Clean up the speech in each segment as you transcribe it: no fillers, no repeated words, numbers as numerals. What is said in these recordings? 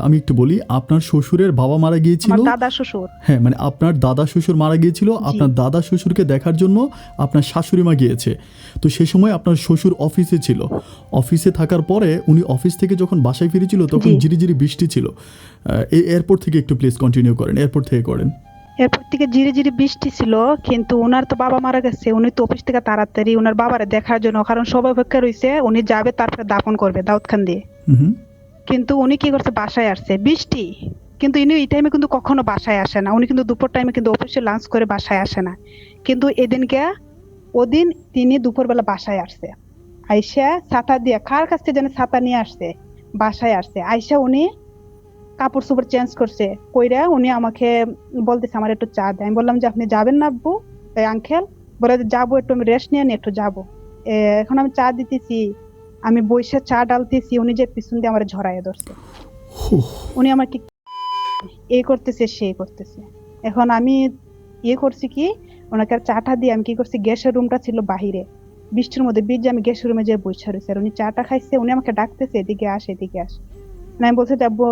আমি একটু বলি, আপনার শ্বশুরের বাবা মারা গিয়েছিল। আমার দাদা শ্বশুর। হ্যাঁ, মানে আপনার দাদা শ্বশুর মারা গিয়েছিল, আপনার দাদা শ্বশুরকে দেখার জন্য আপনার শাশুড়ি মা গিয়েছে। তো সে সময় আপনার শ্বশুর অফিসে ছিল। অফিসে থাকার পরে উনি অফিস থেকে যখন বাসায় ফিরেছিল তখন ঝিরিঝিরি বৃষ্টি ছিল। এরপর থেকে একটু প্লিজ কন্টিনিউ করেন, এরপর থেকে করেন। এরপর থেকে ঝিরিঝিরি বৃষ্টি ছিল, কিন্তু ওনার তো বাবা মারা গেছে। উনি তো অফিস থেকে তাড়াতাড়ি ওনার বাবারে দেখার জন্য, কারণ সবাই অপেক্ষা রয়েছে উনি যাবে তারপরে দাফন করবে দাউদ খান দিয়ে। কিন্তু উনি কি করছে, বাসায় আসছে বৃষ্টি, কিন্তু ইনি এই টাইমে কিন্তু কখনো বাসায় আসে না। উনি কিন্তু দুপুর টাইমে কিন্তু অফিসে লাঞ্চ করে বাসায় আসে না। কিন্তু এদিনকে ওদিন তিনি দুপুরবেলা বাসায় আসছে। আইসা ছাতা দিয়ে, কার কাছ থেকে যেন ছাতা নিয়ে আসছে, বাসায় আসছে। আইসা উনি কাপড় চোপড় চেঞ্জ করছে, কইরা উনি আমাকে বলতেছে আমার একটু চা দেয়। আমি বললাম যে আপনি যাবেন না আব্বু, আঙ্কেল? বলে যে যাবো, একটু আমি রেস্ট নিয়ে একটু যাবো। এখন আমি চা দিতেছি, আমি বইসা চা ডালতেছি, উনি যে পিছন দিয়ে আমার ঝরাইয়া ধরছে। উনি আমাকে এই করতেছে সে করতেছে। এখন আমি করছি কি, ওনাকে আর চাটা দিয়ে আমি কি করছি, গ্যাসের রুমটা ছিল বাহিরে, বৃষ্টির মধ্যে ভিজে আমি গ্যাসের রুমে যে বসে রয়েছে। আর উনি চাটা খাইছে, উনি আমাকে ডাকতেছে এদিকে আস এদিকে আস। আমি বলছি যাবো,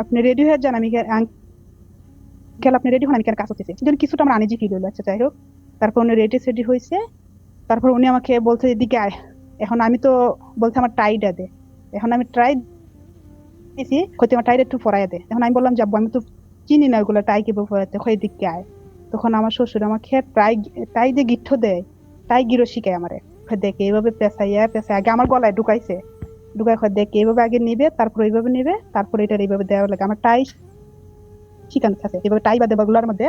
আপনি রেডি হয়ে যান। আমি আঙ্কেল আপনি রেডি হন, আমি কেন কাজ করতেছি। যেন কিছুটা আমার আনিজি ফিল হলো। আচ্ছা যাই হোক, তারপর উনি রেডি সেডি হয়েছে। তারপর উনি আমাকে বলছে এদিকে আয়। এখন আমি তো বলছে আমার টাইটা দে। এখন আমি ট্রাই দিয়েছি, হয়তো আমার টাইটা একটু পরাইয়া দে। এখন আমি বললাম যাবো, আমি তো চিনি না ওগুলো টাই কিভাবে পরাইতে হয়, এদিকে আয়। তখন আমার শ্বশুর আমাকে টাই দিয়ে গিঠ্ঠ দেয়, টাই গিরো শিখায় আমারে। দেখে এইভাবে পেঁচাইয়া পেঁচাই আগে আমার গলায় ঢুকাইছে, ঢুকাই দেখে এইভাবে আগে নিবে, তারপর এইভাবে নিবে, তারপর এটা এইভাবে দেওয়া লাগে। আমার টাই শিখানো আছে, এভাবে টাই বা দেবাগুলোর মধ্যে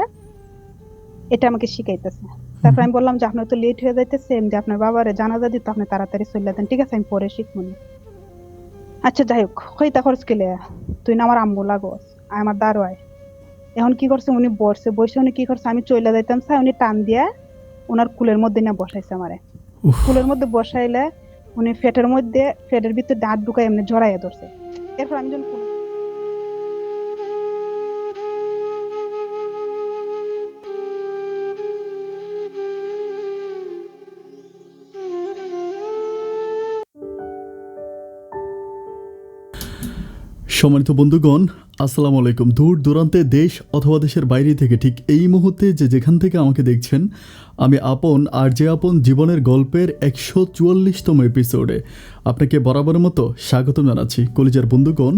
এটা আমাকে শিখাইতেছে। তারপর আমি বললাম যে আপনার তো লেট হয়ে যাইতেছে, যে আপনার বাবারে জানাজা দিত, আপনি তাড়াতাড়ি চলে দেন। ঠিক আছে আমি পরে শিখবনি। আচ্ছা যাই হোক, হইতা খরচ কেলে তুই না আমার আম্মু লাগস, আমার দাঁড়ায়। এখন কি করছে, উনি বসে বসে উনি কি করছে, আমি চলে যাইতাম চাই, উনি টান দিয়া ওনার কুলের মধ্যে না বসাইছে আমারে। কুলের মধ্যে বসাইলে উনি ফেটের ভিতরে দাঁত ঢুকাই এমনি জড়াইয়া ধরছে। এরপর আমি যখন সম্মানিত বন্ধুগণ, আসসালামু আলাইকুম। দূর দূরান্তে দেশ অথবা দেশের বাইরে থেকে ঠিক এই মুহূর্তে যেখান থেকে আমাকে দেখছেন, আমি আপন আর যে আপন জীবনের গল্পের 144তম এপিসোডে আপনাকে বরাবরের মতো স্বাগত জানাচ্ছি। কলিজার বন্ধুগণ,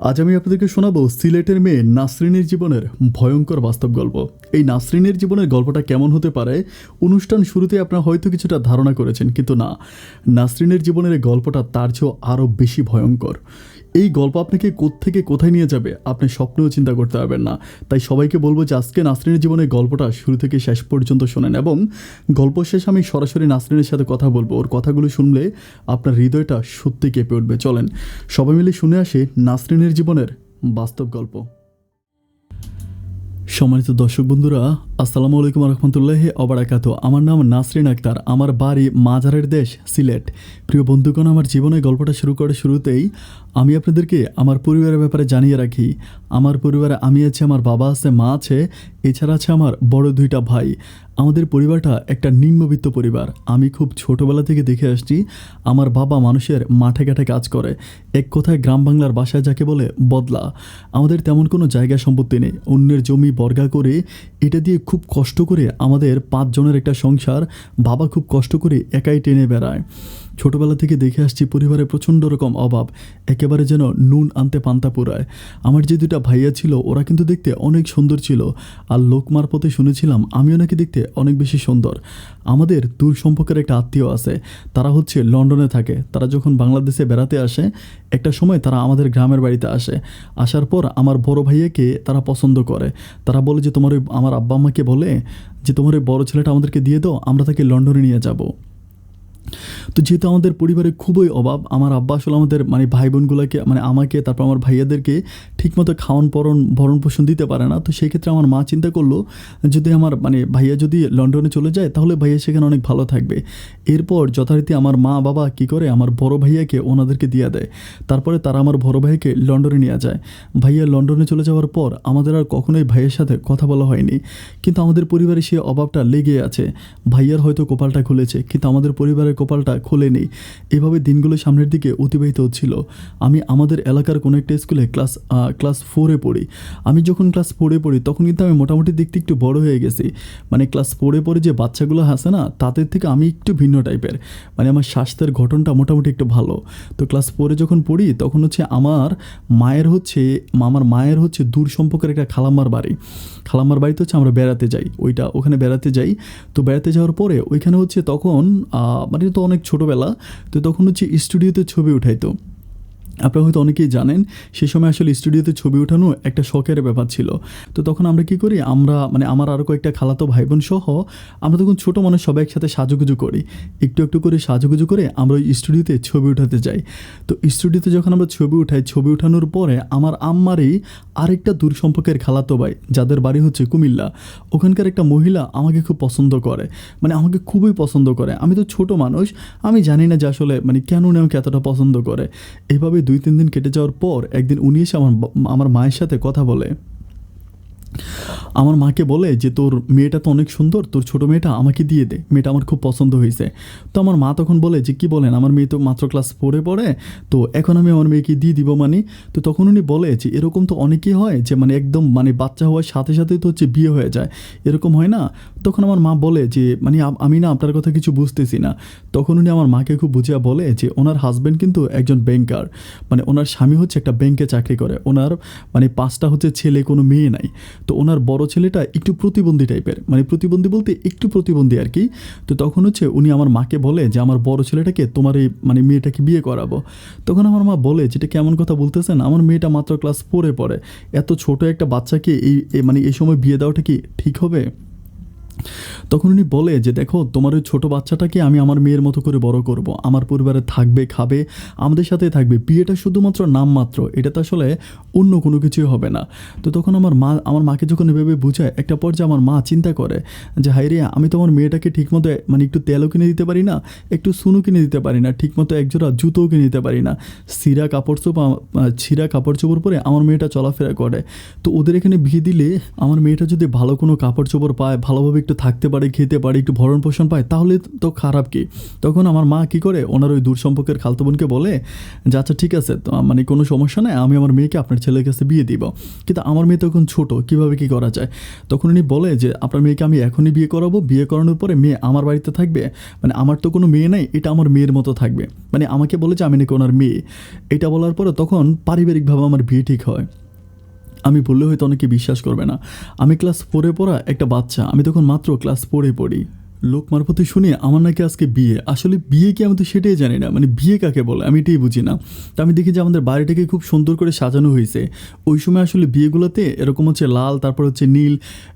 আজ আমি আপনাদেরকে শোনাবো সিলেটের মেয়ে নাসরিনের জীবনের ভয়ঙ্কর বাস্তব গল্প। এই নাসরিনের জীবনের গল্পটা কেমন হতে পারে, অনুষ্ঠান শুরুতে আপনারা হয়তো কিছুটা ধারণা করেছেন, কিন্তু না, নাসরিনের জীবনের এই গল্পটা তার চেয়েও আরও বেশি ভয়ঙ্কর। এই গল্প আপনাকে কোত্থেকে কোথায় নিয়ে যাবে আপনি স্বপ্নেও চিন্তা করতে পারবেন না। তাই সবাইকে বলবো যে আজকে নাসরিনের জীবনের গল্পটা শুরু থেকে শেষ পর্যন্ত শোনেন, এবং গল্প শেষে আমি সরাসরি নাসরিনের সাথে কথা বলবো। ওর কথাগুলো শুনলে আপনার হৃদয়টা সত্যি কেঁপে উঠবে। চলেন সবাই মিলে শুনে আসি নাসরিনের জীবনের বাস্তব গল্প। সম্মানিত দর্শক বন্ধুরা, আসসালামু আলাইকুম রহমতুল্লাহি ওবারাকাতু। আমার নাম নাসরিন আক্তার, আমার বাড়ি মাজারের দেশ সিলেট। প্রিয় বন্ধুগণ, আমার জীবনের গল্পটা শুরু করে শুরুতেই আমি আপনাদেরকে আমার পরিবারের ব্যাপারে জানিয়ে রাখি। আমার পরিবারে আমি আছি, আমার বাবা আছে, মা আছে, এছাড়া আছে আমার বড় দুইটা ভাই। আমাদের পরিবারটা একটা নিম্নবিত্ত পরিবার। আমি খুব ছোটোবেলা থেকে দেখে আসছি আমার বাবা মানুষের মাঠে ঘাটে কাজ করে। এক কথায় গ্রাম বাংলার বাসায় যাকে বলে বদলা। আমাদের তেমন কোনো জায়গা সম্পত্তি নেই, অন্যের জমি বর্গা করে এটা দিয়ে খুব কষ্ট করে আমাদের 5 জনের একটা সংসার বাবা খুব কষ্ট করে একাই টেনে বেড়ায়। ছোটোবেলা থেকে দেখে আসছি পরিবারে প্রচণ্ড রকম অভাব, একেবারে যেন নুন আনতে পান্তা পুরায়। আমার যে দুটা ভাইয়া ছিল ওরা কিন্তু দেখতে অনেক সুন্দর ছিল, আর লোক মারফতে শুনেছিলাম আমিও নাকি দেখতে অনেক বেশি সুন্দর। আমাদের দূর সম্পর্কের একটা আত্মীয় আছে, তারা হচ্ছে লন্ডনে থাকে। তারা যখন বাংলাদেশে বেড়াতে আসে একটা সময় তারা আমাদের গ্রামের বাড়িতে আসে। আসার পর আমার বড় ভাইয়াকে তারা পছন্দ করে। তারা বলে যে তোমার আমার আব্বা আম্মাকে বলে যে তোমার ওই বড়ো ছেলেটা আমাদেরকে দিয়ে দাও, আমরা তাকে লন্ডনে নিয়ে যাব। তো যেহেতু আমাদের পরিবারে খুবই অভাব, আমার আব্বা আসলে আমাদের ভাই বোনগুলোকে আমাকে, তারপর আমার ভাইয়াদেরকে ঠিকমতো ভরণ পোষণ দিতে পারে না। তো সেই ক্ষেত্রে আমার মা চিন্তা করলো যদি আমার ভাইয়া যদি লন্ডনে চলে যায় তাহলে ভাইয়া সেখানে অনেক ভালো থাকবে। এরপর যথারীতি আমার মা বাবা কী করে, আমার বড় ভাইয়াকে ওনাদেরকে দিয়ে দেয়। তারপরে তারা আমার বড় ভাইকে লন্ডনে নিয়ে যায়। ভাইয়া লন্ডনে চলে যাওয়ার পর আমাদের আর কখনোই ভাইয়ের সাথে কথা বলা হয়নি, কিন্তু আমাদের পরিবারে সে অভাবটা লেগে আছে। ভাইয়ার হয়তো কপালটা খুলেছে, কিন্তু আমাদের পরিবারের কপালটা খোলেনি। এভাবে দিনগুলো সামনের দিকে অতিবাহিত হচ্ছিল। আমি আমাদের এলাকার কোনো একটা স্কুলে ক্লাস 4-এ পড়ি। আমি যখন ক্লাস 4-এ পড়ি তখন কিন্তু আমি মোটামুটি দেখতে একটু বড় হয়ে গেছি। মানে ক্লাস 4-এ পড়ে যে বাচ্চাগুলো আছে না, তাদের থেকে আমি একটু ভিন্ন টাইপের। মানে আমার স্বাস্থ্যের গঠনটা মোটামুটি একটু ভালো। তো ক্লাস 4-এ যখন পড়ি তখন হচ্ছে আমার মায়ের হচ্ছে দূর সম্পর্কের একটা খালাম্মার বাড়িতে হচ্ছে আমরা বেড়াতে যাই। ওখানে বেড়াতে যাই। তো বেড়াতে যাওয়ার পরে ওইখানে হচ্ছে তখন মানে তো অনেক ছোটোবেলা, তো তখন হচ্ছে স্টুডিওতে ছবি উঠাইতো। আপনারা হয়তো অনেকেই জানেন, সে সময় আসলে স্টুডিওতে ছবি ওঠানো একটা শখের ব্যাপার ছিল। তো তখন আমরা কী করি, মানে আমার আরও কয়েকটা খালাতো ভাই বোন সহ আমরা তখন ছোটো মানুষ সবাই একসাথে সাজুগুজু করি। একটু করে সাজুগুজু করে আমরা ওই স্টুডিওতে ছবি উঠাতে যাই। তো স্টুডিওতে যখন আমরা ছবি উঠাই, ছবি উঠানোর পরে আমার আম্মারই আরেকটা দূর সম্পর্কের খালাতো ভাই, যাদের বাড়ি হচ্ছে কুমিল্লা, ওখানকার একটা মহিলা আমাকে খুব পছন্দ করে। মানে আমাকে খুবই পছন্দ করে। আমি তো ছোট মানুষ, আমি জানি না যে আসলে মানে কেন উনি আমাকে এতটা পছন্দ করে। এইভাবে 2-3 দিন কেটে যাওয়ার পর একদিন উনি এসে আমার মায়ের সাথে কথা বলে। আমার মাকে বলে যে তোর মেয়েটা তো অনেক সুন্দর, তোর ছোটো মেয়েটা আমাকে দিয়ে দে, মেয়েটা আমার খুব পছন্দ হয়েছে। তো আমার মা তখন বলে যে কী বলেন, আমার মেয়ে তো মাত্র ক্লাস 4-এ পড়ে, তো এখন আমি আমার মেয়েকে দিয়ে দিব মানে। তো তখন উনি বলে যে এরকম তো অনেকেই হয় যে মানে একদম মানে বাচ্চা হওয়ার সাথে সাথেই তো হচ্ছে বিয়ে হয়ে যায়, এরকম হয় না। তখন আমার মা বলে যে মানে আমি না আপনার কথা কিছু বুঝতেছি না। তখন উনি আমার মাকে খুব বুঝিয়ে বলে যে ওনার হাজব্যান্ড কিন্তু একজন ব্যাংকার, মানে ওনার স্বামী হচ্ছে একটা ব্যাংকে চাকরি করে, ওনার মানে 5টা হচ্ছে ছেলে, কোনো মেয়ে নাই। তো ওনার বড় ছেলেটা একটু প্রতিবন্ধী টাইপের, মানে প্রতিবন্ধী বলতে একটু প্রতিবন্ধী আর কি। তো তখন হচ্ছে উনি আমার মাকে বলে যে আমার বড় ছেলেটাকে তোমার এই মানে মেয়েটাকে বিয়ে করাবো। তখন আমার মা বলে যেটা কেমন কথা বলতেছেন, আমার মেয়েটা মাত্র ক্লাস 4-এ পড়ে, এত ছোট একটা বাচ্চাকে মানে এই সময় বিয়ে দেওয়াটা কি ঠিক হবে? তখন উনি বলে যে দেখো, তোমার ওই ছোটো বাচ্চাটাকে আমি আমার মেয়ের মতো করে বড় করব, আমার পরিবারে থাকবে, খাবে, আমাদের সাথে থাকবে, বিয়েটা শুধুমাত্র নামমাত্র, এটা তো আসলে অন্য কোনো কিছুই হবে না। তো তখন আমার মাকে যখন এভাবে বুঝায়, একটা পর্যায়ে আমার মা চিন্তা করে যে হাই রে, আমি তো আমার মেয়েটাকে ঠিকমতো মানে একটু তেলও কিনে দিতে পারি না, একটু সুনু কিনে দিতে পারি না, ঠিকমতো একজোড়া জুতোও কিনে দিতে পারি না, ছিঁড়া কাপড় চোপড় পরে আমার মেয়েটা চলাফেরা করে। তো ওদের এখানে বিয়ে দিলে আমার মেয়েটা যদি ভালো কোনো কাপড় চোপড় পায়, ভালোভাবে একটু থাকতে পারে, খেতে পারে, একটু ভরণ পোষণ পায়, তাহলে তো খারাপ কি। তখন আমার মা কি করে, ওনার ওই দূর সম্পর্কের খালতো বোনকে বলে যে আচ্ছা ঠিক আছে, তো মানে কোনো সমস্যা নেই, আমি আমার মেয়েকে আপনার ছেলের কাছে বিয়ে দিব। কিন্তু আমার মেয়ে তখন ছোট, কিভাবে কি করা যায়। তখন উনি বলে যে আপনার মেয়েকে আমি এখনই বিয়ে করাবো, বিয়ে করানোর পরে মেয়ে আমার বাড়িতে থাকবে, মানে আমার তো কোনো মেয়ে নাই, এটা আমার মেয়ের মতো থাকবে। মানে আমাকে বলে যে আমি নাকি ওনার মেয়ে। এটা বলার পরে তখন পারিবারিকভাবে আমার বিয়ে ঠিক হয়। আমি বললে হয়তো অনেকে বিশ্বাস করবে না, আমি ক্লাস 4-এ পড়া একটা বাচ্চা, আমি তখন মাত্র ক্লাস 4-এ পড়ি। লোক মারফতে শুনি আমার নাকি আজকে বিয়ে। আসলে বিয়ে কি আমি তো সেটাই জানি না, মানে বিয়ে কাকে বলে আমি এটাই বুঝি না। তো আমি দেখি যে আমাদের বাড়িটাকে খুব সুন্দর করে সাজানো হয়েছে। ওই সময় আসলে বিয়েগুলোতে এরকম হচ্ছে লাল, তারপর হচ্ছে নীল,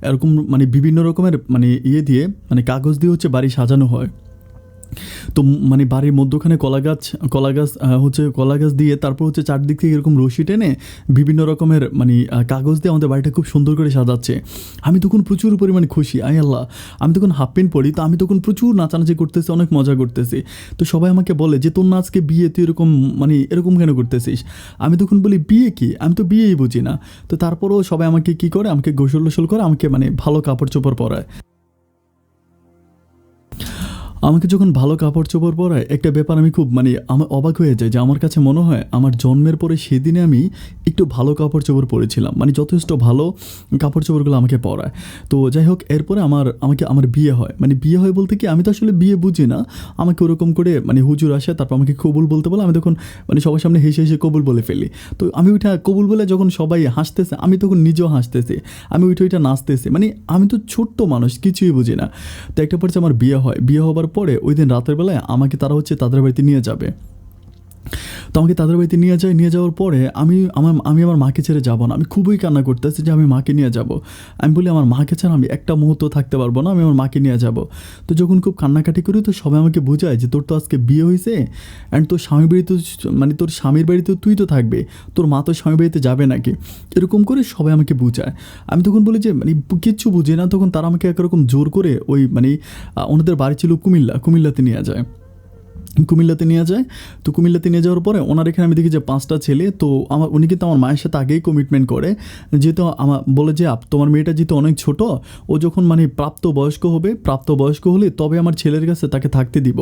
এরকম মানে বিভিন্ন রকমের মানে দিয়ে মানে কাগজ দিয়ে হচ্ছে বাড়ি সাজানো হয়। তো মানে বাড়ির মধ্যখানে কলা গাছ দিয়ে তারপর হচ্ছে চারদিক থেকে এরকম রশি টেনে বিভিন্ন রকমের মানে কাগজ দিয়ে আমাদের বাড়িটা খুব সুন্দর করে সাজাচ্ছে। আমি তখন প্রচুর পরিমাণে খুশি, আয় আল্লাহ। আমি তখন হাফ প্যান্ট পরি, তো আমি তখন প্রচুর নাচানাচি করতেছি, অনেক মজা করতেছি। তো সবাই আমাকে বলে যে তোর না আজকে বিয়ে, তুই এরকম মানে এরকম কেন করতেছিস। আমি তখন বলি বিয়ে কি, আমি তো বিয়েই বুঝি না। তো তারপরেও সবাই আমাকে কী করে, আমাকে গোসল করে আমাকে মানে ভালো কাপড় চোপড় পরায়। আমাকে যখন ভালো কাপড় চোপড় পরায়, একটা ব্যাপার আমি খুব মানে আমার অবাক হয়ে যায় যে আমার কাছে মনে হয় আমার জন্মের পরে সেদিনে আমি একটু ভালো কাপড় চোপড় পরেছিলাম, মানে যথেষ্ট ভালো কাপড় চোপড়গুলো আমাকে পরায়। তো যাই হোক, এরপরে আমার বিয়ে হয়। মানে বিয়ে হয় বলতে কি, আমি তো আসলে বিয়ে বুঝি না। আমাকে ওরকম করে মানে হুজুর আসে, তারপর আমাকে কবুল বলতে বলে, আমি তখন মানে সবার সামনে হেসে কবুল বলে ফেলি। তো আমি ওইটা কবুল বলে যখন সবাই হাসতেছে, আমি তখন নিজেও হাসতেছি, আমি ওইটা নাচতেছি। মানে আমি তো ছোট্ট মানুষ, কিছুই বুঝি না। তো একটা পর্যায়ে আমার বিয়ে হয়। বিয়ে হবার পরে ওই দিন রাতের বেলায় আমাকে তারা হচ্ছে তাদের বাড়িতে নিয়ে যাবে। তো আমাকে তাদের বাড়িতে নিয়ে যাওয়ার পরে আমি আমার মাকে ছেড়ে যাব না। আমি খুবই কান্না করতেছি যে আমি মাকে নিয়ে যাব। আমি বলি আমার মাকে ছাড়া আমি একটা মুহূর্ত থাকতে পারবো না, আমি আমার মাকে নিয়ে যাব। তো যখন খুব কান্নাকাটি করি, তো সবাই আমাকে বোঝায় যে তোর তো আজকে বিয়ে হয়েছে, অ্যান্ড তোর স্বামীর বাড়িতে মানে তোর স্বামীর বাড়িতে তুই তো থাকবে, তোর মা তো স্বামীর বাড়িতে যাবে নাকি, এরকম করে সবাই আমাকে বোঝায়। আমি তখন বলি যে মানে কিচ্ছু বুঝি না। তখন তারা আমাকে একরকম জোর করে ওই মানে ওনাদের বাড়ি ছিল কুমিল্লাতে নিয়ে যায়। কুমিল্লাতে নিয়ে যায়। তো কুমিল্লাতে নিয়ে যাওয়ার পরে ওনার এখানে আমি দেখি যে 5টা ছেলে। তো উনি কিন্তু আমার মায়ের সাথে আগেই কমিটমেন্ট করে, যেহেতু বলে যে তোমার মেয়েটা যেহেতু অনেক ছোট, ও যখন মানে প্রাপ্তবয়স্ক হলে তবে আমার ছেলের কাছে তাকে থাকতে দিব,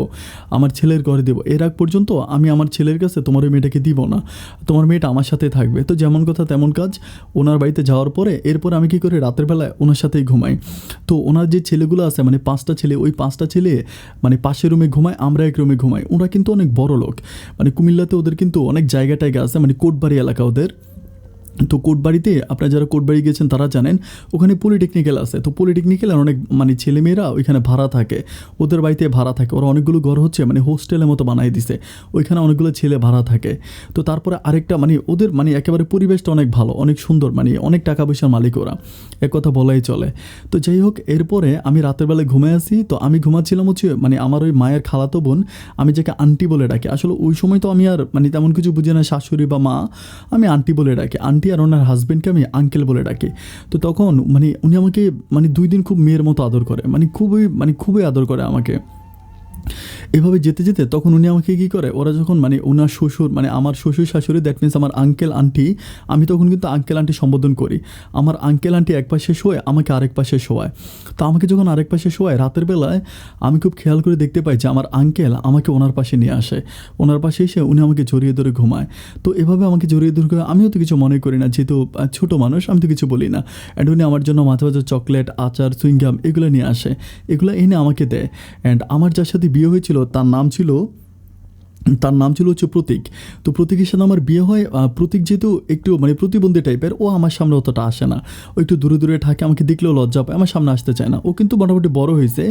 আমার ছেলের ঘরে দেবো, এর আগ পর্যন্ত আমি আমার ছেলের কাছে তোমার ওই মেয়েটাকে দিব না, তোমার মেয়েটা আমার সাথে থাকবে। তো যেমন কথা তেমন কাজ, ওনার বাড়িতে যাওয়ার পরে এরপর আমি কী করি, রাতের বেলায় ওনার সাথেই ঘুমাই। তো ওনার যে ছেলেগুলো আছে মানে 5টা ছেলে, ওই 5টা ছেলে মানে পাশের রুমে ঘুমায়, আমরা এক রুমে ঘুমাই। ওরা কিন্তু অনেক বড় লোক, মানে কুমিল্লাতে ওদের কিন্তু অনেক জায়গা টায়গা আছে, মানে কোটবাড়ি এলাকা ওদের। তো কোটবাড়িতে আপনারা যারা কোটবাড়ি গেছেন তারা জানেন ওখানে পলিটেকনিক্যাল আছে। তো পলিটেকনিক্যালের অনেক মানে ছেলেমেয়েরা ওইখানে ভাড়া থাকে, ওদের বাড়িতে ভাড়া থাকে। ওরা অনেকগুলো ঘর হচ্ছে মানে হোস্টেলের মতো বানাই দিছে, ওইখানে অনেকগুলো ছেলে ভাড়া থাকে। তো তারপরে আরেকটা মানে ওদের মানে একেবারে পরিবেশটা অনেক ভালো, অনেক সুন্দর, মানে অনেক টাকা পয়সার মালিক ওরা, এক কথা বলাই চলে। তো যাই হোক, এরপরে আমি রাতের বেলায় ঘুমায় আসি। তো আমি ঘুমাচ্ছিলাম হচ্ছে মানে আমার ওই মায়ের খালাতো বোন, আমি যাকে আন্টি বলে ডাকি। আসলে ওই সময় তো আমি আর মানে তেমন কিছু বুঝি না, শাশুড়ি বা মা, আমি আন্টি বলে ডাকি। আন্টি আর ওনার হাজব্যান্ডকে আমি আঙ্কেল বলে ডাকি। তো তখন মানে উনি আমাকে মানে 2 দিন খুব মেয়ের মতো আদর করে, মানে খুবই আদর করে আমাকে। এভাবে যেতে যেতে তখন উনি আমাকে কী করে, ওরা যখন মানে ওনার শ্বশুর মানে আমার শ্বশুর শাশুড়ি, দ্যাট মিনস আমার আঙ্কেল আন্টি, আমি তখন কিন্তু আঙ্কেল আন্টি সম্বোধন করি। আমার আঙ্কেল আন্টি এক পাশে শোয়, আমাকে আরেক পাশে শোয়ায়। তো আমাকে যখন আরেক পাশে শোয়ায় রাতের বেলায়, আমি খুব খেয়াল করে দেখতে পাই যে আমার আঙ্কেল আমাকে ওনার পাশে নিয়ে আসে, ওনার পাশে এসে উনি আমাকে জড়িয়ে ধরে ঘুমায়। তো এভাবে আমাকে জড়িয়ে ধরে আমিও তো কিছু মনে করি না, যেহেতু ছোটো মানুষ, আমি তো কিছু বলি না। অ্যান্ড উনি আমার জন্য মাঝে মাঝে চকলেট, আচার, সুইংগাম এগুলো নিয়ে আসে, এগুলো এনে আমাকে দেয়। অ্যান্ড আমার যার সাথে বিয়ে হয়েছিল তার নাম ছিল হচ্ছে প্রতীক। তো প্রতীকের সাথে আমার বিয়ে হয়। প্রতীক যেহেতু একটু মানে প্রতিবন্ধী টাইপের, ও আমার সামনে অতটা আসে না, ও একটু দূরে দূরে থাকে, আমাকে দেখলেও লজ্জা পায়, আমার সামনে আসতে চায় না। ও কিন্তু মোটামুটি বড় হয়েছে,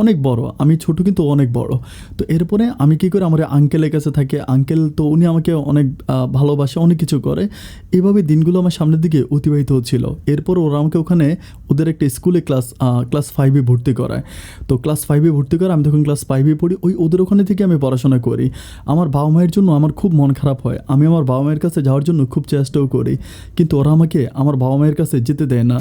অনেক বড়, আমি ছোট কিন্তু অনেক বড়। তো এরপরে আমি কী করে, আমার আঙ্কেলের কাছে থাকে। আঙ্কেল তো উনি আমাকে অনেক ভালোবাসে, অনেক কিছু করে। এভাবে দিনগুলো আমার সামনের দিকে অতিবাহিত হচ্ছিল। এরপর ওরা আমাকে ওখানে ওদের একটা স্কুলে ক্লাস 5-এ ভর্তি করায়। তো ক্লাস 5-এ ভর্তি করে আমি তখন ক্লাস 5-এ পড়ি, ওদের ওখানে থেকে আমি পড়াশোনা করি। আমার বাবা মায়ের জন্য আমার খুব মন খারাপ হয়, আমি আমার বাবা মায়ের কাছে যাওয়ার জন্য খুব চেষ্টাও করি, কিন্তু ওরা আমাকে আমার বাবা মায়ের কাছে যেতে দেয় না।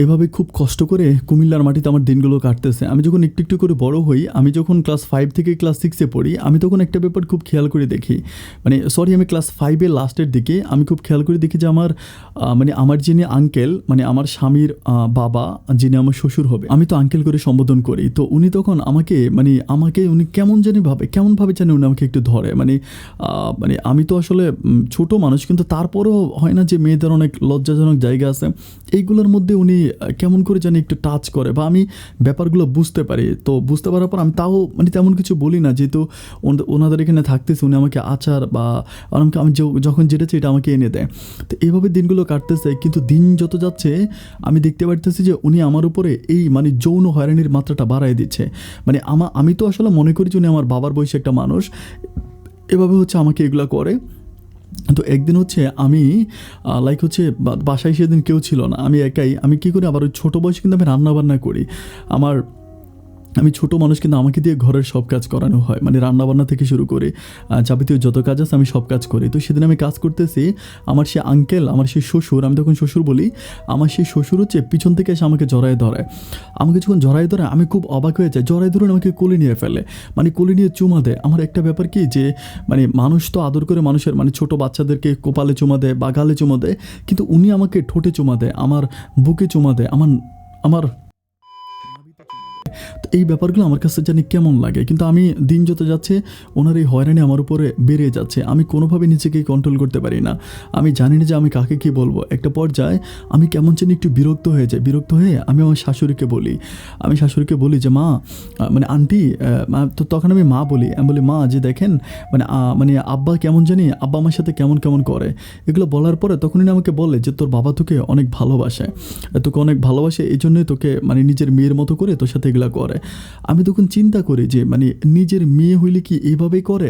এভাবে খুব কষ্ট করে কুমিল্লার মাটিতে আমার দিনগুলো কাটতেছে। আমি যখন একটু একটু করে বড় হই, আমি যখন ক্লাস 5 থেকে ক্লাস 6-এ পড়ি, আমি তখন একটা ব্যাপার খুব খেয়াল করে দেখি, আমি ক্লাস 5-এর লাস্টের দিকে আমি খুব খেয়াল করে দেখি যে আমার যিনি আঙ্কেল, মানে আমার স্বামীর বাবা, যিনি আমার শ্বশুর হবে, আমি তো আঙ্কেল করে সম্বোধন করি। তো উনি তখন আমাকে উনি কেমনভাবে জানি উনি আমাকে একটু ধরে, আমি তো আসলে ছোট মানুষ, কিন্তু তারপরেও হয় না যে মেয়েদের অনেক লজ্জাজনক জায়গা আছে, এইগুলোর মধ্যে উনি কেমন করে জানি একটু টাচ করে, বা আমি ব্যাপারগুলো বুঝতে পারি। তো বুঝতে পারার পর আমি তাও তেমন কিছু বলি না, যেহেতু ওনাদের এখানে থাকতেছে, উনি আমাকে আচার বা আমি যখন যেটা চাই এটা আমাকে এনে দেয়। তো এইভাবে দিনগুলো কাটতেছে, কিন্তু দিন যত যাচ্ছে আমি দেখতে পারতেছি যে উনি আমার উপরে এই যৌন হয়রানির মাত্রাটা বাড়ায় দিচ্ছে। আমি তো আসলে মনে করি যে উনি আমার বাবার বয়সী একটা মানুষ, এভাবে আমাকে এগুলো করে। তো একদিন আমি বাসায় সেদিন কেউ ছিল না, আমি একাই। আমি কী করি, আবার ওই ছোটো বয়সে কিন্তু আমি রান্নাবান্না করি। আমি ছোটো মানুষ, কিন্তু আমাকে দিয়ে ঘরের সব কাজ করানো হয়, রান্নাবান্না থেকে শুরু করে যাবতীয় যত কাজ আছে আমি সব কাজ করি। তো সেদিন আমি কাজ করতেছি, আমার সে আঙ্কেল, আমার সেই শ্বশুর, আমি তখন শ্বশুর বলি, আমার সেই শ্বশুর পিছন থেকে এসে আমাকে জড়ায় ধরে। আমাকে যখন জড়ায় ধরে আমি খুব অবাক হয়ে যাই, জড়ায় ধরে আমাকে কোলে নিয়ে ফেলে, কোলে নিয়ে চুমা দেয়। আমার একটা ব্যাপার কি যে মানুষ তো আদর করে মানুষের ছোটো বাচ্চাদেরকে কপালে চুমা দেয় বা গালে চুমা দেয়, কিন্তু উনি আমাকে ঠোঁটে চুমা দেয়, আমার বুকে চুমা দেয়, আমার তো এই ব্যাপারগুলো আমার কাছে জানি কেমন লাগে। কিন্তু আমি দিন যত যাচ্ছে ওনার এই হয়রানি আমার উপরে বেড়ে যাচ্ছে, আমি কোনোভাবে নিজেকে কন্ট্রোল করতে পারি না। আমি জানি না যে আমি কাকে কী বলবো। একটা পর্যায়ে আমি কেমন জানি একটু বিরক্ত হয়ে যাই। বিরক্ত হয়ে আমি আমার শাশুড়িকে বলি যে মা, আন্টি, তো তখন আমি মা বলি, মা যে দেখেন আব্বা কেমন জানি, আব্বা আমার সাথে কেমন কেমন করে। এগুলো বলার পরে তখন উনি আমাকে বলে যে তোর বাবা তোকে অনেক ভালোবাসে, এই জন্যই তোকে নিজের মেয়ের মতো করে তোর সাথে এগুলো করে। আমি তখন চিন্তা করি যে নিজের মেয়ে হইলে কি এইভাবেই করে,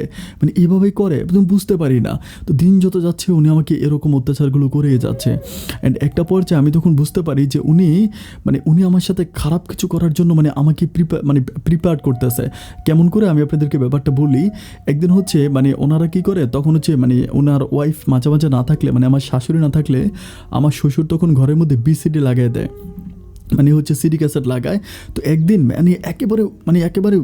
তুমি বুঝতে পারি না। তো দিন যত যাচ্ছে উনি আমাকে এরকম অত্যাচারগুলো করে যাচ্ছে। অ্যান্ড একটা পর্যায়ে আমি তখন বুঝতে পারি যে উনি আমার সাথে খারাপ কিছু করার জন্য আমাকে প্রিপেয়ার করতেছে। কেমন করে আমি আপনাদেরকে ব্যাপারটা বলি। একদিন ওনারা কি করে, তখন ওনার ওয়াইফ মাঝে মাঝে না থাকলে, আমার শাশুড়ি না থাকলে, আমার শ্বশুর তখন ঘরের মধ্যে বিসিডি লাগিয়ে দেয়। মানে হচ্ছে সিডি ক্যাসেট লাগায়। তো একদিন একেবারে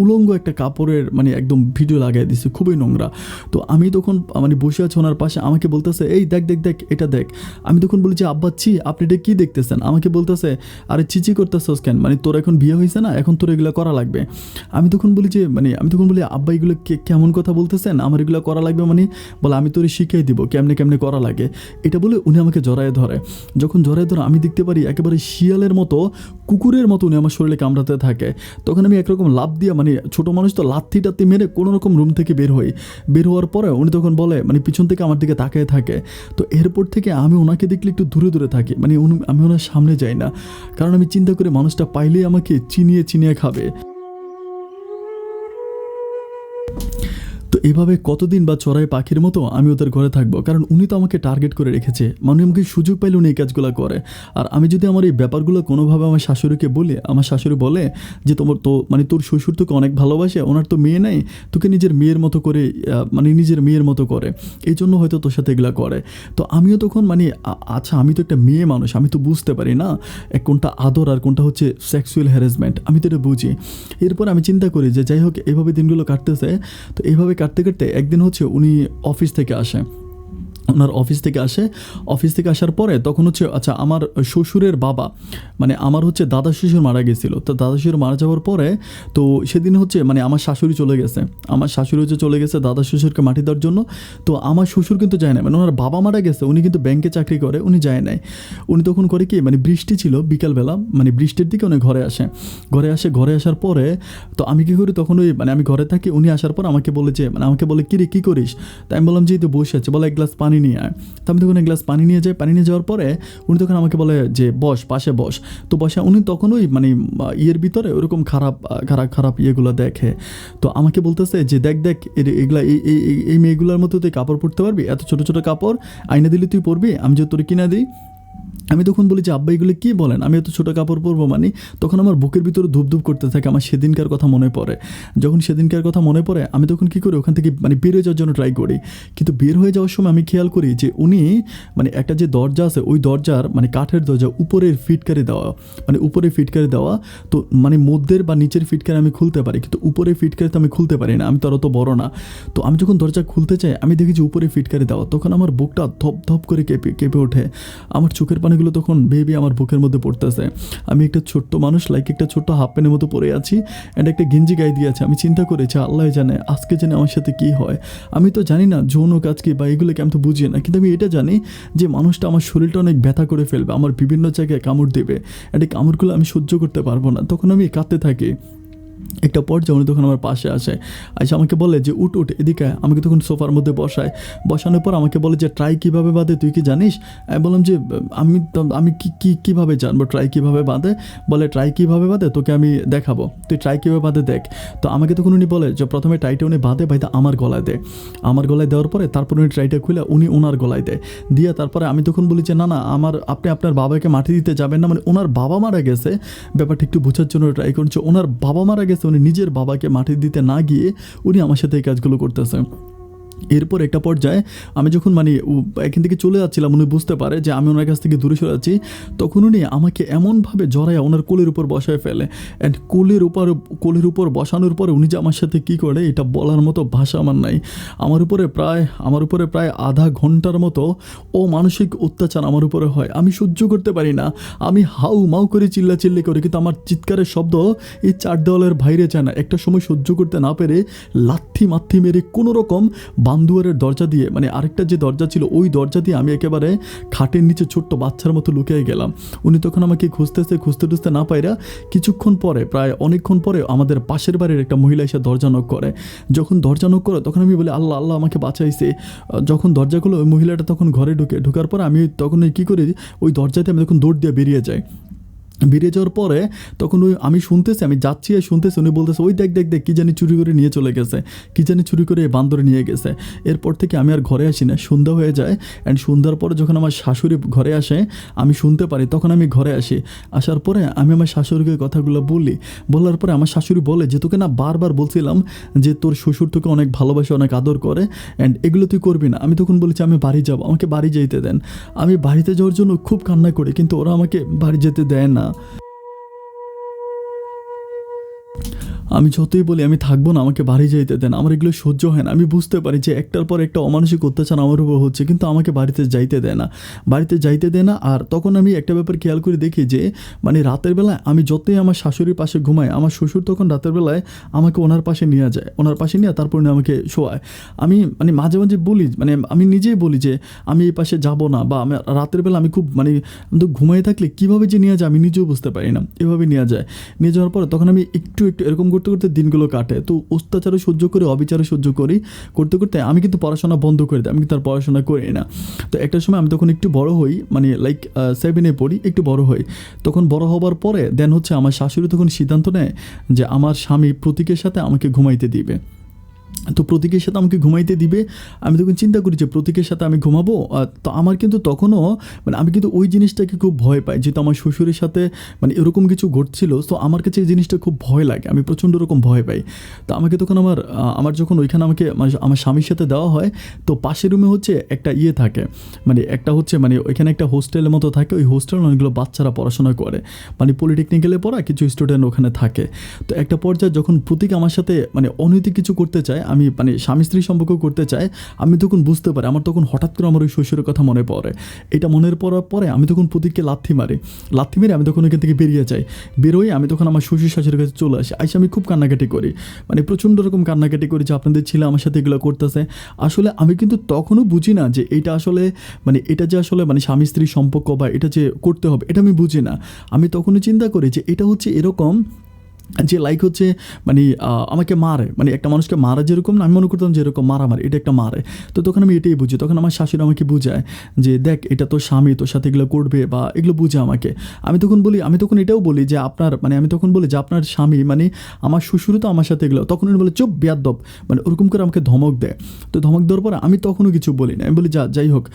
উলঙ্গ একটা কাপড়ের একদম ভিডিও লাগাই দিছে, খুবই নোংরা। তো আমি তখন বসে আছি ওনার পাশে, আমাকে বলতেছে এই দেখ দেখ দেখ এটা দেখ। আমি তখন বলি যে আব্বা ছি, আপনি এটা কী দেখতেছেন? আমাকে বলতেছে আরে চিচি করতেছস কেন, তোর এখন বিয়ে হয়েছে না, এখন তোর এগুলো করা লাগবে। আমি তখন বলি যে আমি তখন বলি আব্বা এগুলো কেমন কথা বলতেছেন, আমার এগুলো করা লাগবে বলে আমি তোরে শিখিয়ে দিব কেমনে কেমনে করা লাগে। এটা বলে উনি আমাকে জড়ায় ধরে। যখন জড়ায় ধরে আমি দেখতে পারি একেবারে শিয়ালের মতো, কুকুরের মতো উনি আমার শরীরে কামড়াতে থাকে। তখন আমি একরকম লাফ দিয়ে ছোটো মানুষ তো লাথি টাত্তি মেরে কোনো রকম রুম থেকে বের হওয়ার পরে উনি তখন বলে পিছন থেকে আমার দিকে তাকিয়ে থাকে। তো এরপর থেকে আমি ওনাকে দেখলে একটু দূরে দূরে থাকি, আমি ওনার সামনে যাই না, কারণ আমি চিন্তা করি মানুষটা পাইলেই আমাকে চিনিয়ে চিনিয়ে খাবে। তো এইভাবে কতদিন বা চড়াই পাখির মতো আমি ওদের ঘরে থাকবো, কারণ উনি তো আমাকে টার্গেট করে রেখেছে, আমাকে সুযোগ পাইলে উনি এই কাজগুলো করে। আর আমি যদি আমার এই ব্যাপারগুলো কোনোভাবে আমার শাশুড়িকে বলি, আমার শাশুড়ি বলে যে তোমার তো তোর শ্বশুর তোকে অনেক ভালোবাসে, ওনার তো মেয়ে নেই, তোকে নিজের মেয়ের মতো করে নিজের মেয়ের মতো করে, এই জন্য হয়তো তোর সাথে এগুলো করে। তো আমিও তখন আচ্ছা আমি তো একটা মেয়ে মানুষ, আমি তো বুঝতে পারি না কোনটা আদর আর কোনটা হচ্ছে সেক্সুয়াল হ্যারাসমেন্ট, আমি তো এটা বুঝি। এরপর আমি চিন্তা করি যে যাই হোক এইভাবে দিনগুলো কাটতেছে। তো এইভাবে কাটতে কাটতে একদিন হচ্ছে উনি অফিস থেকে আসে, ওনার অফিস থেকে আসার পরে তখন হচ্ছে আচ্ছা আমার শ্বশুরের বাবা আমার হচ্ছে দাদা শ্বশুর মারা গেছিল। তো দাদা শ্বশুর মারা যাওয়ার পরে তো সেদিন হচ্ছে আমার শাশুড়ি চলে গেছে দাদা শ্বশুরকে মাটি দেওয়ার জন্য। তো আমার শ্বশুর কিন্তু যায় না, ওনার বাবা মারা গেছে, উনি কিন্তু ব্যাংকে চাকরি করে, উনি যায় নাই। উনি তখন করে কি বৃষ্টি ছিল বিকালবেলা, বৃষ্টির দিকে উনি ঘরে আসার পরে তো আমি কী করি তখন ওই আমি ঘরে থাকি, উনি আসার পর আমাকে বলে যে কিরে কী করিস? তাই আমি বললাম যে এই তো বসে আছে, বলে এক গ্লাস পানি নিয়ে আয়। তো আমি তখন এক গ্লাস পানি নিয়ে যাই, পানি নিয়ে যাওয়ার পরে উনি তখন আমাকে বলে যে বস, পাশে বস। তো বসে উনি তখন ওই ইয়ের ভিতরে ওরকম খারাপ ইয়েগুলো দেখে। তো আমাকে বলতেছে যে দেখ এগুলা এই মেয়েগুলোর মতো তুই কাপড় পরতে পারবি, এত ছোটো ছোটো কাপড় আইনা দিলে তুই পরবি, আমি যদি তোর কিনা দিই। আমি তখন বলি যে আব্বা এগুলো কী বলেন, আমি এত ছোটো কাপড় পরবো তখন আমার বুকের ভিতরে ধুপধুপ করতে থাকে, আমার সেদিনকার কথা মনে পড়ে। যখন সেদিনকার কথা মনে পড়ে আমি তখন কী করি ওখান থেকে বের হয়ে যাওয়ার জন্য ট্রাই করি। কিন্তু বের হয়ে যাওয়ার সময় আমি খেয়াল করি যে উনি একটা যে দরজা আছে ওই দরজার কাঠের দরজা উপরের ফিটকারি দেওয়া, তো মধ্যের বা নিচের ফিটকারি আমি খুলতে পারি, কিন্তু উপরের ফিটকারি তো আমি খুলতে পারি না, আমি তো আর অত বড় না। তো আমি যখন দরজা খুলতে চাই আমি দেখি যে উপরে ফিটকারি দেওয়া, তখন আমার বুকটা ধপ ধপ করে কেঁপে ওঠে, আমার চোখের পানিগুলো তখন বেবি আমার বুকের মধ্যে পড়তেছে। আমি একটা ছোট্ট মানুষ একটা ছোট্ট হাফ প্যান্টের মতো পরে আছি, অ্যান্ড একটা গেঞ্জি গায়ে দিয়ে আছে। আমি চিন্তা করেছি আল্লাহ জানে আজকে জানে আমার সাথে কী হয়। আমি তো জানি না যৌন কাজ কি বা এগুলোকে আমি তো বুঝি না, কিন্তু আমি এটা জানি যে মানুষটা আমার শরীরটা অনেক ব্যথা করে ফেলবে, আমার বিভিন্ন জায়গায় কামড় দেবে, অ্যান্ড এই কামড়গুলো আমি সহ্য করতে পারবো না। তখন আমি কাঁদতে থাকি। একটা পর্যায়ে উনি তখন আমার পাশে আসে আমাকে বলে যে উঠ এদিকে, আমাকে তখন সোফার মধ্যে বসানোর পর আমাকে বলে যে ট্রাই কীভাবে বাঁধে তুই কি জানিস? আমি বললাম যে আমি কীভাবে জানবো ট্রাই কীভাবে বাঁধে? বলে ট্রাই কীভাবে বাঁধে তোকে আমি দেখাবো, তুই ট্রাই কীভাবে বাঁধে দেখ। তো আমাকে তখন উনি বলে যে প্রথমে ট্রাইটা উনি বাঁধে আমার গলায় দেওয়ার পরে তারপর উনি ট্রাইটা খুলে উনি ওনার গলায় দিয়ে তারপরে আমি তখন বলি যে না আপনি আপনার বাবাকে মাটি দিতে যাবেন না, ওনার বাবা মারা গেছে, ব্যাপারটা একটু বোঝার জন্য ট্রাই করছে। ওনার বাবা মারা গেছে, উনি নিজের বাবাকে মাটি দিতে না গিয়ে উনি আমার সাথে এই কাজগুলো করতেছে। এরপর একটা পর্যায়ে আমি যখন এখান থেকে চলে যাচ্ছিলাম, উনি বুঝতে পারে যে আমি ওনার কাছ থেকে দূরে সরে যাচ্ছি, তখন উনি আমাকে এমনভাবে জড়ায় ওনার কোলের উপর বসায় ফেলে, অ্যান্ড কোলের উপর বসানোর পরে উনি যে আমার সাথে কী করে এটা বলার মতো ভাষা আমার নাই। আমার উপরে প্রায় আধা ঘন্টার মতো মানসিক অত্যাচার আমার উপরে হয়, আমি সহ্য করতে পারি না, আমি হাউ মাউ করে চিল্লাচিল্লি করি, কিন্তু আমার চিৎকারের শব্দ এই 4 দেওয়ালের বাইরে যায় না। একটা সময় সহ্য করতে না পেরে লাথি মেরে কোনো রকম বান্দুয়ারের দরজা দিয়ে আরেকটা যে দরজা ছিল ওই দরজা দিয়ে আমি একেবারে খাটের নিচে ছোট্ট বাচ্চার মতো লুকিয়ে গেলাম। উনি তখন আমাকে খুঁজতে না পাইরা কিছুক্ষণ পরে, প্রায় অনেকক্ষণ পরে আমাদের পাশের বাড়ির একটা মহিলা এসে দরজা নক করে। যখন দরজা নক করে তখন আমি বলি আল্লাহ আল্লাহ আমাকে বাঁচাইছে। যখন দরজাগুলো ওই মহিলাটা তখন ঘরে ঢোকার পর আমি তখন কী করি ওই দরজাতে আমি তখন দৌড় দিয়ে বেরিয়ে যাওয়ার পরে তখন আমি যাচ্ছি আর শুনতেছি উনি বলতেছে ওই দেখ কি জানি চুরি করে নিয়ে চলে গেছে, কি জানি চুরি করে বান্দরে নিয়ে গেছে। এরপর থেকে আমি আর ঘরে আসি না, সন্ধ্যা হয়ে যায়, অ্যান্ড সন্ধ্যার পরে যখন আমার শাশুড়ি ঘরে আসে আমি শুনতে পারি, তখন আমি ঘরে আসার পরে আমি আমার শাশুড়িকে কথাগুলো বলার পরে আমার শাশুড়ি বলে যে তোকে না বারবার বলছিলাম যে তোর শ্বশুর তোকে অনেক ভালোবাসে, অনেক আদর করে, অ্যান্ড এগুলো তুই করবি না। আমি তখন বলেছি আমি বাড়ি যাবো, আমাকে বাড়ি যেতে দেন। আমি বাড়িতে যাওয়ার জন্য খুব কান্না করি, কিন্তু ওরা আমাকে বাড়ি যেতে দেয় না। না। আমি যতই বলি আমি থাকবো না, আমাকে বাড়ি যাইতে দেন, আমার এগুলো সহ্য হয় না। আমি বুঝতে পারি যে একটার পর একটা অমানসিক অত্যাচার আমার উপর হচ্ছে, কিন্তু আমাকে বাড়িতে যাইতে দেয় না, বাড়িতে যাইতে দেয় না। আর তখন আমি একটা ব্যাপার খেয়াল করে দেখি যে মানে রাতের বেলায় আমি যতই আমার শাশুড়ির পাশে ঘুমাই, আমার শ্বশুর তখন রাতের বেলায় আমাকে ওনার পাশে নিয়ে যায়, ওনার পাশে নিয়ে তারপর উনি আমাকে শোয়ায়। আমি মানে মাঝে মাঝে বলি, মানে আমি নিজেই বলি যে আমি এই পাশে যাব না, বা আমি রাতের বেলা আমি খুব মানে আমি তো ঘুমাই থাকলে কীভাবে যে নিয়ে যায় আমি নিজেও বুঝতে পারি না, এভাবে নিয়ে যায়। নিয়ে যাওয়ার পরে তখন আমি একটু একটু এরকম করতে করতে দিনগুলো কাটে। তো অত্যাচারও সহ্য করি, অবিচারও সহ্য করি, করতে করতে আমি কিন্তু পড়াশোনা বন্ধ করে দিই, আমি কিন্তু আর পড়াশোনা করি না। তো একটা সময় আমি তখন একটু বড় হই, মানে লাইক 7-এ পড়ি, একটু বড় হই। তখন বড় হবার পরে দেন হচ্ছে আমার শাশুড়ি তখন সিদ্ধান্ত নেয় যে আমার স্বামী প্রতীকের সাথে আমাকে ঘুমাইতে দিবে। তো প্রতীকের সাথে আমাকে ঘুমাইতে দিবে। আমি তখন চিন্তা করি যে প্রতীকের সাথে আমি ঘুমাবো। তো আমার কিন্তু তখনও মানে আমি কিন্তু ওই জিনিসটাকে খুব ভয় পাই, যেহেতু আমার শ্বশুরের সাথে মানে এরকম কিছু ঘটছিল। তো আমার কাছে এই জিনিসটা খুব ভয় লাগে, আমি প্রচণ্ড রকম ভয় পাই। তো আমাকে তখন আমার যখন ওইখানে আমাকে আমার স্বামীর সাথে দেওয়া হয়, তো পাশের রুমে হচ্ছে একটা ইয়ে থাকে, মানে একটা হচ্ছে মানে ওইখানে একটা হোস্টেলের মতো থাকে, ওই হোস্টেলে অনেকগুলো বাচ্চারা পড়াশোনা করে, মানে পলিটেকনিক্যালে পড়া কিছু স্টুডেন্ট ওখানে থাকে। তো একটা পর্যায়ে যখন প্রতীক আমার সাথে মানে অনৈতিক কিছু করতে চায়, আমি মানে স্বামী স্ত্রী সম্পর্ক করতে চাই, আমি তখন বুঝতে পারি, আমার তখন হঠাৎ করে আমার ওই শ্বশুরের কথা মনে পড়ে। এটা মনে পড়ার পরে আমি তখন প্রতীককে লাথি মেরে আমি তখন ওইখান থেকে বেরিয়ে যাই। বেরোই আমি তখন আমার শ্বশুর শাশুড়ির কাছে চলে আসি। আমি খুব কান্নাকাটি করি, মানে প্রচণ্ড রকম কান্নাকাটি করি যে আপনাদের ছেলে আমার সাথে এগুলো করতেছে। আসলে আমি কিন্তু তখনও বুঝি না যে এটা আসলে মানে এটা যে আসলে মানে স্বামী স্ত্রীর সম্পর্ক বা এটা যে করতে হবে, এটা আমি বুঝি না। আমি তখনও চিন্তা করি যে এটা হচ্ছে এরকম যে লাইক হচ্ছে মানে আমাকে মারে, মানে একটা মানুষকে মারা যেরকম না, আমি মনে করতাম যে এরকম মারামারি, এটা একটা মারে। তো তখন আমি এটাই বুঝি। তখন আমার শাশুড়ি আমাকে বুঝায় যে দেখ এটা তোর স্বামী, তোর সাথে এগুলো করবে বা এগুলো বুঝে আমাকে। আমি তখন এটাও বলি যে আপনার মানে আমি তখন বলি যে আপনার স্বামী মানে আমার শ্বশুরও তো আমার সাথে এগুলো। তখন উনি বলে চুপ বেয়াদ্দপ, মানে ওরকম করে আমাকে ধমক দেয়। তো ধমক দেওয়ার পরে আমি তখনও কিছু বলি না, আমি বলি যাই হোক।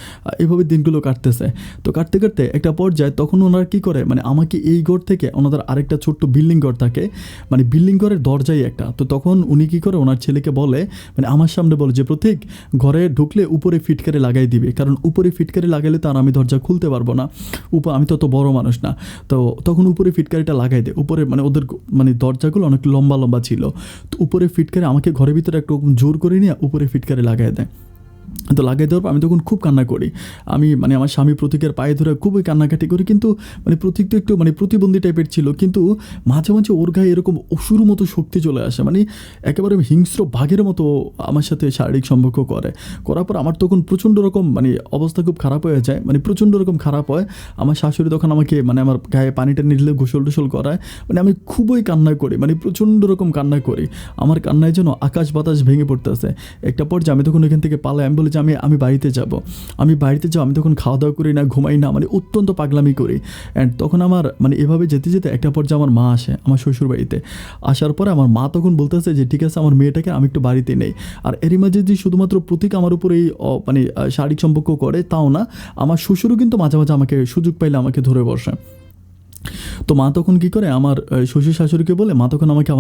এভাবে দিনগুলো কাটতেছে। তো কাটতে কাটতে একটা পর্যায়ে তখন ওনারা কী করে, মানে আমাকে এই ঘর থেকে ওনাদের আরেকটা ছোট্ট বিল্ডিং ঘর থাকে, মানে বিল্ডিং ঘরের দরজাই একটা। তো তখন উনি কী করে ওনার ছেলেকে বলে, মানে আমার সামনে বলে যে প্রতীক ঘরে ঢুকলে উপরে ফিটকারি লাগাই দিবে, কারণ উপরে ফিটকারি লাগাইলে তার আমি দরজা খুলতে পারবো না, আমি তো অত বড় মানুষ না। তো তখন উপরে ফিটকারিটা লাগাই দেয়। উপরে মানে ওদের মানে দরজাগুলো অনেক লম্বা লম্বা ছিল। তো উপরে ফিটকারি আমাকে ঘরের ভিতরে একটু জোর করে নিয়ে উপরে ফিটকারি লাগাই দেয়। তো লাগিয়ে দেওয়ার পর আমি তখন খুব কান্না করি। আমি মানে আমার স্বামী প্রতীকের পায়ে ধরে খুবই কান্নাকাটি করি, কিন্তু মানে প্রতীক তো একটু মানে প্রতিবন্ধী টাইপের ছিল, কিন্তু মাঝে মাঝে ওর গায়ে এরকম অসুর মতো শক্তি চলে আসে, মানে একেবারে হিংস্র বাঘের মতো আমার সাথে শারীরিক সম্পর্ক করার পর আমার তখন প্রচণ্ড রকম মানে অবস্থা খুব খারাপ হয়ে যায়, মানে প্রচণ্ড রকম খারাপ হয়। আমার শাশুড়ি তখন আমাকে মানে আমার গায়ে পানিটা নিলে গোসল টোসল করায়, মানে আমি খুবই কান্না করি, মানে প্রচণ্ড রকম কান্না করি। আমার কান্নায় যেন আকাশ বাতাস ভেঙে পড়তেছে। একটা পর্যায়ে আমি তখন ওইখান থেকে পালাই, আমি বলি যে আমি বাড়িতে যাব। আমি তখন খাওয়া দাওয়া করি না, ঘুমাই না, মানে অত্যন্ত পাগলামি করি। অ্যান্ড তখন আমার মানে এভাবে যেতে যেতে একটা পর্যায়ে আমার মা আসে আমার শ্বশুর বাড়িতে। আসার পরে আমার মা তখন বলতেছে যে ঠিক আছে আমার মেয়েটাকে আমি একটু বাড়িতে নেই। আর এরই মাঝে যে শুধুমাত্র প্রতীক আমার উপর এই মানে শারীরিক সম্পর্ক করে তাও না, আমার শ্বশুরও কিন্তু মাঝে মাঝে আমাকে সুযোগ পাইলে আমাকে ধরে বসে। তো মা তখন কী করে, আমার শ্বশুর শাশুড়িকে বলে মা তখন আমাকে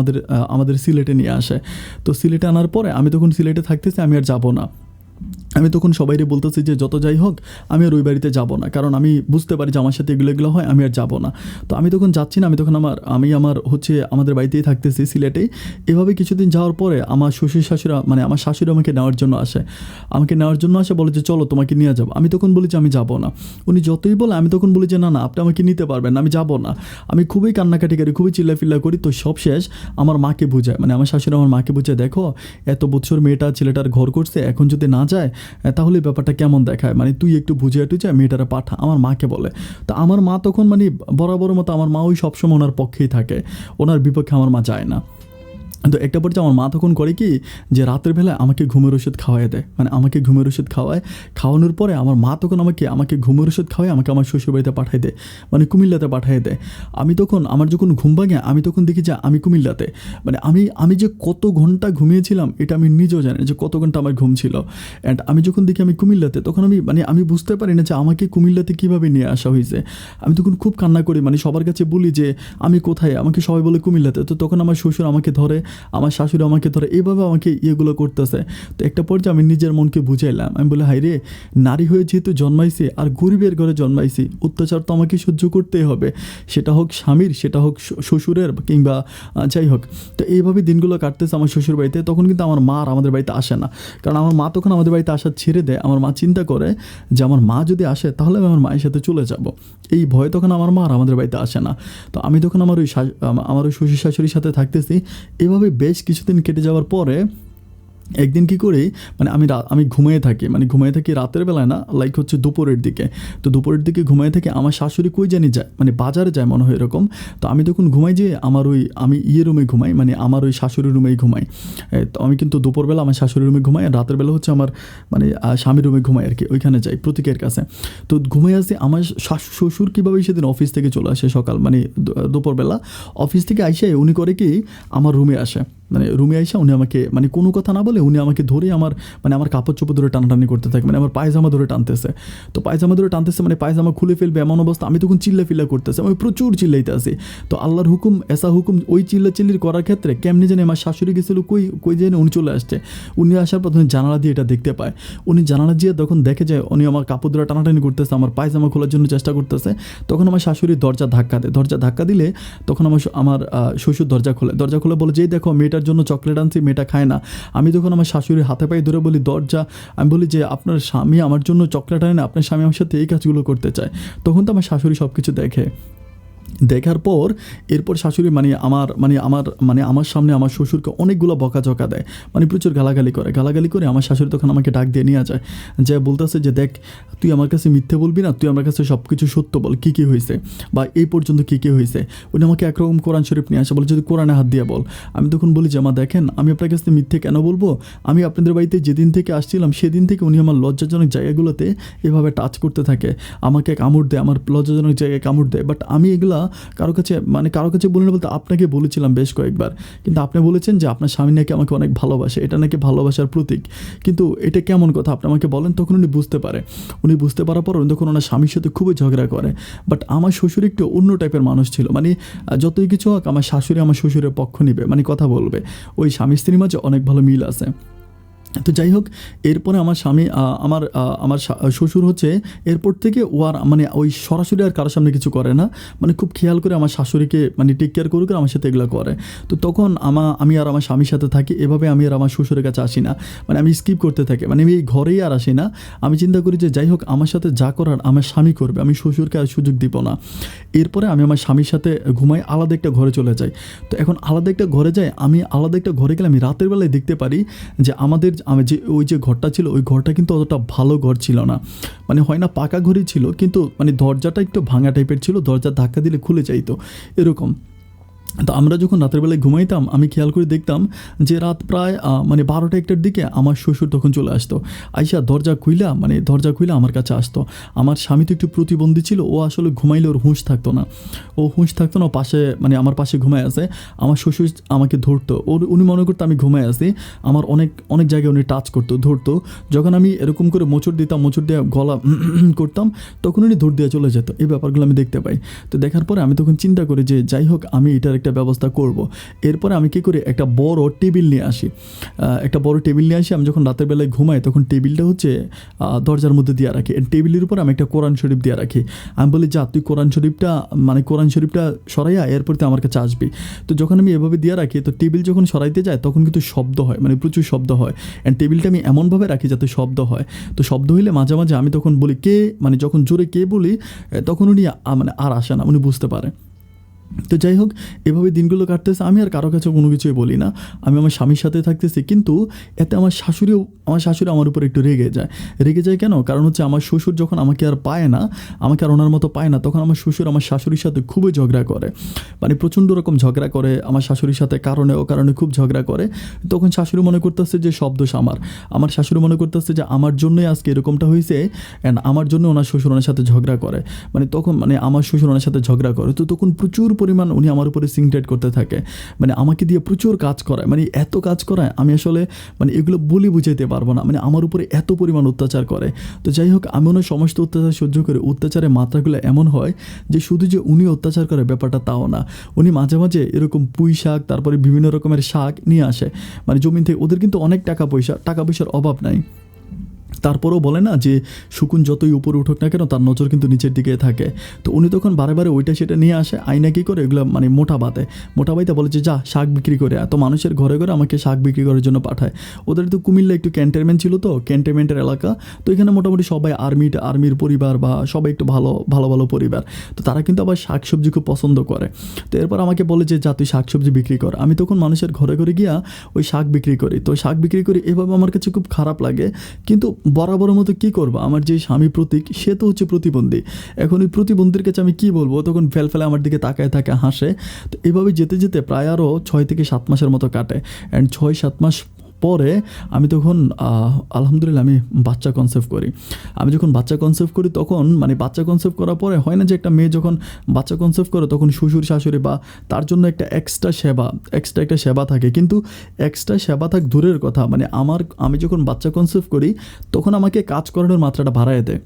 আমাদের সিলেটে নিয়ে আসে। তো সিলেটে আনার পরে আমি তখন সিলেটে থাকতেছি, আমি আর যাবো না। আমি তখন সবাইকে বলতেছি যে যত যাই হোক আমি আর ওই বাড়িতে যাব না, কারণ আমি বুঝতে পারি যে আমার সাথে এগুলো হয়, আমি আর যাব না। তো আমি তখন যাচ্ছি না, আমি তখন আমার হচ্ছে আমাদের বাড়িতেই থাকতেছি সিলেটেই। এভাবে কিছুদিন যাওয়ার পরে আমার শ্বশুর শাশুড়া মানে আমার শাশুড়ি আমাকে নেওয়ার জন্য আসে, বলে যে চলো তোমাকে নিয়ে যাবো। আমি তখন বলি যে আমি যাব না। উনি যতই বলে আমি তখন বলি যে না আপনি আমাকে নিতে পারবেন না, আমি যাব না। আমি খুবই কান্নাকাটি করি, খুবই চিল্লাফিল্লা করি। তো সব শেষ আমার মাকে বুঝায়, মানে আমার শাশুড়ি আমার মাকে বুঝায়, দেখো এত বছর ছেলেটার ঘর করছে, এখন যদি না যায় তাহলে ব্যাপারটা কেমন দেখায়, মানে তুই একটু বুঝিয়ে টুঝিয়ে মেয়েটারা পাঠা, আমার মাকে বলে। তো আমার মা তখন মানে বরাবর মতো আমার মা ওই সবসময় ওনার পক্ষেই থাকে, ওনার বিপক্ষে আমার মা যায় না। তো একটা পর্যায়ে আমার মা তখন করে কি যে রাতের বেলায় আমাকে ঘুমের ওষুধ খাওয়াই দেয়, মানে আমাকে ঘুমের ওষুধ খাওয়ানোর পরে আমার মা তখন আমাকে ঘুমের ওষুধ খাওয়াই আমাকে আমার শ্বশুরবাড়িতে পাঠিয়ে দেয়, মানে কুমিল্লাতে পাঠিয়ে দেয়। আমি তখন আমার যখন ঘুম ভাঙে আমি তখন দেখি যে আমি কুমিল্লাতে, মানে আমি যে কত ঘন্টা ঘুমিয়েছিলাম এটা আমি নিজেও জানি যে কত ঘন্টা আমার ঘুম ছিল। অ্যান্ড আমি যখন দেখি আমি কুমিল্লাতে, তখন আমি বুঝতে পারি না যে আমাকে কুমিল্লাতে কীভাবে নিয়ে আসা হয়েছে। আমি তখন খুব কান্না করি, মানে সবার কাছে বলি যে আমি কোথায়, আমাকে সবাই বলে কুমিল্লাতে। তো তখন আমার শ্বশুর আমাকে ধরে আমার শাশুড়ি আমাকে ধরে এইভাবে আমাকে ইয়েগুলো করতেছে। তো একটা পর্যায়ে আমি নিজের মনকে বুঝাইলাম, আমি বলি হাই রে, নারী হয়ে যেহেতু জন্মাইছি আর গরিবের ঘরে জন্মাইছি, অত্যাচার তো আমাকে সহ্য করতেই হবে, সেটা হোক স্বামীর, সেটা হোক শ্বশুরের, কিংবা যাই হোক। তো এইভাবে দিনগুলো কাটতেছে আমার শ্বশুর বাড়িতে। তখন কিন্তু আমার মা আর আমাদের বাড়িতে আসে না, কারণ আমার মা তখন আমাদের বাড়িতে আসা ছেড়ে দেয়। আমার মা চিন্তা করে যে আমার মা যদি আসে তাহলে আমি আমার মায়ের সাথে চলে যাব, এই ভয়ে তখন আমার মা আর আমাদের বাড়িতে আসে না। তো আমি তখন আমার ওই শ্বশুর শাশুড়ির সাথে থাকতেছি। এভাবে বেশ কিছুদিন কেটে যাওয়ার পরে একদিন কী করি, মানে আমি ঘুমিয়ে থাকি রাতের বেলায় না, লাইক হচ্ছে দুপুরের দিকে। তো দুপুরের দিকে ঘুমিয়ে থাকি, আমার শাশুড়ি কই জানি যায়, মানে বাজারে যায় মনে হয় এরকম। তো আমি তখন ঘুমাই যে আমি রুমে ঘুমাই, মানে আমার ওই শাশুড়ির রুমেই ঘুমাই। তো আমি কিন্তু দুপুরবেলা আমার শাশুড়ির রুমে ঘুমাই, আর রাতের বেলা হচ্ছে আমার মানে স্বামীর রুমে ঘুমাই আর কি, ওইখানে যাই প্রতীকের কাছে। তো ঘুমিয়ে আসি, আমার শ্বশুর কীভাবে সেদিন অফিস থেকে চলে আসে সকাল, মানে দুপুরবেলা অফিস থেকে আইসে উনি করে কি আমার রুমে আসে, মানে রুমে আইসা উনি আমাকে মানে কোনো কথা না বলে উনি আমাকে ধরে আমার কাপড় চোপড় ধরে টানাটানি করতে থাকে, মানে আমার পায়জামা ধরে টানতেছে। তো পায়জামা ধরে টানতেছে, মানে পায়জামা খুলে ফেলবে এমন অবস্থা। আমি তখন চিল্লা করতেছে, আমি প্রচুর চিল্লাইতে আসি। তো আল্লাহর হুকুম, এসা হুকুম, ওই চিল্লির করার ক্ষেত্রে কেমনি জানি আমার শাশুড়ি গেছিল কই জানি উনি চলে আসছে। উনি আসার পর উনি জানালা দিয়ে এটা দেখতে পায়। উনি জানালা দিয়ে তখন দেখে যায় উনি আমার কাপড় ধরে টানাটানি করতেছে, আমার পায়জামা খোলার জন্য চেষ্টা করতেছে। তখন আমার শাশুড়ি দরজা ধাক্কা দিলে তখন আমার শ্বশুর দরজা খোলে, বলে যে দেখো মেয়েটার জন্য চকলেট আনছি, মেয়েটা খায় না। আমি তখন আমার শাশুড়ির হাতে পায়ে ধরে বলি আমি বলি যে আপনার স্বামী আমার জন্য চকলেট আনে না, আপনার স্বামী আমার সাথে এই কাজগুলো করতে চায়। তখন তো আমার শাশুড়ি সব কিছু দেখার পর এরপর শাশুড়ি আমার সামনে আমার শ্বশুরকে অনেকগুলো বকাঝকা দেয়, মানে প্রচুর গালাগালি করে। আমার শাশুড়ি তখন আমাকে ডাক দিয়ে নিয়ে যায়, যে বলতেছে যে দেখ, তুই আমার কাছে মিথ্যে বলবি না, তুই আমার কাছে সব কিছু সত্য বল, কী হয়েছে বা এই পর্যন্ত কী হয়েছে। উনি আমাকে একরকম কোরআন শরীফ নিয়ে আসে, বলে যদি কোরআনে হাত দিয়ে বল। আমি তখন বলি যে মা দেখেন, আমি আপনার কাছে মিথ্যে কেন বলবো, আমি আপনাদের বাড়িতে যেদিন থেকে আসছিলাম সেদিন থেকে উনি আমার লজ্জাজনক জায়গাগুলোতে এভাবে টাচ করতে থাকে, আমাকে কামড় দেয়, আমার লজ্জাজনক জায়গায় কামড় দেয়। বাট আমি এগুলা কারো কাছে বলি না, বলতে আপনাকে বলেছিলাম বেশ কয়েকবার, কিন্তু আপনি বলেছেন যে আপনার স্বামী নাকি আমাকে অনেক ভালোবাসে, এটা নাকি ভালোবাসার প্রতীক, কিন্তু এটা কেমন কথা আপনি আমাকে বলেন। তখন উনি বুঝতে পারার পর তখন ওনার স্বামীর সাথে খুবই ঝগড়া করে। বাট আমার শ্বশুর একটু অন্য টাইপের মানুষ ছিল, মানে যতই কিছু হোক আমার শাশুড়ি আমার শ্বশুরের পক্ষ নিবে, মানে কথা বলবে। ওই স্বামী স্ত্রীর মাঝে অনেক ভালো মিল আছে। তো যাই হোক, এরপরে আমার স্বামী আমার শ্বশুর হচ্ছে এরপর থেকে ও আর মানে ওই সরাসরি আর কারোর সামনে কিছু করে না, মানে খুব খেয়াল করে আমার শাশুড়িকে মানে টেক কেয়ার করে আমার সাথে এগুলো করে। তো তখন আমি আর আমার স্বামীর সাথে থাকি, এভাবে আমি আর আমার শ্বশুরের কাছে আসি না, মানে আমি স্কিপ করতে থাকি, মানে আমি এই ঘরেই আর আসি না। আমি চিন্তা করি যে যাই হোক আমার সাথে যা করার আমার স্বামী করবে, আমি শ্বশুরকে আর সুযোগ দিব না। এরপরে আমি আমার স্বামীর সাথে ঘুমাই, আলাদা একটা ঘরে চলে যাই। তো এখন আলাদা একটা ঘরে গেলে আমি রাতের বেলায় দেখতে পারি যে ওই যে ঘরটা ছিল, ওই ঘরটা কিন্তু অতটা ভালো ঘর ছিল না, মানে হয় না পাকা ঘরই ছিল, কিন্তু মানে দরজাটা একটু ভাঙা টাইপের ছিল, দরজা ধাক্কা দিলে খুলে যাইতো এরকম। তো আমরা যখন রাতের বেলায় ঘুমাইতাম আমি খেয়াল করে দেখতাম যে রাত প্রায় মানে 12টা-1টার দিকে আমার শ্বশুর তখন চলে আসতো, আইসা দরজা খুইলা আমার কাছে আসতো। আমার স্বামী তো একটু প্রতিবন্ধী ছিল, ও আসলে ঘুমাইলে ওর হুঁশ থাকতো না, পাশে মানে আমার পাশে ঘুমায় আছে। আমার শ্বশুর আমাকে ধরতো, উনি মনে করতো আমি ঘুমায় আছি, আমার অনেক জায়গায় উনি টাচ করতো, ধরতো। যখন আমি এরকম করে মোচড় দিয়ে গলা করতাম তখন উনি ধর দিয়ে চলে যেত। এই ব্যাপারগুলো আমি দেখতে পাই। তো দেখার পরে আমি তখন চিন্তা করি যে যাই হোক আমি এটার একটা ব্যবস্থা করব। এরপরে আমি কী করি, একটা বড় টেবিল নিয়ে আসি। আমি যখন রাতের বেলায় ঘুমাই তখন টেবিলটা হচ্ছে দরজার মধ্যে দিয়ে রাখি, টেবিলের উপর আমি একটা কোরআন শরীফ দিয়ে রাখি। আমি বলি যা তুই কোরআন শরীফটা সরাইয়া এরপর তুই আমার কাছে আসবি। তো যখন আমি এভাবে দিয়ে রাখি, তো টেবিল যখন সরাইতে যায় তখন কিন্তু শব্দ হয়, মানে প্রচুর শব্দ হয়। অ্যান্ড টেবিলটা আমি এমনভাবে রাখি যাতে শব্দ হয়। তো শব্দ হইলে মাঝে মাঝে আমি তখন বলি কে, মানে যখন জোরে কে বলি তখন উনি মানে আর আসে না, উনি বুঝতে পারে। তো যাই হোক এভাবে দিনগুলো কাটতেছে, আমি আর কারো কাছে কোনো কিছুই বলি না, আমি আমার স্বামীর সাথে থাকতেছি। কিন্তু এতে আমার শাশুড়ি আমার উপর একটু রেগে যায় কেন, কারণ হচ্ছে আমার শ্বশুর যখন আমাকে আর ওনার মতো পায় না, তখন আমার শ্বশুর আমার শাশুড়ির সাথে খুবই ঝগড়া করে, মানে প্রচণ্ড রকম ঝগড়া করে আমার শাশুড়ির সাথে, কারণে খুব ঝগড়া করে। তখন শাশুড়ি মনে করতেছে যে সব দোষ আমার শাশুড়ি মনে করতেছে যে আমার জন্যই আজকে এরকমটা হয়েছে, অ্যান্ড আমার জন্য ওনার শ্বশুর ওনার সাথে ঝগড়া করে, মানে তখন মানে আমার শ্বশুর ওনার সাথে ঝগড়া করে। তো তখন প্রচুর পরিমাণ উনি আমার উপরে সিংটেট করতে থাকে, মানে আমাকে দিয়ে প্রচুর কাজ করায়, মানে এত কাজ করায় আমি আসলে মানে এগুলো বলে বুঝাইতে পারবো না, মানে আমার উপরে এত পরিমাণ অত্যাচার করে। তো যাই হোক, আমি ওনার সমস্ত অত্যাচার সহ্য করে অত্যাচারের মাত্রাগুলো এমন হয় যে শুধু যে উনি অত্যাচার করে ব্যাপারটা তাও না, উনি মাঝে মাঝে এরকম পুঁই শাক তারপরে বিভিন্ন রকমের শাক নিয়ে আসে, মানে জমিন থেকে। ওদের কিন্তু অনেক টাকা পয়সার অভাব নাই, তারপরেও বলে না যে শকুন যতই উপরে উঠুক না কেন তার নজর কিন্তু নিচের দিকে থাকে। তো উনি তখন বারে বারে ওইটা সেটা নিয়ে আসে, আইনা কী করে এগুলো মানে মোটা বাইতে বলে যে যা শাক বিক্রি করে। এত মানুষের ঘরে ঘরে আমাকে শাক বিক্রি করার জন্য পাঠায়। ওদের তো কুমিল্লা একটু ক্যান্টনমেন্ট ছিল, তো ক্যান্টনমেন্টের এলাকা, তো এখানে মোটামুটি সবাই আর্মির পরিবার বা সবাই একটু ভালো পরিবার, তো তারা কিন্তু আবার শাকসবজি খুব পছন্দ করে। তো এরপর আমাকে বলে যে যা তুই শাকসবজি বিক্রি কর। আমি তখন মানুষের ঘরে ঘরে গিয়া ওই শাক বিক্রি করি। তো শাক বিক্রি করি, এভাবে আমার কাছে খুব খারাপ লাগে, কিন্তু বরাবরের মতো কী করবো, আমার যে স্বামী প্রতীক সে তো হচ্ছে প্রতিবন্ধী। এখন ওই প্রতিবন্ধীর কাছে আমি কী বলবো, তখন ফেলে আমার দিকে তাকায় থাকে, হাসে। তো এভাবে যেতে যেতে প্রায় আরও 6 থেকে 7 মাসের মতো কাটে। অ্যান্ড 6-7 মাস পরে আমি তখন আলহামদুলিল্লাহ আমি বাচ্চা কনসেপ্ট করি। আমি যখন বাচ্চা কনসেপ্ট করি তখন মানে বাচ্চা কনসেপ্ট করার পরে হয় না যে একটা মেয়ে যখন বাচ্চা কনসেপ্ট করে তখন শ্বশুর শাশুড়ি বা তার জন্য একটা এক্সট্রা একটা সেবা থাকে, কিন্তু এক্সট্রা সেবা থাক দূরের কথা, মানে আমি যখন বাচ্চা কনসেপ্ট করি তখন আমাকে কাজ করানোর মাত্রাটা বাড়ায় দেয়।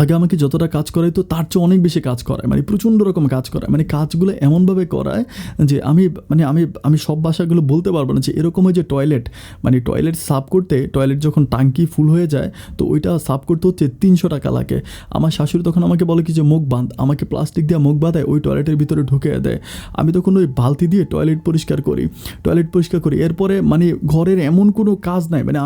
আগে আমাকে যতটা কাজ করাইতো তার চেয়ে অনেক বেশি কাজ করায়, মানে প্রচণ্ড রকম কাজ করায়, মানে কাজগুলো এমনভাবে করায় যে আমি সব ভাষাগুলো বলতে পারবো না। যে এরকম হয় যে টয়লেট সাফ করতে, টয়লেট যখন টাঙ্কি ফুল হয়ে যায় তো ওইটা সাফ করতে হচ্ছে 300 টাকা লাগে। আমার শাশুড়ি তখন আমাকে বলে কি যে মুখ বাঁধ, আমাকে প্লাস্টিক দিয়ে মুখ বাঁধায়, ওই টয়লেটের ভিতরে ঢুকে দেয়। আমি তখন ওই বালতি দিয়ে টয়লেট পরিষ্কার করি। এরপরে মানে ঘরের এমন কোনো কাজ নাই, মানে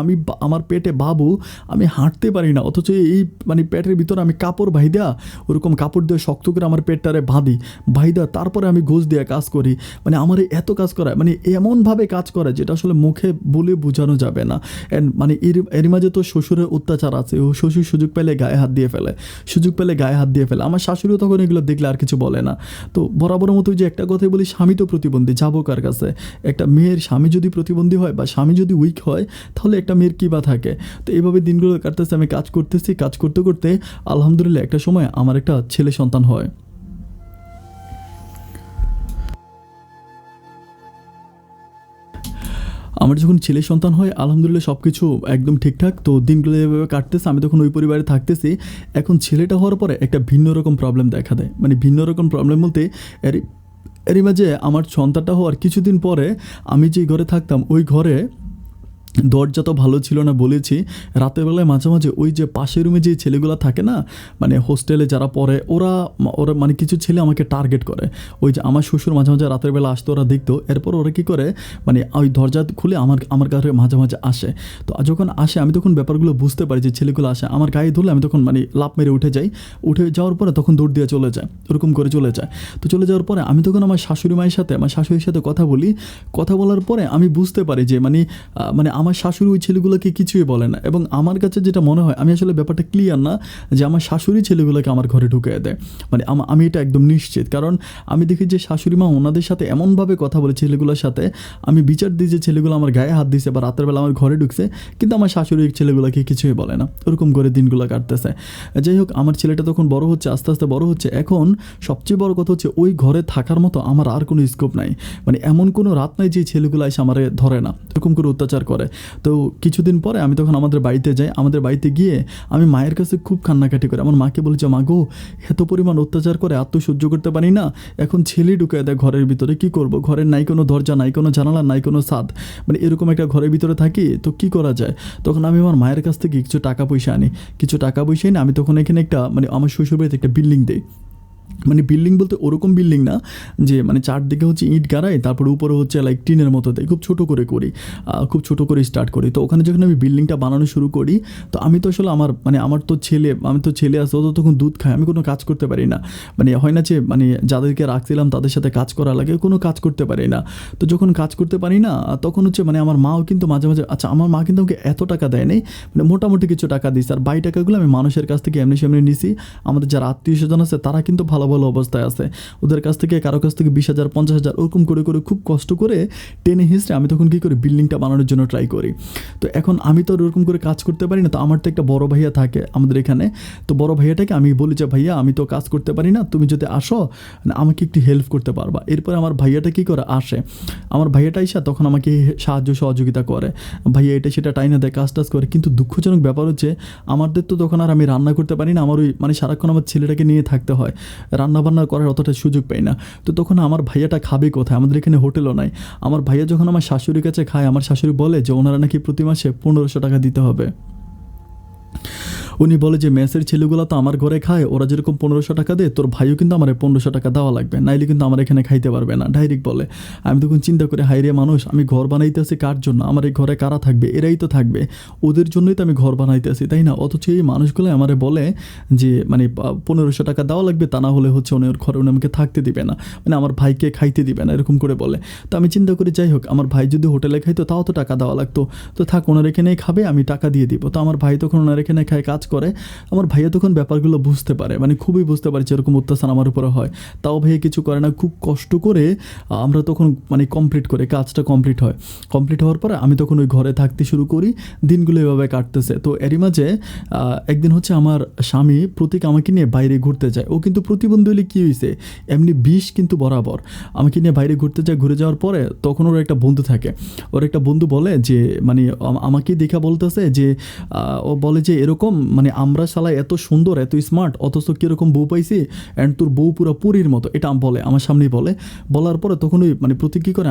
আমার পেটে বাবু, আমি হাঁটতে পারি না, অথচ এই মানে পেটের ভিতরে আমি কাপড় ভাইদা, ওরকম কাপড় দিয়ে শক্ত করে আমার পেটটারে ভাইদা তারপরে আমি গোছ দিয়ে কাজ করি। মানে আমার এত কাজ করায়, মানে এমনভাবে কাজ করে যেটা আসলে মুখে বলে বোঝানো যাবে না। অ্যান্ড মানে এর মাঝে তো শ্বশুরের অত্যাচার আছে, ও শ্বশুর সুযোগ পেলে গায়ে হাত দিয়ে ফেলে। আমার শাশুড়িও তখন এগুলো দেখলে আর কিছু বলে না। তো বরাবর মতো যে একটা কথাই বলি, স্বামী তো প্রতিবন্ধী, যাবো কার কাছে? একটা মেয়ের স্বামী যদি প্রতিবন্ধী হয় বা স্বামী যদি উইক হয় তাহলে একটা মেয়ের কী বা থাকে? তো এইভাবে দিনগুলো কাটতেছে, আমি কাজ করতে করতে আলহামদুলিল্লাহ একটা সময় আমার একটা ছেলে সন্তান হয়। আমার যখন ছেলে সন্তান হয় আলহামদুলিল্লাহ সব কিছু একদম ঠিকঠাক। তো দিনগুলো এভাবে কাটতেছে, আমি তখন ওই পরিবারে থাকতেছি। এখন ছেলেটা হওয়ার পরে একটা ভিন্ন রকম প্রবলেম দেখা দেয়, মানে ভিন্ন রকম প্রবলেম বলতে এরই মাঝে আমার সন্তানটা হওয়ার কিছুদিন পরে আমি যে ঘরে থাকতাম ওই ঘরে দরজা তো ভালো ছিল না বলেছি। রাতের বেলায় মাঝে মাঝে ওই যে পাশের রুমে যে ছেলেগুলো থাকে না, মানে হোস্টেলে যারা পড়ে, ওরা মানে কিছু ছেলে আমাকে টার্গেট করে। ওই যে আমার শ্বশুর মাঝে মাঝে রাতের বেলা আসতো, ওরা দেখতো। এরপর ওরা কী করে, মানে ওই দরজা খুলে আমার ঘরে মাঝে মাঝে আসে। তো যখন আসে আমি তখন ব্যাপারগুলো বুঝতে পারি যে ছেলেগুলো আসে, আমার গায়ে ধরলে আমি তখন মানে লাফ মেরে উঠে যাওয়ার পরে তখন দৌড় দিয়ে চলে যায়, ওরকম করে চলে যায়। তো চলে যাওয়ার পরে আমি তখন আমার শাশুড়ির সাথে কথা বলার পরে আমি বুঝতে পারি যে মানে আমার শাশুড়ি ওই ছেলেগুলোকে কিছুই বলে না। এবং আমার কাছে যেটা মনে হয়, আমি আসলে ব্যাপারটা ক্লিয়ার না যে আমার শাশুড়ি ছেলেগুলোকে আমার ঘরে ঢুকিয়ে দেয়, মানে আমি এটা একদম নিশ্চিত। কারণ আমি দেখি যে শাশুড়ি মা ওনাদের সাথে এমনভাবে কথা বলে ছেলেগুলোর সাথে, আমি বিচার দিই যে ছেলেগুলো আমার গায়ে হাত দিছে বা রাতের বেলা আমার ঘরে ঢুকছে, কিন্তু আমার শাশুড়ি ছেলেগুলোকে কিছুই বলে না। ওরকম করে দিনগুলো কাটতেছে। যাই হোক, আমার ছেলেটা তখন বড় হচ্ছে, আস্তে আস্তে বড় হচ্ছে। এখন সবচেয়ে বড় কথা হচ্ছে ওই ঘরে থাকার মতো আমার আর কোনো স্কোপ নাই, মানে এমন কোনো রাত নাই যে ছেলেগুলো এসে আমারে ধরে না, এরকম করে অত্যাচার করে। তো কিছুদিন পরে আমি তখন আমাদের বাড়িতে যাই। আমাদের বাড়িতে গিয়ে আমি মায়ের কাছে খুব কান্নাকাটি করি। আমার মাকে বলি যে মা গো, এত পরিমাণ অত্যাচার করে আর তো সহ্য করতে পারি না, এখন ছেলে ঢুকে দেয় ঘরের ভিতরে, কি করব? ঘরের নাই কোনো দরজা, নাই কোনো জানালা, নাই কোনো ছাদ, মানে এরকম একটা ঘরের ভিতরে থাকি, তো কি করা যায়? তখন আমি আমার মায়ের কাছ থেকে কিছু টাকা পয়সা এনে আমি তখন এখানে একটা মানে আমার শ্বশুরবাড়িতে একটা বিল্ডিং দিই। মানে বিল্ডিং বলতে ওরকম বিল্ডিং না যে মানে চারদিকে হচ্ছে ইট গাড়াই, তারপর উপরে হচ্ছে লাইক টিনের মতো দেয়, খুব ছোটো করে স্টার্ট করি। তো ওখানে যখন আমি বিল্ডিংটা বানানো শুরু করি, তো আমি তো আসলে আমার তো ছেলে আছে, ও তো তখন দুধ খায়, আমি কোনো কাজ করতে পারি না। মানে হয় না যে মানে যাদেরকে রাখছিলাম তাদের সাথে কাজ করা লাগে, কোনো কাজ করতে পারি না। তো যখন কাজ করতে পারি না তখন হচ্ছে মানে আমার মাও কিন্তু মাঝে মাঝে, আচ্ছা আমার মা কিন্তু আমাকে এত টাকা দেয় নেই, মানে মোটামুটি কিছু টাকা দিচ্ছে। আর বাকি টাকাগুলো আমি মানুষের কাছ থেকে এমনি সেমনি নিছি। আমাদের যারা আত্মীয় স্বজন আছে তারা কিন্তু ভালো ভালো অবস্থায় আছে, ওদের কাছ থেকে কারো কাছ থেকে 20,000 50,000 ওরকম করে করে খুব কষ্ট করে টেনে হিঁচড়ে আমি তখন কী করি বিল্ডিংটা বানানোর জন্য ট্রাই করি। তো এখন আমি তো আর ওরকম করে কাজ করতে পারি না, তো আমার তো একটা বড় ভাইয়া থাকে আমাদের এখানে, তো বড় ভাইয়াটাকে আমি বলি যে ভাইয়া আমি তো কাজ করতে পারি না, তুমি যদি আসো আমাকে একটু হেল্প করতে পারবা। এরপরে আমার ভাইয়াটা কী করে আসে, আমার ভাইয়াটা এসে তখন আমাকে সাহায্য সহযোগিতা করে, ভাইয়া এটা সেটা টাইনা দেয়, কাজ টাজ করে। কিন্তু দুঃখজনক ব্যাপার হচ্ছে আমাদের তো তখন আর আমি রান্না করতে পারি না, আমার ওই মানে সারাক্ষণ আমার ছেলেটাকে নিয়ে থাকতে হয়, রান্না বান্না করার অতটা সুযোগ পাই না। তো তখন আমার ভাইয়াটা খাবে কোথায়, আমাদের এখানে হোটেলও নাই। আমার ভাইয়া যখন আমার শাশুড়ির কাছে খায়, আমার শাশুড়ি বলে যে ওনারা নাকি প্রতি মাসে 1500 টাকা দিতে হবে। উনি বলে যে মেসের ছেলেগুলো তো আমার ঘরে খায়, ওরা যেরকম 1500 টাকা দেয় তোর ভাইও কিন্তু আমার 1500 টাকা দেওয়া লাগবে, নাইলে কিন্তু আমার এখানে খাইতে পারবে না, ডাইরেক্ট বলে। আমি তখন চিন্তা করে হাইরে মানুষ, আমি ঘর বানাইতেছি কার জন্য, আমার এই ঘরে কারা থাকবে, এরাই তো থাকবে, ওদের জন্যই তো আমি ঘর বানাইতেছি, তাই না? অথচ এই মানুষগুলো আমারে বলে যে মানে 1500 টাকা দেওয়া লাগবে, তা না হলে হচ্ছে ওর ঘরে উনি আমাকে থাকতে দিবে না, মানে আমার ভাইকে খাইতে দিবে না, এরকম করে বলে। তো আমি চিন্তা করি যাই হোক, আমার ভাই যদি হোটেলে খাইতো তাও তো টাকা দেওয়া লাগতো, তো থাক ওনার এখানেই খাবে, আমি টাকা দিয়ে দিব। তো আমার ভাই তখন ওনার এখানে খায়, কাজ করে। আমার ভাইয়া তখন ব্যাপারগুলো বুঝতে পারে, মানে খুবই বুঝতে পারে যে এরকম অত্যাচার আমার উপরে হয়, তাও ভাইয়া কিছু করে না, খুব কষ্ট করে আমরা তখন মানে কমপ্লিট করে কাজটা কমপ্লিট হয়। কমপ্লিট হওয়ার পরে আমি তখন ওই ঘরে থাকতে শুরু করি, দিনগুলো এভাবে কাটতেছে। তো এরই মাঝে একদিন হচ্ছে আমার স্বামী প্রতীক আমাকে নিয়ে বাইরে ঘুরতে যায়, ও কিন্তু প্রতিবন্ধী হলে কী হয়েছে এমনি 20 কিন্তু বরাবর আমাকে নিয়ে বাইরে ঘুরতে যায়। ঘুরে যাওয়ার পরে তখন ওর একটা বন্ধু থাকে, ওর একটা বন্ধু বলে যে মানে আমাকে দেখা বলতেছে যে ও বলে যে এরকম মানে আমরা শালা এত সুন্দর এত স্মার্ট অথচ কীরকম বউ পাইছি, অ্যান্ড তোর বউ পুরো পুরীর মতো, এটা বলে আমার সামনেই বলে। বলার পরে তখন ওই মানে প্রতীক কী করে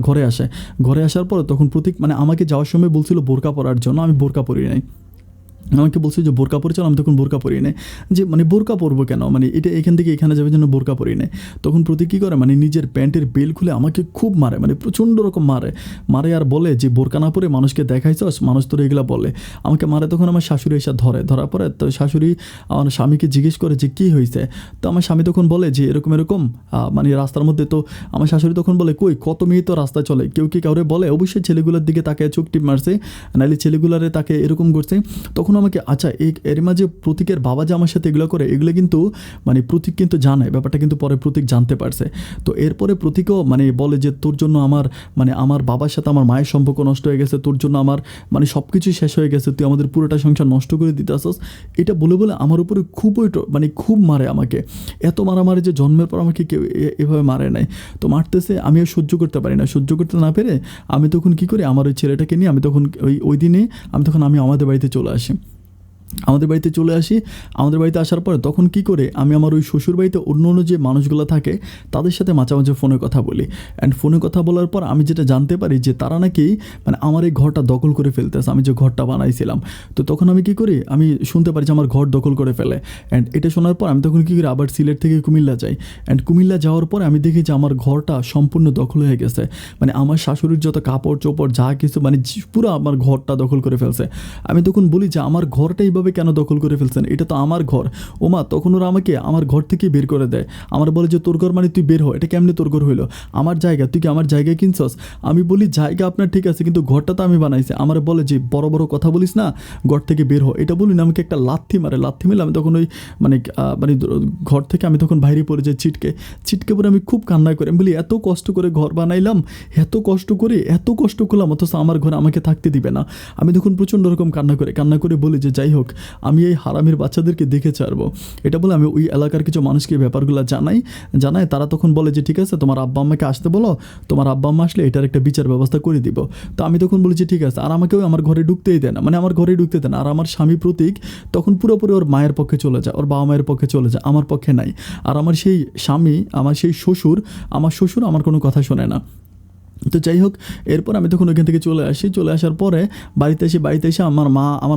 ঘরে আসে, ঘরে আসার পরে তখন প্রতীক মানে আমাকে যাওয়ার সময় বলছিল বোরকা পরার জন্য, আমি বোরকা পরি নাই, আমাকে বলছে যে বোরকা পরে চল, আমি তখন বোরকা পরি নাই, যে মানে বোরকা পরবো কেন, মানে এটা এখান থেকে এখানে যাবে জন্য বোরকা পরি নাই। তখন প্রতীক কী করে মানে নিজের প্যান্টের বেল খুলে আমাকে খুব মারে, মানে প্রচণ্ড রকম মারে আর বলে যে বোরকা না পরে মানুষকে দেখাইছস, মানুষ তোর এগুলো বলে, আমাকে মারে। তখন আমার শাশুড়ি এসে ধরার পরে তো শাশুড়ি আমার স্বামীকে জিজ্ঞেস করে যে কী হয়েছে, তো আমার স্বামী তখন বলে যে এরকম এরকম মানে রাস্তার মধ্যে। তো আমার শাশুড়ি তখন বলে কই কত মেয়ে তো রাস্তায় চলে, কেউ কি কাউরে বলে, অবশ্যই ছেলেগুলোর দিকে তাকে চোখ টিপ মারছে, নাহলে ছেলেগুলারে তাকে এরকম করছে। তখন আমাকে আচ্ছা এর মাঝে প্রতীকের বাবা যে আমার সাথে এগুলো করে, এগুলো কিন্তু মানে প্রতীক কিন্তু জানে ব্যাপারটা, কিন্তু পরে প্রতীক জানতে পারছে। তো এরপরে প্রতীকও মানে বলে যে তোর জন্য আমার মানে আমার বাবার সাথে আমার মায়ের সম্পর্ক নষ্ট হয়ে গেছে, তোর জন্য আমার মানে সব কিছুই শেষ হয়ে গেছে, তুই আমাদের পুরোটা সংসার নষ্ট করে দিতে আসস। এটা বলে বলে আমার উপরে মানে খুব মারে আমাকে, এত মারামারি যে জন্মের পর আমাকে কেউ এভাবে মারে নাই। তো মারতেছে, আমি আর সহ্য করতে পারি না, সহ্য করতে না পেরে আমি তখন কী করি, আমার ওই ছেলেটাকে নিয়ে আমি তখন ওই দিনে আমি আমাদের বাড়িতে চলে আসি। আমাদের বাড়িতে চলে আসি, আমাদের বাড়িতে আসার পরে তখন কি করে আমি আমার ওই শ্বশুর বাড়িতে অন্য অন্য যে মানুষগুলো থাকে তাদের সাথে মাঝে মাঝে ফোনে কথা বলি। অ্যান্ড ফোনে কথা বলার পর আমি যেটা জানতে পারি যে তারা নাকি মানে আমার এই ঘরটা দখল করে ফেলতেছে, আমি যে ঘরটা বানাইছিলাম। তো তখন আমি কি করি, আমি শুনতে পারি যে আমার ঘর দখল করে ফেলে। অ্যান্ড এটা শোনার পর আমি তখন কী করি, আবার সিলেট থেকে কুমিল্লা যাই। অ্যান্ড কুমিল্লা যাওয়ার পরে আমি দেখি যে আমার ঘরটা সম্পূর্ণ দখল হয়ে গেছে, মানে আমার শাশুড়ির যত কাপড় চোপড় যা কিছু মানে পুরো আমার ঘরটা দখল করে ফেলছে। আমি তখন বলি যে আমার ঘরটা এইভাবে কেন দখল করে ফেলছেন, এটা তো আমার ঘর। ওমা তখন ওরা আমাকে আমার ঘর থেকে বের করে দেয়, আমার বলে যে তোর ঘর মানে তুই বের হ, এটা কেমনি তোর ঘর হইলো, আমার জায়গা, তুই কি আমার জায়গায় কিনছস? আমি বলি জায়গা আপনার ঠিক আছে কিন্তু ঘরটা তো আমি বানাইছি। আমার বলে যে বড় বড় কথা বলিস না, ঘর থেকে বের হ, এটা বলি না, আমাকে একটা লাথি মেলে আমি তখন ওই মানে ঘর থেকে আমি তখন বাইরে পড়ে যাই ছিটকে পরে আমি খুব কান্না করি। আমি বলি এত কষ্ট করে ঘর বানাইলাম, এত কষ্ট করলাম, অথচ আমার ঘরে আমাকে থাকতে দিবে না। আমি তখন প্রচণ্ড রকম কান্না করে বলি যে যাই হোক আমি এই হারামির বাচ্চাদেরকে দেখে ছাড়বো। এটা বলে আমি ওই এলাকার কিছু মানুষকে ব্যাপারগুলো জানাই। তারা তখন বলে যে ঠিক আছে তোমার আব্বা আম্মাকে আসতে বলো, তোমার আব্বা আম্মা আসলে এটার একটা বিচার ব্যবস্থা করে দিব। তো আমি তখন বলি যে ঠিক আছে, আর আমাকেও আমার ঘরে ঢুকতেই দেয় না, মানে আমার ঘরে ঢুকতে দেয় না। আর আমার স্বামী প্রতীক তখন পুরোপুরি ওর মায়ের পক্ষে চলে যায়, ওর বাবা মায়ের পক্ষে চলে যায়, আমার পক্ষে নাই। আর আমার সেই স্বামী, আমার সেই শ্বশুর আমার কোনো কথা শোনে না। তো যাই হোক এরপর আমি তখন ওইখান থেকে চলে আসার পরে বাড়িতে এসে আমার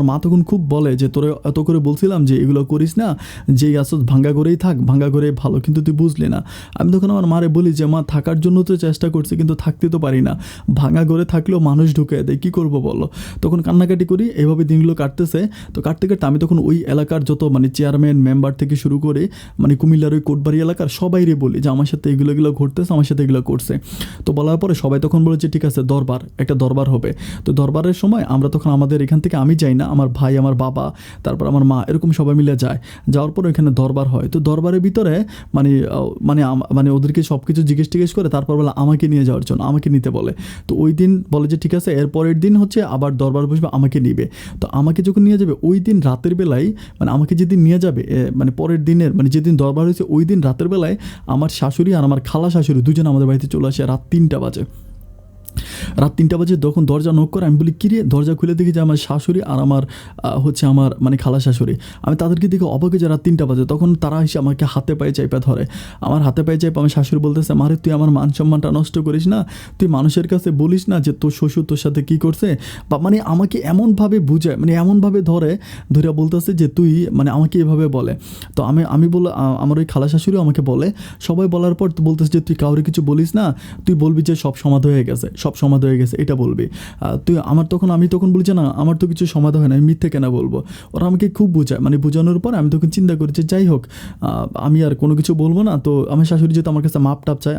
মা তখন খুব বলে যে তোরে এত করে বলছিলাম যে এগুলো করিস না, যেই আসত ভাঙ্গা করেই থাক, ভাঙ্গা করে ভালো, কিন্তু তুই বুঝলি না। আমি তখন আমার মারে বলি যে মা থাকার জন্য তো চেষ্টা করছি কিন্তু থাকতে তো পারি না, ভাঙ্গা করে থাকলেও মানুষ ঢুকে দেয়, কী করবো বলো। তখন কান্নাকাটি করি, এভাবে দিনগুলো কাটতেছে। তো কাটতে আমি তখন ওই এলাকার যত মানে চেয়ারম্যান মেম্বার থেকে শুরু করে মানে কুমিল্লার ওই কোটবাড়ি এলাকার সবাইরে বলি যে আমার সাথে এগুলো ঘটতেছে, আমার সাথে এগুলো করছে। তো বলার পরে সবাই তখন বলে যে ঠিক আছে একটা দরবার হবে। তো দরবারের সময় আমরা তখন আমাদের এখান থেকে আমি যাই না, আমার ভাই, আমার বাবা, তারপর আমার মা, এরকম সবাই মিলে যায়। যাওয়ার পর ওইখানে দরবার হয়। তো দরবারের ভিতরে মানে ওদেরকে সব কিছু জিজ্ঞেস করে তারপর বলে আমাকে নিয়ে যাওয়ার জন্য, আমাকে নিতে বলে। তো ওই দিন বলে যে ঠিক আছে, এর পরের দিন হচ্ছে আবার দরবার বসবে, আমাকে নিবে। তো আমাকে যখন নিয়ে যাবে ওই দিন রাতের বেলায়, মানে আমাকে যেদিন নিয়ে যাবে মানে পরের দিনের, মানে যেদিন দরবার হয়েছে ওই দিন রাতের বেলায় আমার শাশুড়ি আর আমার খালা শাশুড়ি দুজন আমাদের বাড়িতে চলে আসে রাত 3টা বাজে। রাত 3টা বাজে তখন দরজা নক করে। আমি বলি কিরে, দরজা খুলে দেখি যে আমার শাশুড়ি আর আমার হচ্ছে আমার মানে খালা শাশুড়ি। আমি তাদেরকে দেখে অবাক হয়ে, যে রাত 3টা বাজে। তখন তারা এসে আমাকে হাতে পায়ে চাইপা ধরে। আমার হাতে পায়ে চাইপা আমার শাশুড়ি বলতেছে, মারে তুই আমার মান সম্মানটা নষ্ট করিস না, তুই মানুষের কাছে বলিস না যে তোর শ্বশুর তোর সাথে কী করছে। বা মানে আমাকে এমনভাবে বুঝায়, মানে এমনভাবে ধরে বলতেছে যে তুই মানে আমাকে এভাবে বলে। তো আমি বলে আমার ওই খালা শাশুড়িও আমাকে বলে। সবাই বলার পর তো বলতেছে যে তুই কাউরে কিছু বলিস না, তুই বলবি যে সব সমাধা হয়ে গেছে, সব সমাধা হয়ে গেছে, এটা বলবি। আমি তখন বলি যে না, আমার তো কিছু সমাধা হয় না, আমি মিথ্যে কেন বলবো। ওরা আমাকে খুব বোঝায়, মানে বোঝানোর পর আমি তখন চিন্তা করি যে যাই হোক, আমি আর কোনো কিছু বলবো না। তো আমার শাশুড়ি যেহেতু আমার কাছে মাপটাপ চায়,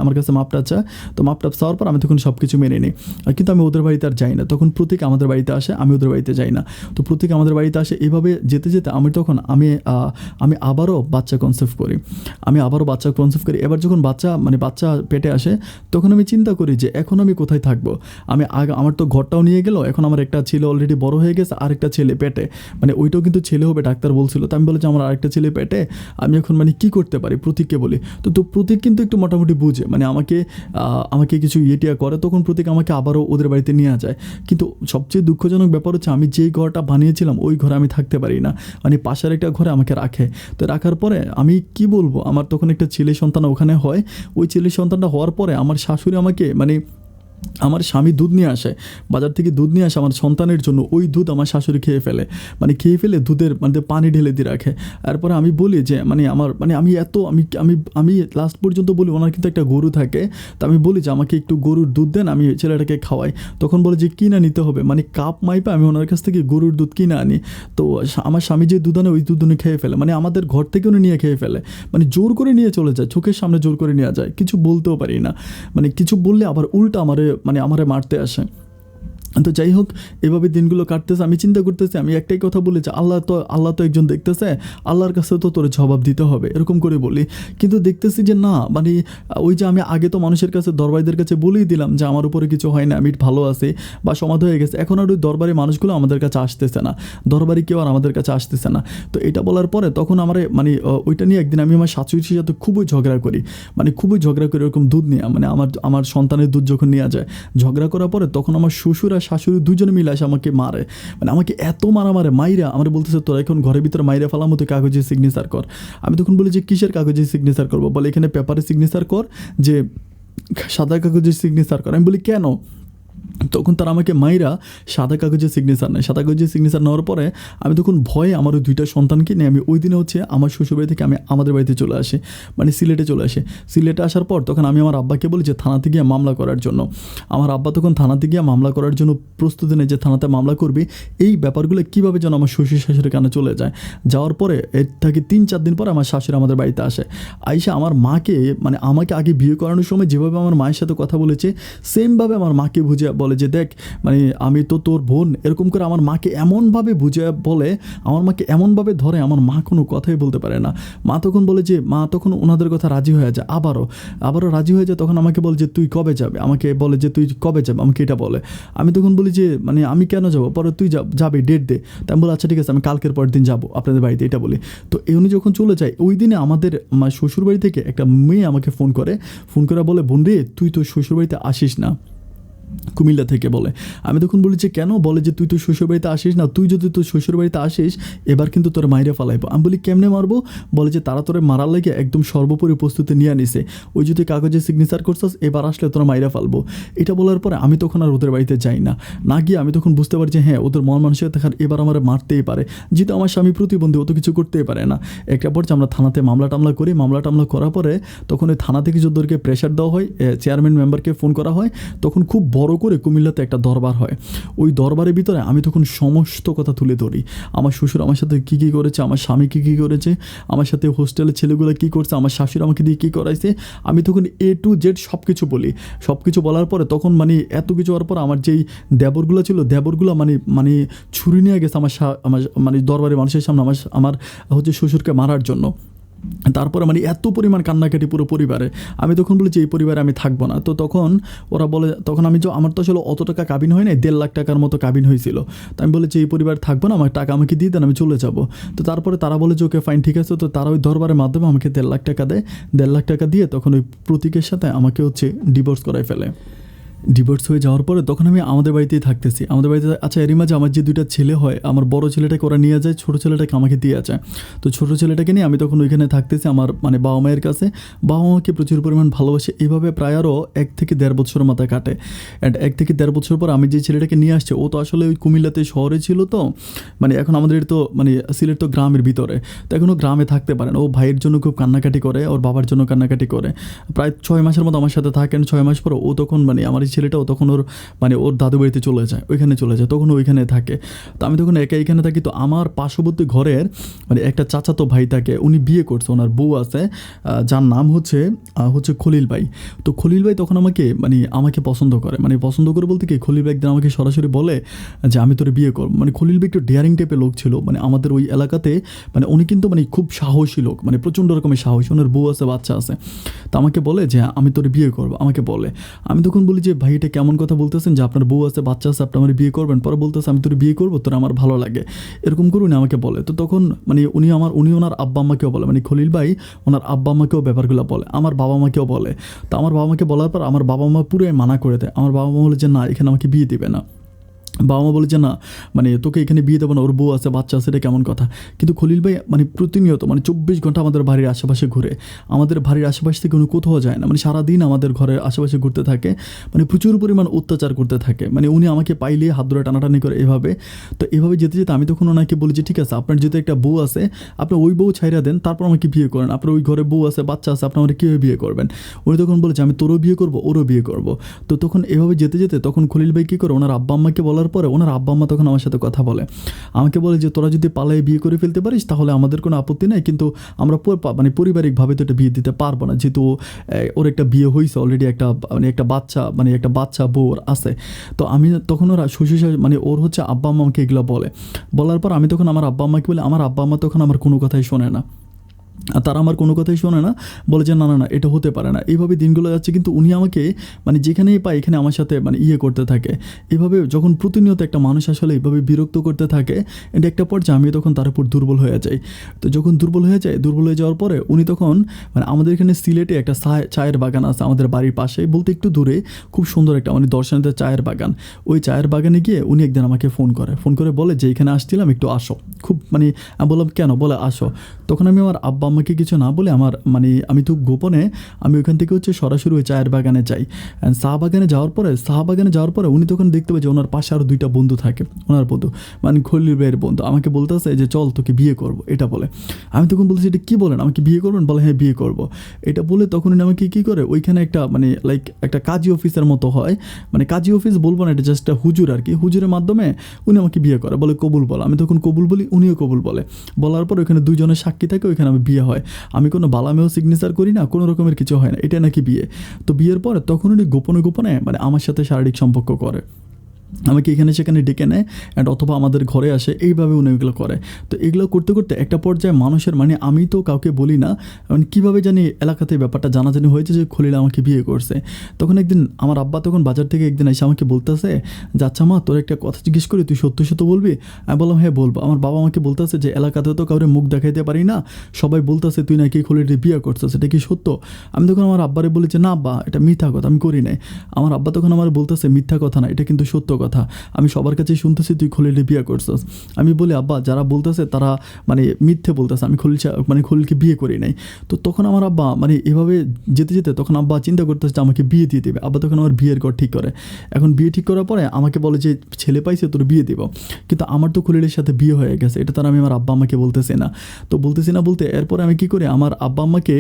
তো মাপটাপ চাওয়ার পর আমি তখন সব কিছু মেনে নিই। কিন্তু আমি ওদের বাড়িতে আর যাই না। তখন প্রতীক আমাদের বাড়িতে আসে, আমি ওদের বাড়িতে যাই না। তো প্রতীক আমাদের বাড়িতে আসে। এভাবে যেতে যেতে আমি আবারও বাচ্চা কনসেপ্ট করি। এবার যখন বাচ্চা পেটে আসে, তখন আমি চিন্তা করি যে এখন আমি কোথায় থাকবো। আমার তো ঘরটাও নিয়ে গেল, এখন আমার একটা ছেলে অলরেডি বড় হয়ে গেছে, আরেকটা ছেলে পেটে, মানে ওইটাও কিন্তু ছেলে হবে ডাক্তার বলছিল। তো আমি বলি যে আমার আরেকটা ছেলে পেটে, আমি এখন মানে কী করতে পারি, প্রতীককে বলি। তো প্রতীক কিন্তু একটু মোটামুটি বুঝে, মানে আমাকে কিছু ইয়েটিয়া করে। তখন প্রতীক আমাকে আবারও ওদের বাড়িতে নিয়ে যায়। কিন্তু সবচেয়ে দুঃখজনক ব্যাপার হচ্ছে আমি যেই ঘরটা বানিয়েছিলাম ওই ঘরে আমি থাকতে পারি না, মানে পাশের একটা ঘরে আমাকে রাখে। তো রাখার পরে আমি কি বলবো, আমার তখন একটা ছেলে সন্তান ওখানে হয়। ওই ছেলে সন্তানটা হওয়ার পরে আমার শাশুড়ি আমাকে মানে আমার স্বামী দুধ নিয়ে আসে, বাজার থেকে দুধ নিয়ে আসে আমার সন্তানের জন্য। ওই দুধ আমার শাশুড়ি খেয়ে ফেলে দুধের মানে পানি ঢেলে দিয়ে রাখে। তারপরে আমি বলি যে আমি লাস্ট পর্যন্ত বলি ওনার কিন্তু একটা গরু থাকে। তো আমি বলি যে আমাকে একটু গরুর দুধ দেন, আমি ছেলেটাকে খাওয়াই। তখন বলে যে কিনা নিতে হবে, মানে কাপ মাইপে আমি ওনার কাছ থেকে গরুর দুধ কিনে আনি। তো আমার স্বামী যে দুধ আনে ওই দুধ উনি খেয়ে ফেলে, মানে আমাদের ঘর থেকে উনি নিয়ে খেয়ে ফেলে, মানে জোর করে নিয়ে চলে যায়, চোখের সামনে জোর করে নিয়ে যায়। কিছু বলতেও পারি না, মানে কিছু বললে আবার উল্টা আমারে মারতে আসে। তো যাই হোক, এভাবে দিনগুলো কাটতেছে। আমি চিন্তা করতেছি, আমি একটাই কথা বলি যে আল্লাহ তো একজন দেখতেছে, আল্লাহর কাছে তো তোর জবাব দিতে হবে, এরকম করে বলি। কিন্তু দেখতেছি যে না, মানে ওই যে আমি আগে তো মানুষের কাছে, দরবারীদের কাছে বলেই দিলাম যে আমার উপরে কিছু হয় না, আমি ভালো আছি বা সমাধা হয়ে গেছে। এখন আর ওই দরবারি মানুষগুলো আমাদের কাছে আসতেছে না, দরবারি কেউ আর আমাদের কাছে আসতেছে না। তো এটা বলার পরে তখন ওইটা নিয়ে একদিন আমি আমার শাশুড়ির সাথে খুবই ঝগড়া করি, এরকম দুধ নিয়ে, মানে আমার সন্তানের দুধ যখন নেওয়া যায়। ঝগড়া করার পরে তখন আমার শ্বশুর আর শাশুড়ি দুজনে মিলে আসে আমাকে মারে, মানে আমাকে এত মাইরা আমার বলতেছে তোরা এখন ঘরের ভিতরে মাইরা ফেলার মতো কাগজে সিগনেচার কর। আমি তখন বলি যে কিসের কাগজে সিগনেচার করবো, বলে এখানে পেপারে সিগনেচার কর, যে সাদা কাগজে সিগনেচার কর। আমি বলি কেন? তখন তারা আমাকে মাইরা সাদা কাগজে সিগনেচার নেওয়ার পরে আমি তখন ভয়ে আমার ওই 2টা সন্তানকে নিয়ে আমি ওই দিনে হচ্ছে আমার শ্বশুরবাড়ি থেকে আমি আমাদের বাড়িতে চলে আসি, মানে সিলেটে আসার পর তখন আমি আমার আব্বাকে বলি যে থানাতে গিয়ে মামলা করার জন্য। আমার আব্বা তখন থানাতে গিয়ে মামলা করার জন্য প্রস্তুতি নেয়, যে থানাতে মামলা করবি, এই ব্যাপারগুলো কীভাবে যেন আমার শ্বশুর শাশুড়ির কানে চলে যায়। যাওয়ার পরে এর থেকে 3-4 দিন পর আমার শাশুড়ি আমাদের বাড়িতে আসে। আইসা আমার মাকে, মানে আমাকে আগে বিয়ে করানোর সময় যেভাবে আমার মায়ের সাথে কথা বলেছে সেমভাবে আমার মাকে বুঝে বলে যে দেখ, মানে আমি তো তোর বোন, এরকম করে আমার মাকে এমনভাবে বুঝে বলে, আমার মাকে এমনভাবে ধরে, আমার মা কোনো কথাই বলতে পারে না। মা তখন বলে যে তখন ওনাদের কথা রাজি হয়ে যায়, আবারও রাজি হয়ে যায়। তখন আমাকে বলে যে তুই কবে যাবে, আমাকে বলে যে তুই কবে যাবে, আমাকে এটা বলে। আমি তখন বলি যে মানে আমি কেন যাবো, পরে তুই যাবে, ডেট দে। তাই আমি বলি আচ্ছা ঠিক আছে, আমি কালকের পরের দিন যাবো আপনাদের বাড়িতে, এটা বলি। তো উনি যখন চলে যায়, ওই দিনে আমাদের শ্বশুরবাড়ি থেকে একটা মেয়ে আমাকে ফোন করে বলে বোন রে, তুই তো শ্বশুরবাড়িতে আসিস না, কুমিল্লা থেকে বলে। আমি তখন বলি যে কেন? বলে যে তুই তো শ্বশুরবাড়িতে আসিস না, তুই যদি তোর শ্বশুরবাড়িতে আসিস এবার কিন্তু তোর মাইরে ফালাইবো। আমি বলি কেমনে মারবো? বলে যে তারা তোরে মারার লাগে একদম সর্বোপরি প্রস্তুতি নিয়ে আনিছে, ওই যদি কাগজে সিগনেচার করছিস এবার আসলে তোরা মাইরা ফালবো। এটা বলার পরে আমি তখন আর ওদের বাড়িতে যাই না গিয়ে আমি তখন বুঝতে পারি যে হ্যাঁ, ওদের মন মানসিকতা দেখার এবার আমার মারতেই পারে, যেহেতু আমার স্বামী প্রতিবন্ধী, ও তো কিছু করতেই পারে না। একটা পর্যায়ে আমরা থানাতে মামলা করার পরে তখন ওই থানা থেকে যদি ওদেরকে প্রেশার দেওয়া হয়, চেয়ারম্যান মেম্বারকে ফোন করা হয়, তখন খুব বড় করে কুমিল্লাতে একটা দরবার হয়। ওই দরবারের ভিতরে আমি তখন সমস্ত কথা তুলে ধরি। আমার শ্বশুর আমার সাথে কী কী করেছে, আমার স্বামী কী কী করেছে, আমার সাথে হোস্টেলের ছেলেগুলো কী করছে, আমার শাশুড়ি আমাকে দিয়ে কী করাইছে, আমি তখন A to Z সব কিছু বলি। সব কিছু বলার পরে তখন মানে এত কিছু হওয়ার পর আমার যেই দেবরগুলো ছিল, দেবরগুলো মানে ছুরি নিয়ে গেছে আমার মানে দরবারের মানুষের সামনে আমার হচ্ছে শ্বশুরকে মারার জন্য। তারপরে মানে এত পরিমাণ কান্নাকাটি পুরো পরিবারে। আমি তখন বলি যে এই পরিবারে আমি থাকবো না। তো তখন ওরা বলে, তখন আমি আমার তো আসলে অত টাকা কাবিন হয় নাই, 1.5 লাখ টাকার মতো কাবিন হয়েছিল। তো আমি বলি যে এই পরিবার থাকবো না, আমার টাকা আমাকে দিয়ে দেন, আমি চলে যাব। তো তারপরে তারা বলে যে ওকে ফাইন, ঠিক আছে। তো তারা ওই দরবারের মাধ্যমে আমাকে 1.5 লাখ টাকা দেয়। 1.5 লাখ টাকা দিয়ে তখন ওই প্রতীকের সাথে আমাকে হচ্ছে ডিভোর্স করাই ফেলে। ডিভোর্স হয়ে যাওয়ার পরে তখন আমি আমাদের বাড়িতেই থাকতেছি। আমাদের বাড়িতে আচ্ছা, এরই মাঝে আমার যে 2টা ছেলে হয়, আমার বড় ছেলেটাকে ওরা নিয়ে যায়, ছোটো ছেলেটাকে আমাকে দিয়ে যায়। তো ছোটো ছেলেটাকে নিয়ে আমি তখন ওইখানে থাকতেছি আমার মানে বাবা মায়ের কাছে। বাবা মাকে প্রচুর পরিমাণ ভালোবাসে। এইভাবে প্রায় আরও 1 থেকে 1.5 বছর মাথায় কাটে। অ্যান্ড 1 থেকে 1.5 বছর পর আমি যে ছেলেটাকে নিয়ে আসছে, ও তো আসলে ওই কুমিল্লাতে শহরে ছিল। তো মানে এখন আমাদের তো মানে সিলেট তো গ্রামের ভিতরে, তো এখনও গ্রামে থাকতে পারে না। ও ভাইয়ের জন্য খুব কান্নাকাটি করে, ওর বাবার জন্য কান্নাকাটি করে। প্রায় 6 মাসের মতো আমার সাথে থাকেন। 6 মাস পর ও তখন মানে আমার ছেলেটাও তখন ওর দাদু বাড়িতে চলে যায়, ওইখানে চলে যায়, তখন ওইখানে থাকে। তো আমি তখন একা এখানে থাকি। তো আমার পার্শ্ববর্তী ঘরের মানে একটা চাচাতো ভাই থাকে, উনি বিয়ে করছে, ওনার বউ আছে, যার নাম হচ্ছে খলিল ভাই। তো খলিল ভাই তখন আমাকে পছন্দ করে। মানে পছন্দ করে বলতে কি, খলিল ভাই একদিন আমাকে সরাসরি বলে যে আমি তোরে বিয়ে করব। মানে খলিল ভাই একটু ডেয়ারিং টাইপের লোক ছিল। মানে আমাদের ওই এলাকাতে মানে উনি কিন্তু মানে খুব সাহসী লোক, মানে প্রচণ্ড রকমের সাহসী। ওনার বউ আছে, বাচ্চা আছে। তো আমাকে বলে যে আমি তোরে বিয়ে করবো, আমাকে বলে। আমি তখন বলি যে ভাই এটা কেমন কথা বলতেছেন যে আপনার বউ আছে, বাচ্চা আছে, আপনি আমার বিয়ে করবেন? পরে বলতেছে আমি তোর বিয়ে করবো, তোর আমার ভালো লাগে, এরকম করে উনি আমাকে বলে। তো তখন মানে উনি ওনার আব্বা আম্মাকেও বলে, মানে খলিল ভাই ওনার আব্বা আম্মাকেও ব্যাপারগুলো বলে, আমার বাবা মাকেও বলে। তো আমার বাবা মাকে বলার পর আমার বাবা মা পুরোই মানা করে দেয়। আমার বাবা মা বলে যে না, এখানে আমাকে বিয়ে দিবে না। বাবা মা বলে যে না, মানে তোকে এখানে বিয়ে দেবো না, ওর বউ আছে, বাচ্চা আছে, এটা কেমন কথা। কিন্তু খলিল ভাই মানে প্রতিনিয়ত মানে 24 ঘন্টা আমাদের বাড়ির আশেপাশে ঘুরে। আমাদের বাড়ির আশেপাশ থেকে উনি কোথাও যায় না, মানে সারাদিন আমাদের ঘরের আশেপাশে ঘুরতে থাকে, মানে প্রচুর পরিমাণ অত্যাচার করতে থাকে। মানে উনি আমাকে পাইলে হাত ধরে টানাটানি করে এভাবে। তো এভাবে যেতে যেতে আমি তখন ওনাকে বলি যে ঠিক আছে, আপনার যেহেতু একটা বউ আছে, আপনি ওই বউ ছাইরা দেন, তারপর আমাকে বিয়ে করেন। আপনার ওই ঘরে বউ আছে, বাচ্চা আছে, আপনি আমাকে কীভাবে বিয়ে করবেন? উনি তখন বলেছে আমি তোরও বিয়ে করবো, ওরও বিয়ে করবো। তো তখন এভাবে যেতে যেতে তখন খলিল ভাই কী করে, ওনার আব্বা আম্মাকে বলার পরে ওনার আব্বা আম্মা তখন আমার সাথে কথা বলে, আমাকে বলে যে তোরা যদি পালায়ে বিয়ে করে ফেলতে পারিস তাহলে আমাদের কোনো আপত্তি নেই, কিন্তু আমরা মানে পারিবারিকভাবে তো এটা বিয়ে দিতে পারবো না, যেহেতু ওর একটা বিয়ে হয়েছে অলরেডি, একটা বাচ্চা বউ ওর আছে। তো আমি তখন ওরা শ্বশুর মানে ওর হচ্ছে আব্বা আম্মা আমাকে এগুলো বলার পর আমি তখন আমার আব্বা আম্মাকে বলে, আমার আব্বা আম্মা তখন আমার কোনো কথাই শোনে না। আর তারা আমার কোনো কথাই শোনে না, বলে যে না না না, এটা হতে পারে না। এইভাবে দিনগুলো যাচ্ছে, কিন্তু উনি আমাকে মানে যেখানেই পায় এখানে আমার সাথে মানে করতে থাকে। এভাবে যখন প্রতিনিয়ত একটা মানুষ আসলে এইভাবে বিরক্ত করতে থাকে, এটা একটা পর্যায়ে আমি তখন তার উপর দুর্বল হয়ে যাই। তো যখন দুর্বল হয়ে যাওয়ার পরে উনি তখন মানে আমাদের এখানে সিলেটে একটা চায়ের বাগান আছে আমাদের বাড়ির পাশে, বলতে একটু দূরে, খুব সুন্দর একটা মানে দর্শনীয় চায়ের বাগান। ওই চায়ের বাগানে গিয়ে উনি একদিন আমাকে ফোন করে বলে যে এখানে আসছিলাম, একটু আসো। খুব মানে আমি বললাম কেন? বলে আসো। তখন আমি আমার আব্বা আম্মাকে কিছু না বলে আমি তো গোপনে আমি ওইখান থেকে হচ্ছে সরাসরি ওই চায়ের বাগানে যাই। অ্যান্ড চা বাগানে যাওয়ার পরে উনি তখন দেখতে পাই যে ওনার পাশে আরও 2টা বন্ধু থাকে, ওনার বন্ধু মানে খলিল ভাইয়ের বন্ধু, আমাকে বলতেছে যে চল তোকে বিয়ে করবো, এটা বলে। আমি তখন বলছি এটা কী বলেন, আমাকে বিয়ে করবেন? বলে হ্যাঁ বিয়ে করবো। এটা বলে তখন উনি আমাকে কী করে, ওইখানে একটা মানে লাইক একটা কাজী অফিসের মতো হয়, মানে কাজী অফিস বলবো না, এটা জাস্ট একটা হুজুর আর কি, হুজুরের মাধ্যমে উনি আমাকে বিয়ে করে, বলে কবুল বল। আমি তখন কবুল বলি, উনিও কবুল বলে। বলার পর ওইখানে 2 জনের সাক্ষী থাকে, ওইখানে আমি বিয়ে হয়। আমি কোনো বালামেও সিগনেচার করি না, কোনো রকমের কিছু হয় না, এটা নাকি বিয়ে। তো বিয়ের পরে তখন উনি গোপনে মানে আমার সাথে শারীরিক সম্পর্ক করে, আমাকে এখানে সেখানে ডেকে নেয় অ্যান্ড অথবা আমাদের ঘরে আসে, এইভাবে উনি এগুলো করে। তো এগুলো করতে করতে একটা পর্যায়ে মানুষের মানে আমি তো কাউকে বলি না, মানে কীভাবে জানি এলাকাতে ব্যাপারটা জানাজানি হয়েছে যে খলিল আমাকে বিয়ে করছে। তখন একদিন আমার আব্বা তখন বাজার থেকে একদিন এসে আমাকে বলতেছে যে আচ্ছা মা, তোর একটা কথা জিজ্ঞেস করি, তুই সত্য বলবি? আমি বললাম হ্যাঁ বলবো। আমার বাবা আমাকে বলতেছে যে এলাকাতেও তো কাউরে মুখ দেখাইতে পারি না, সবাই বলতেছে তুই নাকি খলিলের বিয়ে করছিস, এটা কি সত্য? আমি তখন আমার আব্বারে বলি যে না আব্বা, এটা মিথ্যা কথা, আমি করি নাই। আমার আব্বা তখন আমার বলতেছে মিথ্যা কথা না, এটা কিন্তু সত্য কথা। কথা, আমি সবার কাছে শুনতেছি তুই খলিলে বিয়ে করছস। আমি বলি আব্বা যারা বলতেছে তারা মানে মিথ্যে বলতেছে, আমি খলিলকে বিয়ে করি নাই। তো তখন আমার আব্বা মানে এভাবে যেতে যেতে তখন আব্বা চিন্তা করতেছে যে আমাকে বিয়ে দিয়ে দেবে। আব্বা তখন আমার বিয়ের ঘর ঠিক করে। এখন বিয়ে ঠিক করার পরে আমাকে বলে যে ছেলে পাইছে তোর বিয়ে দিব, কিন্তু আমার তো খলিলের সাথে বিয়ে হয়ে গেছে, এটা তার আমি আমার আব্বা আম্মাকে বলতেছি না। তো বলতেছি না বলতে এরপরে আমি কী করি, আমার আব্বা আম্মাকে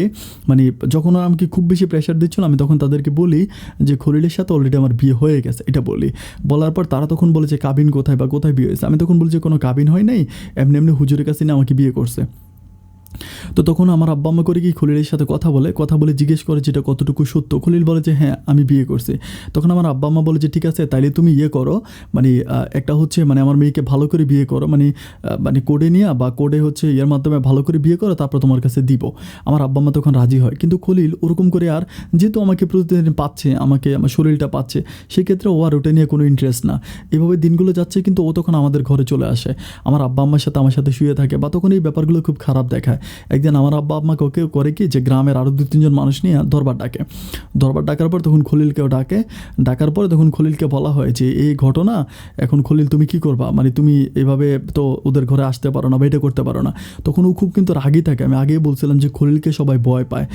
মানে যখন ওরা আমাকে খুব বেশি প্রেশার দিচ্ছিল আমি তখন তাদেরকে বলি যে খলিলের সাথে অলরেডি আমার বিয়ে হয়ে গেছে, এটা বলি। বলার পর তারা তখন বলে যে কাবিন কোথায় বা কোথায় বিয়ে হয়েছে। আমি তখন বলি যে কোনো কাবিন হয় নাই, এমনি এমনি হুজুরের কাছে না আমাকে বিয়ে করছে। তো তখন আমার আব্বা আম্মা করে কি খলিলের সাথে কথা বলে জিজ্ঞেস করে যেটা কতটুকু সত্য। খলিল বলে যে হ্যাঁ আমি বিয়ে করছি। তখন আমার আব্বা আম্মা বলে যে ঠিক আছে তাইলে তুমি ইয়ে করো, মানে একটা হচ্ছে মানে আমার মেয়েকে ভালো করে বিয়ে করো, মানে কোডে নিয়ে বা কোডে হচ্ছে এর মাধ্যমে ভালো করে বিয়ে করো, তারপর তোমার কাছে দিব। আমার আব্বা আম্মা তখন রাজি হয়, কিন্তু খলিল ওরকম করে আর যেহেতু আমাকে প্রতিদিন পাচ্ছে, আমাকে আমার শরীরটা পাচ্ছে, সেক্ষেত্রে ও আর ওটা নিয়ে কোনো ইন্টারেস্ট না। এভাবে দিনগুলো যাচ্ছে, কিন্তু ও তখন আমাদের ঘরে চলে আসে, আমার আব্বা আম্মার সাথে আমার সাথে শুয়ে থাকে, বা তখন এই ব্যাপারগুলো খুব খারাপ দেখায়। একদিন আমার আব্বা আম্মাকে ওকে করে কি যে গ্রামের আরও 2-3 জন মানুষ নিয়ে দরবার ডাকার পর তখন খলিলকেও ডাকার পরে তখন খলিলকে বলা হয় যে এই ঘটনা, এখন খলিল তুমি কি করবা, মানে তুমি এভাবে তো ওদের ঘরে আসতে পারো না বা এটা করতে পারো না। তখন ও খুব কিন্তু রাগই থাকে। আমি আগেই বলছিলাম যে খলিলকে সবাই ভয় পায়।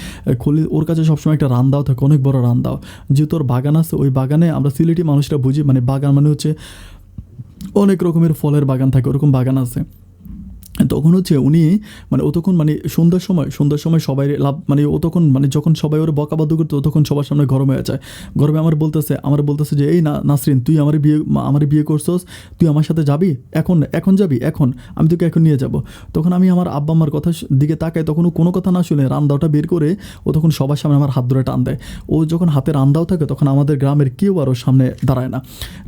খলিল ওর কাছে সবসময় একটা রান্দাও থাকে, অনেক বড় রান্দাও, যেহেতু ওর বাগান আছে। ওই বাগানে আমরা সিলেটি মানুষরা বুঝি, মানে বাগান মানে হচ্ছে অনেক রকমের ফলের বাগান থাকে, ওরকম বাগান আছে। তখন হচ্ছে উনি মানে ও তখন মানে সন্ধ্যার সময় সবাই মানে ও তখন মানে যখন সবাই ওর বকাবাদ্য করতো তখন সবার সামনে গরম হয়ে যায়। গরমে আমার বলতেছে যে এই নাসরিন তুই আমার বিয়ে করছস, তুই আমার সাথে যাবি, এখন যাবি, এখন আমি তোকে এখন নিয়ে যাব। তখন আমি আমার আব্বা আম্মার কথা দিকে তাকাই, তখন ও কোনো কথা না শুনে রান্দাওটা বের করে ও তখন সবার সামনে আমার হাত ধরে টান দেয়। ও যখন হাতে রান্দাও থাকে তখন আমাদের গ্রামের কেউ আর ওর সামনে দাঁড়ায়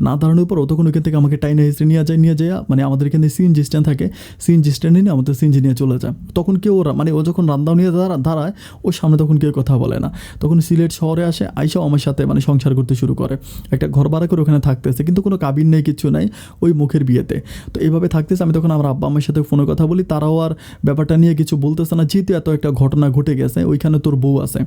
না দাঁড়ানোর পর ও তখন ওইখান থেকে আমাকে টাইনে হিসেবে নিয়ে যায়, মানে আমাদের এখানে সিএনজি স্ট্যান্ড থাকে, সিএনজি স্ট্যান্ডে নিয়ে আমাদের সিএনজি নিয়ে চলে যায়। তখন কেউ মানে ও যখন রান্দাও নিয়ে দাঁড়ায় ওর সামনে তখন কেউ কথা বলে না। তখন সিলেট শহরে আসে, আইসাও আমার সাথে মানে সংসার করতে শুরু করে, একটা ঘর ভাড়া করে ওখানে থাকতেছে, কিন্তু কোনো কাবিন নেই, কিচ্ছু নাই, ওই মুখের বিয়েতে। তো এইভাবে থাকতেছে। আমি তখন আমার আব্বা আম্মার সাথে ফোনে কথা বলি, তারাও আর ব্যাপারটা নিয়ে কিছু বলতেছে না, যেহেতু এত একটা ঘটনা ঘটে গেছে, ওইখানে তোর বউ আছে।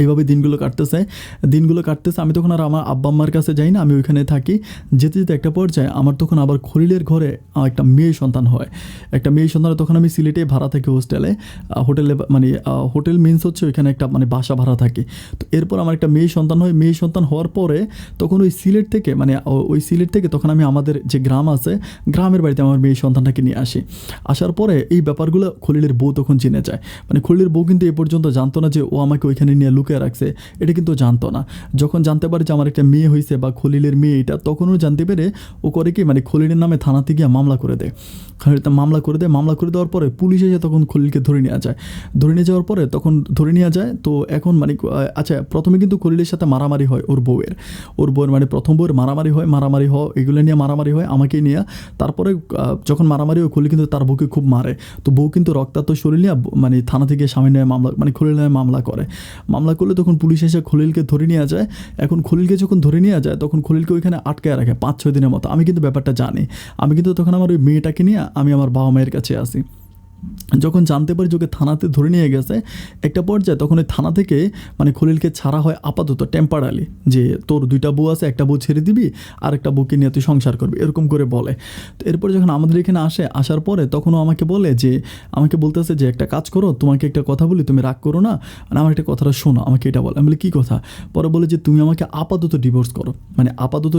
এইভাবে দিনগুলো কাটতেছে। আমি তখন আর আমার আব্বা আম্মার কাছে যাই না, আমি ওইখানে থাকি। যেতে একটা পর্যায়ে আমার তখন আবার খলিলের ঘরে একটা মেয়ে সন্তান হয়। তখন আমি সিলেটে ভাড়া থাকি হোটেলে, মানে হোটেল মিনস হচ্ছে ওইখানে একটা মানে বাসা ভাড়া থাকি। তো এরপর আমার একটা মেয়ে সন্তান হয়। মেয়ে সন্তান হওয়ার পরে তখন ওই সিলেট থেকে তখন আমি আমাদের যে গ্রাম আছে, গ্রামের বাড়িতে আমার মেয়ে সন্তানটাকে নিয়ে আসি। আসার পরে এই ব্যাপারগুলো খলিলের বউ তখন জেনে যায়। মানে খলিলের বউ কিন্তু এ পর্যন্ত জানতো না যে ও আমাকে ওইখানে নিয়ে লুকিয়ে রাখছে, এটা কিন্তু জানতো না। যখন জানতে পারে যে আমার একটা মেয়ে হয়েছে বা খলিলের মেয়ে এটা, তখনও জানতে পেরে ও করে কি মানে খলিলের নামে থানাতে গিয়ে মামলা করে দেয়। মামলা করে দেওয়ার পরে পুলিশ এসে তখন খলিলকে ধরে নিয়ে যাওয়ার পরে তখন ধরে নিয়ে যায়। তো এখন মানে আচ্ছা, প্রথমে কিন্তু খলিলের সাথে মারামারি হয় ওর বউয়ের মানে প্রথম বউয়ের মারামারি হয় এগুলো নিয়ে মারামারি হয় আমাকে নিয়ে। তারপরে যখন মারামারি হয় খলিল কিন্তু তার বউকে খুব মারে। তো বউ কিন্তু রক্তাক্ত শরীর নিয়ে মানে থানা থেকে স্বামী নিয়ে মানে খলিল নিয়ে মামলা করলে তখন পুলিশ এসে খলিলকে ধরে নিয়ে যায়। এখন খলিলকে যখন ধরে নিয়ে যায় তখন খলিলকে ওইখানে আটকায় রাখে 5-6 দিনের মতো। আমি কিন্তু ব্যাপারটা জানি, আমি কিন্তু তখন আমার ওই মেয়েটাকে নিয়ে আমি আমার বাবা মায়ের কাছে আসি। যখন জানতে পারি যে ওকে থানাতে ধরে নিয়ে গেছে, একটা পর্যায়ে তখন ওই থানা থেকে মানে খলিলকে ছাড়া হয় আপাতত টেম্পারারি, যে তোর 2টা বউ আছে, একটা বউ ছেড়ে দিবি আর একটা বউকে নিয়ে তুই সংসার করবি, এরকম করে বলে। তো এরপরে যখন আমাদের এখানে আসার পরে তখনও আমাকে বলতেছে যে একটা কাজ করো, তোমাকে একটা কথা বলি, তুমি রাগ করো না, মানে আমার একটা কথাটা শোনো, আমাকে এটা বলে। আমি বলি কী কথা? পরে বলে যে তুমি আমাকে আপাতত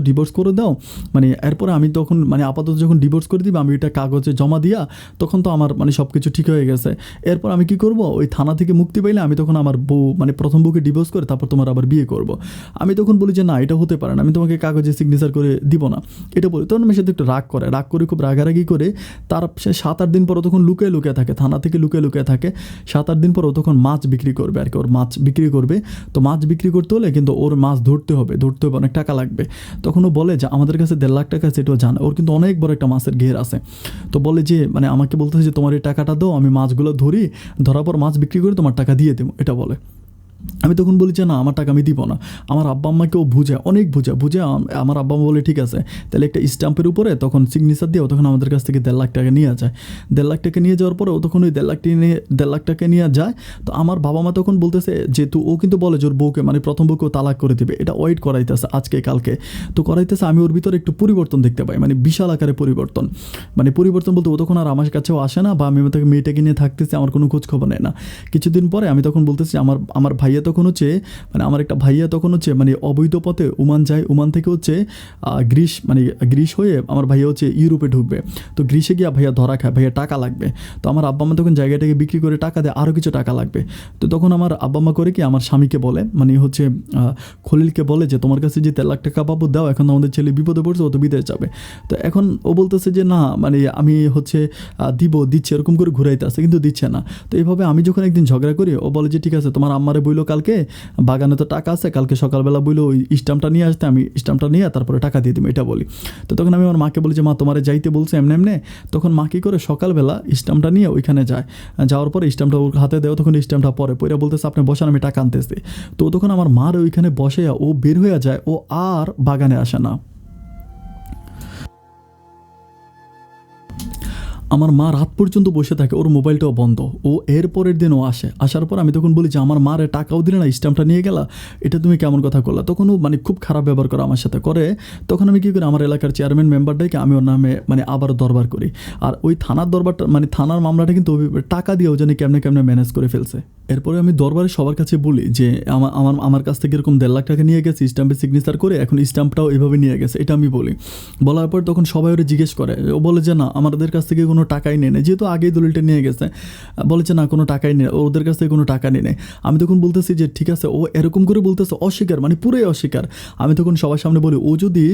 ডিভোর্স করে দাও। মানে এরপরে আমি তখন মানে আপাতত যখন ডিভোর্স করে দিবে, আমি এটা কাগজে জমা দিয়া তখন তো আমার মানে সব কিছু ঠিক হয়ে গেছে। এরপর আমি কি করব, ওই থানা থেকে মুক্তি পাইলে আমি তখন আমার বউ মানে প্রথম বউকে ডিভোর্স করে তারপর তোমার আবার বিয়ে করব। আমি তখন বলি যে না, এটা হতে পারে না, আমি তোমাকে কাগজে সিগনেচার করে দিব না, এটা বলি। তখন আমার সাথে একটু রাগ করে খুব রাগারাগি করে তার সে 7-8 দিন পর তখন লুকিয়ে থাকে, থানা থেকে লুকিয়ে থাকে। 7-8 দিন পর ও তখন মাছ বিক্রি করবে আর কি, ওর মাছ বিক্রি করবে। তো মাছ বিক্রি করতে হলে কিন্তু ওর মাছ ধরতে হবে, অনেক টাকা লাগবে। তখন ও বলে যে আমাদের কাছে 1.5 লাখ টাকা আছে, এটাও জানে। ওর কিন্তু অনেক বড় একটা মাছের ঘের আছে। তো বলে যে মানে আমাকে বলতেছে যে তোমার এই টাকাটা দাও, আমি মাছগুলো ধরার পর মাছ বিক্রি করে তোমার টাকা দিয়ে দেবো, এটা বলে। আমি তখন বলি যে না, আমার টাকা আমি দিব না। আমার আব্বা আম্মাকেও বুঝায়, অনেক বুঝে আমার আব্বা আম্মা বলে ঠিক আছে, তাহলে একটা স্ট্যাম্পের উপরে তখন সিগনেচার দিয়ে তখন আমাদের কাছ থেকে 1.5 লাখ টাকা নিয়ে যায়। 1.5 লাখ টাকা নিয়ে যাওয়ার পরে ও তখন ওই 1.5 লাখ টাকা নিয়ে যায়। তো আমার বাবা মা তখন বলতেছে, যেহেতু ও কিন্তু বলে যে ওর বউকে, মানে প্রথম বউকেও তালাক করে দিবে, এটা ওয়েট করাইতেছে আজকে কালকে। তো করাইতেছে, আমি ওর ভিতরে একটু পরিবর্তন দেখতে পাই, মানে বিশাল আকারে পরিবর্তন। মানে পরিবর্তন বলতে ও তখন আর আমার কাছেও আসে না, বা আমি তাকে মেয়েটাকে নিয়ে থাকতেছি, আমার কোনো খোঁজ খবর নেয় না। কিছুদিন পরে আমি তখন বলতেছি, আমার ভাইয়া তখন হচ্ছে, মানে আমার একটা ভাইয়া তখন হচ্ছে মানে অবৈধ পথে ওমান যায়, ওমান থেকে হচ্ছে গ্রিস হয়ে আমার ভাইয়া হচ্ছে ইউরোপে ঢুকবে। তো গ্রিসে গিয়ে ভাইয়া ধরা খায়, ভাইয়া টাকা লাগবে। তো আমার আব্বা মা তখন জায়গাটাকে বিক্রি করে টাকা দেয়, আরও কিছু টাকা লাগবে। তো তখন আমার আব্বা মা করে কি, আমার স্বামীকে বলে, মানে হচ্ছে খলিলকে বলে যে তোমার কাছে যে 1.5 লাখ টাকা পাবো দাও, এখন আমাদের ছেলে বিপদে পড়ছে, ও তো বিদেশ যাবে। তো এখন ও বলতেছে যে না, মানে আমি হচ্ছে দিচ্ছে, এরকম করে ঘুরাইতে আসে, কিন্তু দিচ্ছে না। তো এইভাবে আমি যখন একদিন ঝগড়া করি, ও বলে যে ঠিক আছে, তোমার আম্মারে বইলো কালকে বাগানে তো টাকা আছে, কালকে সকালবেলা বইলো ওই স্ট্যাম্পটা নিয়ে আসতে, আমি স্ট্যাম্পটা নিয়ে তারপরে টাকা দিয়ে দিবো, এটা বলি। তো তখন আমি আমার মাকে বলি যে মা, তোমারে যাইতে বলছে এমনি। তখন মা কী করে, সকালবেলা স্ট্যাম্পটা নিয়ে ওইখানে যায়, যাওয়ার পরে স্ট্যাম্পটা ওর হাতে দেওয়া, তখন স্ট্যাম্পটা পরে বলতেছে আপনি বসান, আমি টাকা আনতেছি। তো তখন আমার মার ওইখানে বসে ও বের হয়ে যায়, ও আর বাগানে আসে না। আমার মা রাত পর্যন্ত বসে থাকে, ওর মোবাইলটাও বন্ধ। ও এর পরের দিন ও আসে, আসার পর আমি তখন বলি যে আমার মারে টাকাও দিলে না, স্ট্যাম্পটা নিয়ে গেলা, এটা তুমি কেমন কথা করলা? তখন ও মানে খুব খারাপ ব্যবহার করে আমার সাথে করে। তখন আমি কী করি, আমার এলাকার চেয়ারম্যান মেম্বারটাকে আমি ওর নামে মানে আবার দরবার করি। আর ওই থানার দরবারটা, মানে থানার মামলাটা কিন্তু টাকা দিয়ে ও জানি কেমনে ম্যানেজ করে ফেলছে। এরপরে আমি দরবারে সবার কাছে বলি যে আমার কাছ থেকে এরকম 1.5 লাখ টাকা নিয়ে গেছে, স্ট্যাম্পে সিগনেচার করে, এখন স্ট্যাম্পটাও এভাবে নিয়ে গেছে, এটা আমি বলি। বলার পর তখন সবাই ওরা জিজ্ঞেস করে, ও বলে যে না, আমাদের কাছ থেকে কোনো টাকাই নেই, যেহেতু আগেই দলিলটা নিয়ে গেছে। বলে যে না, কোনো টাকাই নেই, ওদের কাছ থেকে কোনো টাকা নেই। আমি তখন বলতেছি যে ঠিক আছে, ও এরকম করে বলতেছে, অস্বীকার, মানে পুরোই অস্বীকার। আমি তখন সবার সামনে বলি, ও যদি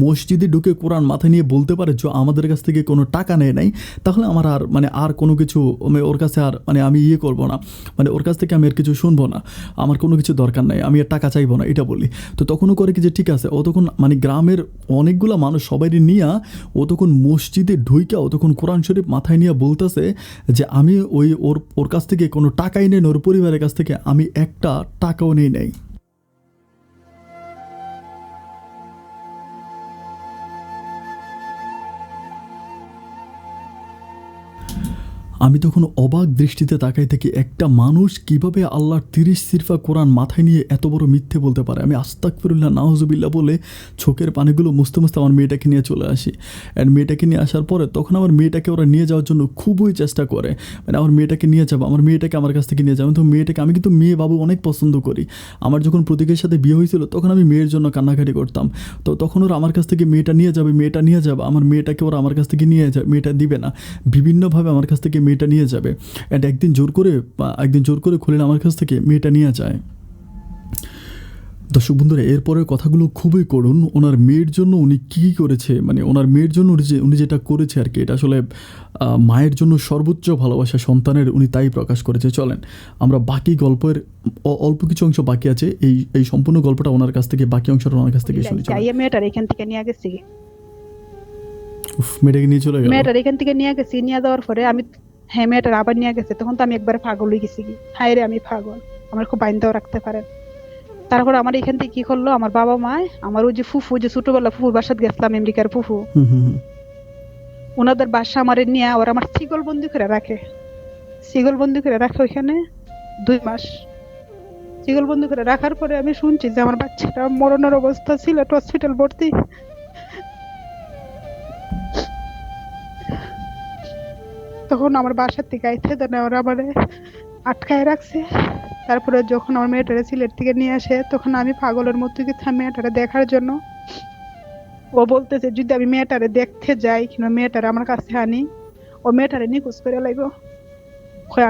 মসজিদে ঢুকে কোরআন মাথায় নিয়ে বলতে পারে যে আমাদের কাছ থেকে কোনো টাকা নেয় নাই, তাহলে আমার আর কোনো কিছু ওর কাছে মানে আমি করবো না, মানে ওর কাছ থেকে আমি আর কিছু শুনবো না, আমার কোনো কিছু দরকার নাই, আমি আর টাকা চাইবো না, এটা বলি। তো তখনও করে কি যে ঠিক আছে, ও তখন মানে গ্রামের অনেকগুলো মানুষ সবাইকে নিয়ে ও তখন মসজিদে ঢুইকা ও তখন কোরআন শরীফ মাথায় নিয়ে বলতেছে যে আমি ওর কাছ থেকে কোনো টাকাই নেই, ওর পরিবারের কাছ থেকে আমি একটা টাকাও নেই। আমি তখন অবাক দৃষ্টিতে তাকাই থাকি, একটা মানুষ কিভাবে আল্লাহর 30 সিরফা কোরআন মাথায় নিয়ে এত বড় মিথ্যে বলতে পারে। আমি আস্তাগফিরুল্লাহ নাউজুবিল্লাহ বলে চোখের পানিগুলো মুছতে আমার মেয়েটাকে নিয়ে চলে আসি। অ্যান্ড মেয়েটাকে নিয়ে আসার পরে তখন আমার মেয়েটাকে ওরা নিয়ে যাওয়ার জন্য খুবই চেষ্টা করে, মানে আমার মেয়েটাকে নিয়ে যাবো, আমার মেয়েটাকে আমার কাছ থেকে নিয়ে যাবো। তো আমি কিন্তু মেয়ে বাবু অনেক পছন্দ করি। আমার যখন প্রতীকের সাথে বিয়ে হয়েছিল তখন আমি মেয়ের জন্য কান্নাকাটি করতাম। তো তখন ওরা আমার কাছ থেকে মেয়েটা নিয়ে যাবে, আমার মেয়েটাকে ওরা আমার কাছ থেকে নিয়ে যাবে, মেয়েটা দিবে না, বিভিন্নভাবে আমার কাছ থেকে মেয়েটা নিয়ে যাবে। অ্যান্ড একদিন জোর করে খলিল আমার কাছ থেকে মেয়েটা নিয়ে যায়। দর্শক বন্ধুরা, এরপরের কথাগুলো খুবই করুণ। ওনার মেয়ের জন্য উনি কী করেছে, মানে ওনার মেয়ের জন্য উনি যেটা করেছে আর কি, এটা আসলে মায়ের জন্য সর্বোচ্চ ভালোবাসা সন্তানের, উনি তাই প্রকাশ করেছে। চলেন আমরা বাকি গল্পের অল্প কিছু অংশ বাকি আছে, এই সম্পূর্ণ গল্পটা ওনার কাছ থেকে, বাকি অংশটা ওনার কাছ থেকে শুনি। মেয়েটার এখান থেকে নিয়ে গেছি, মেয়েটাকে নিয়ে চলে গেল। মেয়েটার এখান থেকে নিয়ে গেছি, নিয়ে যাওয়ার পরে আমি মেয়েটার আবার নিয়ে গেছে, তখন তো আমি একবারে পাগল হয়ে গেছি। হায় রে, আমি পাগল, আমার খুব বাইন্দাও রাখতে পারেন। তারপর আমার এখান থেকে কি করলো, আমার বাবা মা, আমার ওই যে ফুফু, যে ছোটবেলা ফুফুর বাসায় গেছিলাম, আমেরিকার ফুফু, ওনাদের বাসা আমার নিয়ে ওরা আমার সিগল বন্দি করে রাখে ওইখানে 2 মাস সিগল বন্দি করে রাখার পরে আমি শুনছি যে আমার বাচ্চাটা মরণের অবস্থা, সিলেট হসপিটাল ভর্তি। তখন আমার বাসার থেকে আইতে দেয়, ওরা আমার আটকায় রাখছে। তারপরে যখন আমার মেয়েটারে সিলেট থেকে নিয়ে আসে, তখন আমি পাগলের মতো গেছি মেয়েটারে দেখার জন্য। ও বলতেছে যদি আমি মেয়েটারে দেখতে যাই কিংবা মেয়েটারে আমার কাছে আনি, ও মেয়েটারে নিখোঁজ করে লাগবো।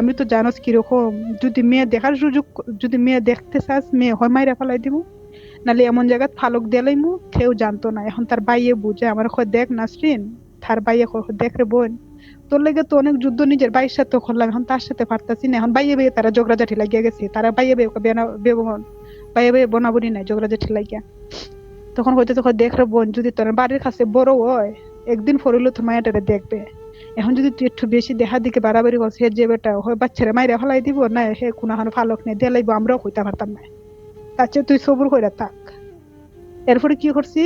আমি তো জানোস কিরকম, যদি মেয়ে দেখার সুযোগ, যদি মেয়ে দেখতে চাস, মেয়ে হয় মাইরা ফেলাই দিব, নাহলে এমন জায়গায় ফালক দিলাইমু, কেউ জানতো না। এখন তার বাইয়ে বুঝে আমার দেখ নাসরিন, তার বাইয়ে দেখ রে বোন, তোর লেগে তো অনেক যুদ্ধ নিজের বাইয়ের সাথে করলাম, এখন তার সাথে পারতাছি না। এখন বাইয়ে তারা ঝগড়াঝাটি লাগিয়ে গেছে, তারা বাইয়ে বনাবনি নাই, ঝগড়াঝাটি লাগিয়া। তখন দেখ রে বোন, যদি তোর বাড়ির কাছে বড় হয়, একদিন ফরিল তোর মায়াটারে দেখবে, এখন যদি তুই একটু বেশি দেহার দিকে বাড়াবাড়ি করছে, হে যে বেটা হয় বাচ্চারা মাইরা ফেলাই দিব না, হে কোনো ফালক নেই দিয়ে লাইব, আমরাও কইতে পারতাম না। তার চেয়ে তুই সবুর কইরা থাক। এরপরে কি করছি,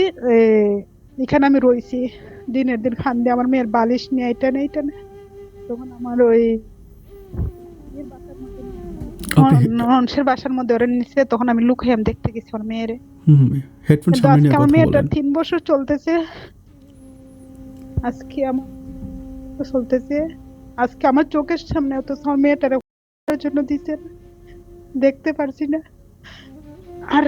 এখানে আমি রইছি দিনের দিন খান দিয়ে আমার মেয়ের বালিশ নিয়ে এটা নেই এটা নেই। তখন আমার ওই আপনি ননসের বাসার মধ্যে ওরা নিচ্ছে, তখন আমি লুকিয়ে আমি দেখতে গেছি আমার মেয়েরে। হেডফোন কিন্তু সামনে আজকে নিয়ে আমার কথা মেয়েটা বলেন। 3 বছর চলতেছে, আজকে আমার চলতেছে, আজকে আমার চোখের সামনে তো আমার মেয়েটার জন্য দিচ্ছে না, দেখতে পারছি না। আর